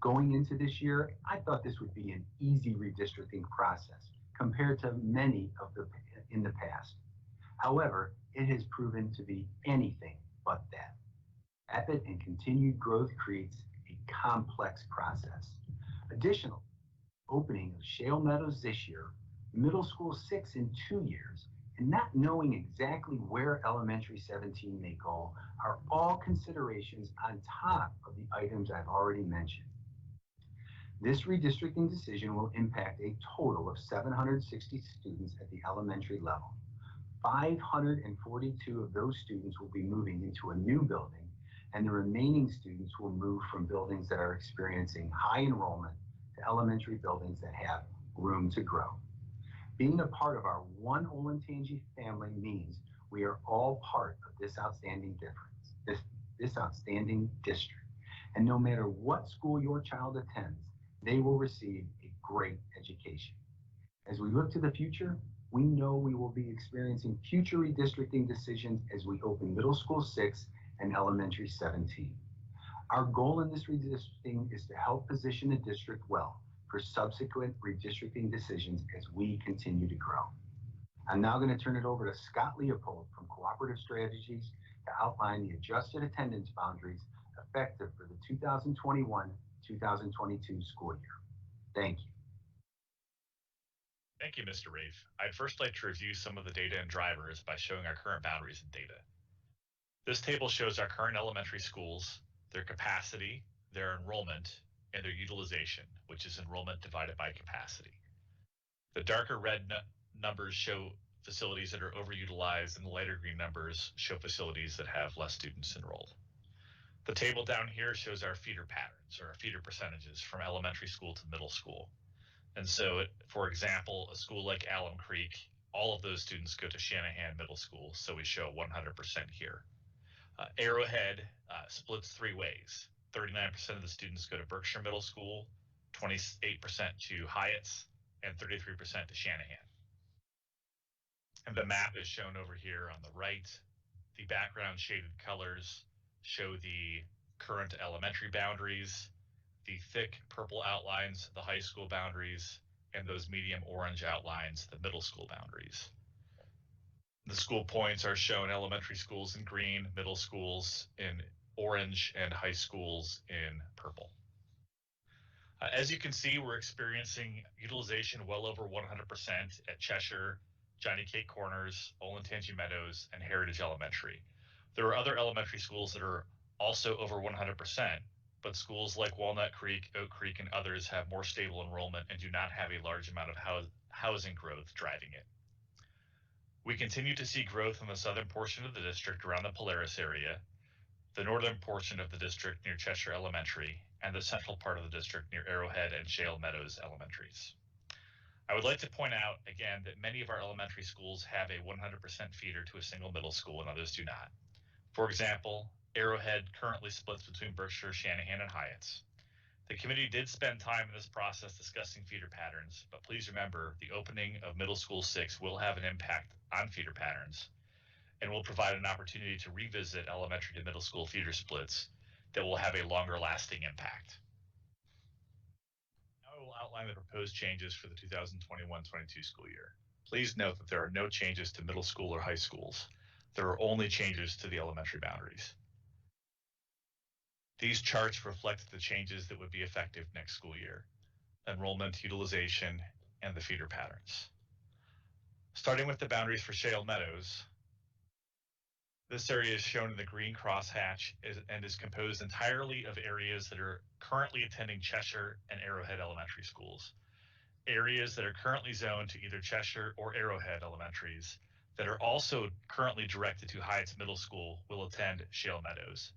Going into this year, I thought this would be an easy redistricting process compared to many of the in the past. However, it has proven to be anything but that. Rapid and continued growth creates a complex process. Additionally, opening of Shale Meadows this year, middle school 6 in 2 years, and not knowing exactly where elementary 17 may go are all considerations on top of the items I've already mentioned. This redistricting decision will impact a total of 760 students at the elementary level. 542 of those students will be moving into a new building, and the remaining students will move from buildings that are experiencing high enrollment to elementary buildings that have room to grow. Being a part of our one Olentangy family means we are all part of this outstanding this outstanding district. And no matter what school your child attends, they will receive a great education. As we look to the future, we know we will be experiencing future redistricting decisions as we open middle school 6 and elementary 17. Our goal in this redistricting is to help position the district well for subsequent redistricting decisions as we continue to grow. I'm now going to turn it over to Scott Leopold from Cooperative Strategies to outline the adjusted attendance boundaries effective for the 2021-2022 school year. Thank you. Thank you, Mr. Rafe. I'd first like to review some of the data and drivers by showing our current boundaries and data. This table shows our current elementary schools, their capacity, their enrollment, and their utilization, which is enrollment divided by capacity. The darker red numbers show facilities that are overutilized, and the lighter green numbers show facilities that have less students enrolled. The table down here shows our feeder patterns, or our feeder percentages from elementary school to middle school. And so, for example, a school like Alum Creek, all of those students go to Shanahan Middle School, so we show 100% here. Arrowhead splits 3 ways. 39% of the students go to Berkshire Middle School, 28% to Hyatt's, and 33% to Shanahan. And the map is shown over here on the right. The background shaded colors show the current elementary boundaries, the thick purple outlines, the high school boundaries, and those medium orange outlines, the middle school boundaries. The school points are shown elementary schools in green, middle schools in orange, and high schools in purple. As you can see, we're experiencing utilization well over 100% at Cheshire, Johnny Cake Corners, Olentangy Meadows, and Heritage Elementary. There are other elementary schools that are also over 100%, but schools like Walnut Creek, Oak Creek, and others have more stable enrollment and do not have a large amount of housing growth driving it. We continue to see growth in the southern portion of the district around the Polaris area, the northern portion of the district near Cheshire Elementary, and the central part of the district near Arrowhead and Shale Meadows Elementaries. I would like to point out again that many of our elementary schools have a 100% feeder to a single middle school and others do not. For example, Arrowhead currently splits between Berkshire, Shanahan, and Hyatt's. The committee did spend time in this process discussing feeder patterns, but please remember the opening of middle school 6 will have an impact on feeder patterns and will provide an opportunity to revisit elementary to middle school feeder splits that will have a longer lasting impact. Now I will outline the proposed changes for the 2021-22 school year. Please note that there are no changes to middle school or high schools. There are only changes to the elementary boundaries. These charts reflect the changes that would be effective next school year: enrollment, utilization, and the feeder patterns. Starting with the boundaries for Shale Meadows, this area is shown in the green crosshatch and is composed entirely of areas that are currently attending Cheshire and Arrowhead elementary schools. Areas that are currently zoned to either Cheshire or Arrowhead elementaries that are also currently directed to Hyatt's Middle School will attend Shale Meadows.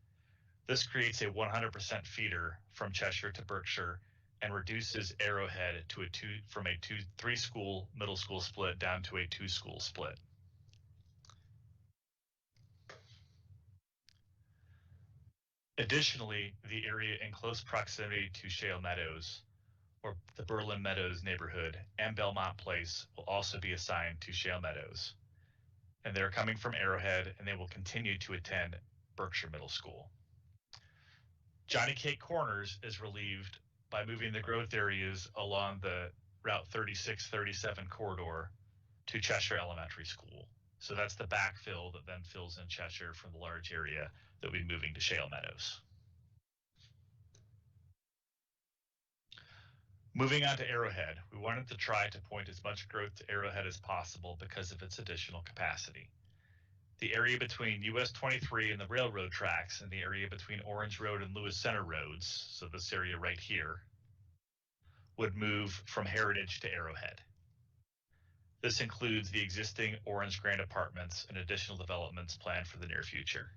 This creates a 100% feeder from Cheshire to Berkshire and reduces Arrowhead to from a 3-school middle school split down to a 2-school split. Additionally, the area in close proximity to Shale Meadows, or the Berlin Meadows neighborhood, and Belmont Place will also be assigned to Shale Meadows. And they're coming from Arrowhead, and they will continue to attend Berkshire Middle School. Johnny Cake Corners is relieved by moving the growth areas along the Route 36-37 corridor to Cheshire Elementary School. So that's the backfill that then fills in Cheshire from the large area that we'll be moving to Shale Meadows. Moving on to Arrowhead, we wanted to try to point as much growth to Arrowhead as possible because of its additional capacity. The area between US 23 and the railroad tracks and the area between Orange Road and Lewis Center roads, so this area right here, would move from Heritage to Arrowhead. This includes the existing Orange Grand Apartments and additional developments planned for the near future.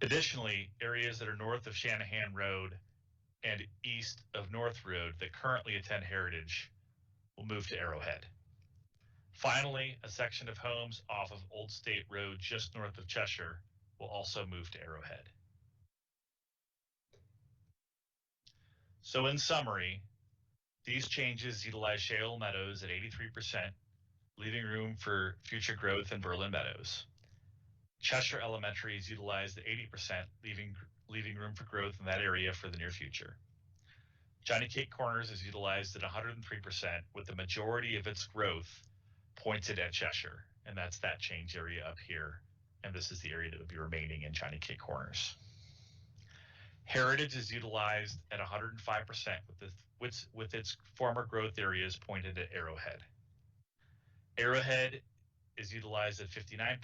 Additionally, areas that are north of Shanahan Road and east of North Road that currently attend Heritage will move to Arrowhead. Finally, a section of homes off of Old State Road just north of Cheshire will also move to Arrowhead. So in summary, these changes utilize Shale Meadows at 83%, leaving room for future growth in Berlin Meadows. Cheshire Elementary is utilized at 80%, leaving room for growth in that area for the near future. Johnny Cake Corners is utilized at 103%, with the majority of its growth pointed at Cheshire, and that's that change area up here. And this is the area that would be remaining in Johnny Cake Corners. Heritage is utilized at 105% with its former growth areas pointed at Arrowhead. Arrowhead is utilized at 59%,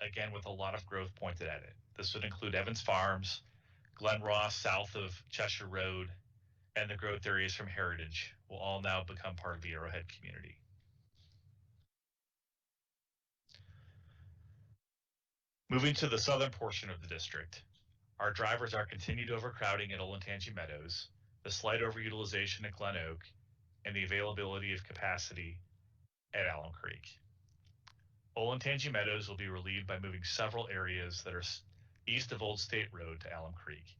again with a lot of growth pointed at it. This would include Evans Farms, Glen Ross south of Cheshire Road, and the growth areas from Heritage will all now become part of the Arrowhead community. Moving to the southern portion of the district, our drivers are continued overcrowding at Olentangy Meadows, the slight overutilization at Glen Oak, and the availability of capacity at Alum Creek. Olentangy Meadows will be relieved by moving several areas that are east of Old State Road to Alum Creek.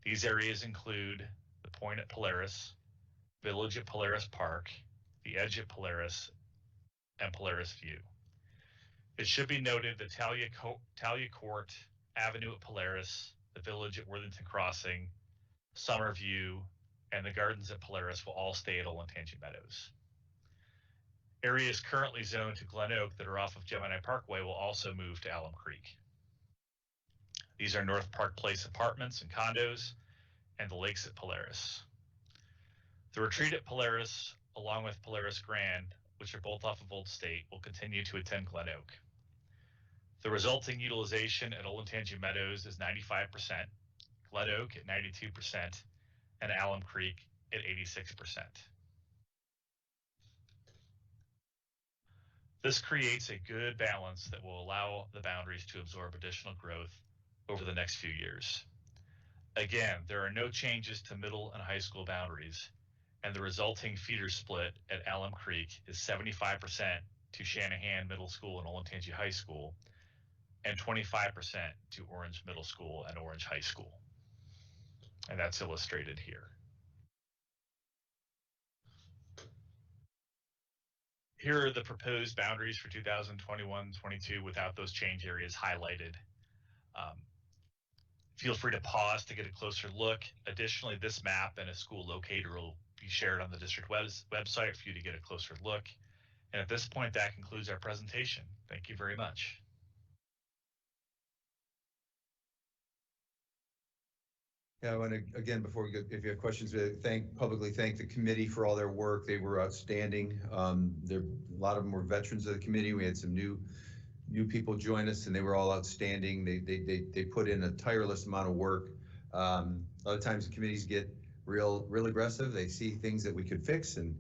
These areas include the Point at Polaris, Village at Polaris Park, the Edge at Polaris, and Polaris View. It should be noted that Talia Court, Avenue at Polaris, the Village at Worthington Crossing, Summer View, and the Gardens at Polaris will all stay at Olentangy Meadows. Areas currently zoned to Glen Oak that are off of Gemini Parkway will also move to Alum Creek. These are North Park Place apartments and condos, and the Lakes at Polaris. The Retreat at Polaris, along with Polaris Grand, which are both off of Old State, will continue to attend Glen Oak. The resulting utilization at Olentangy Meadows is 95%, Glen Oak at 92%, and Alum Creek at 86%. This creates a good balance that will allow the boundaries to absorb additional growth over the next few years. Again, there are no changes to middle and high school boundaries, and the resulting feeder split at Alum Creek is 75% to Shanahan Middle School and Olentangy High School, and 25% to Orange Middle School and Orange High School. And that's illustrated here. Here are the proposed boundaries for 2021-22 without those change areas highlighted. Feel free to pause to get a closer look. Additionally, this map and a school locator will be shared on the district website for you to get a closer look. And at this point, that concludes our presentation. Thank you very much. Yeah, I want to, again, before we go, if you have questions, publicly thank the committee for all their work. They were outstanding. A lot of them were veterans of the committee. We had some new people join us, and they were all outstanding. They put in a tireless amount of work. A lot of times the committees get real aggressive. They see things that we could fix, and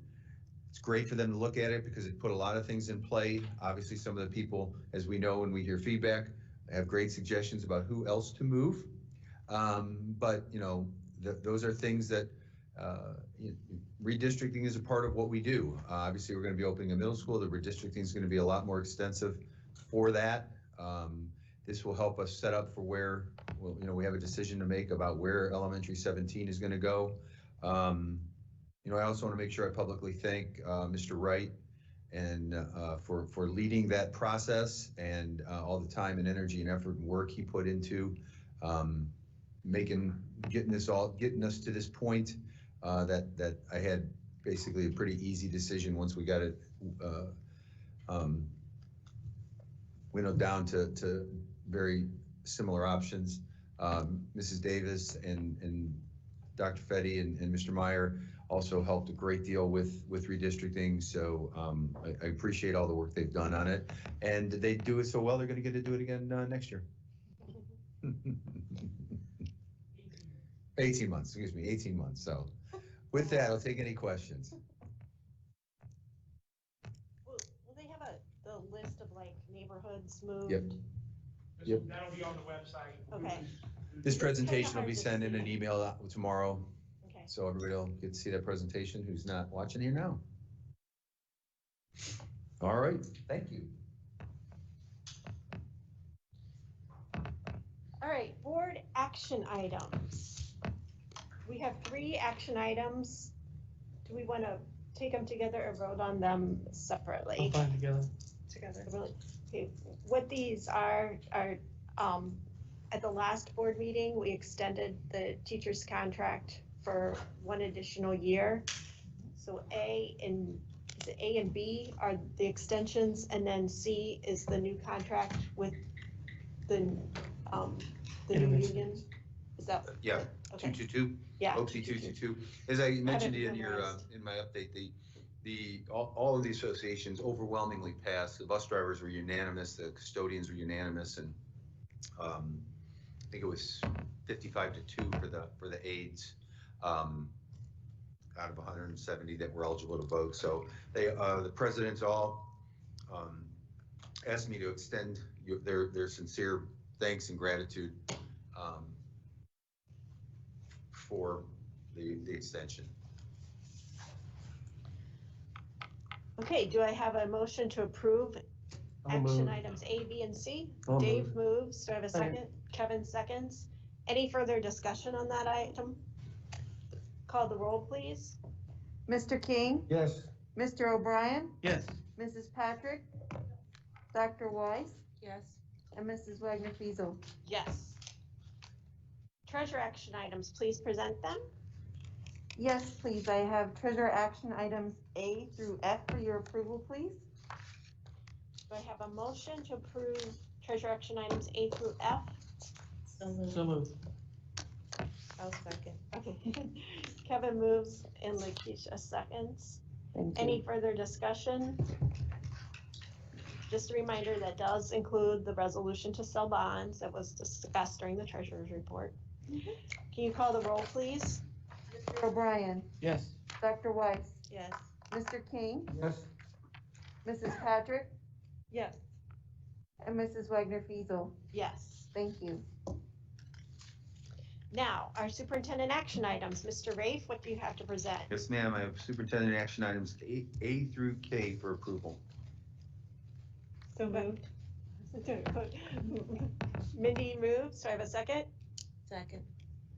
it's great for them to look at it because it put a lot of things in play. Obviously, some of the people, as we know when we hear feedback, have great suggestions about who else to move. But you know, those are things that redistricting is a part of what we do. Obviously, we're going to be opening a middle school. The redistricting is going to be a lot more extensive for that. This will help us set up for where, well, you know, we have a decision to make about where elementary 17 is going to go. You know, I also want to make sure I publicly thank Mr. Wright and for leading that process and all the time and energy and effort and work he put into getting us to this point that I had basically a pretty easy decision once we got it winnowed down to very similar options. Mrs. Davis and Dr. Fetty and Mr. Meyer also helped a great deal with redistricting. So I appreciate all the work they've done on it. And they do it so well, they're going to get to do it again next year. 18 months, excuse me, 18 months. So with that, I'll take any questions. Will they have the list of like neighborhoods moved? Yep. Yep. That'll be on the website. Okay. This presentation will be sent in an email out tomorrow. Okay. So everybody will get to see that presentation who's not watching here now. All right, thank you. All right, board action items. We have 3 action items. Do we want to take them together or vote on them separately? I'll find together. Okay. What these are at the last board meeting, we extended the teacher's contract for 1 additional year. So A and B are the extensions, and then C is the new contract with the new union. Is that? Yeah, Okay. 222. Yeah. OC 222. As I mentioned in your memorized. in my update, all of the associations overwhelmingly passed. The bus drivers were unanimous, the custodians were unanimous, and I think it was 55-2 for the aides out of 170 that were eligible to vote. So they the presidents all asked me to extend their sincere thanks and gratitude for the extension. Okay, do I have a motion to approve action items A, B, and C? Dave moves. Do I have a second? Kevin seconds. Any further discussion on that item? Call the roll, please. Mr. King, Yes. Mr. O'Brien, Yes. Mrs. Patrick, Dr. Weiss, Yes. and Mrs. Wagner Fiesel. Yes. Treasure action items, please present them. Yes, please. I have treasure action items A through F for your approval, please. Do I have a motion to approve treasure action items A through F? So moved. I'll second. Okay. Kevin moves and Lakeisha seconds. Thank Any further discussion? Just a reminder, that does include the resolution to sell bonds that was discussed during the treasurer's report. Can you call the roll, please? Mr. O'Brien, Yes. Dr. Weiss, Yes. Mr. King, Yes. Mrs. Patrick, Yes. and Mrs. Wagner Fiesel. Yes. Thank you. Now, our superintendent action items. Mr. Rafe, what do you have to present? Yes, ma'am. I have superintendent action items A through K for approval. So moved. Mindy moves. Do I have a second? Second.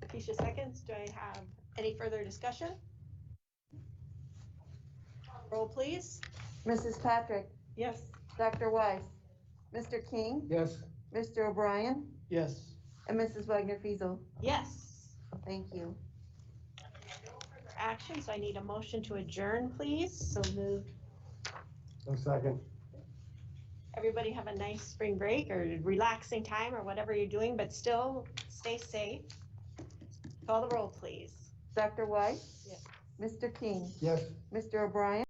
Keisha seconds. Do I have any further discussion? Roll, please. Mrs. Patrick, Yes. Dr. Weiss, Mr. King, Yes. Mr. O'Brien, Yes. and Mrs. Wagner Fiesel. Yes. Thank you. Action, so I need a motion to adjourn, please. So moved. Second. Everybody have a nice spring break or relaxing time or whatever you're doing, but still stay safe. Call the roll, please. Dr. Weiss? Yes. Mr. King, Yes. Mr. O'Brien,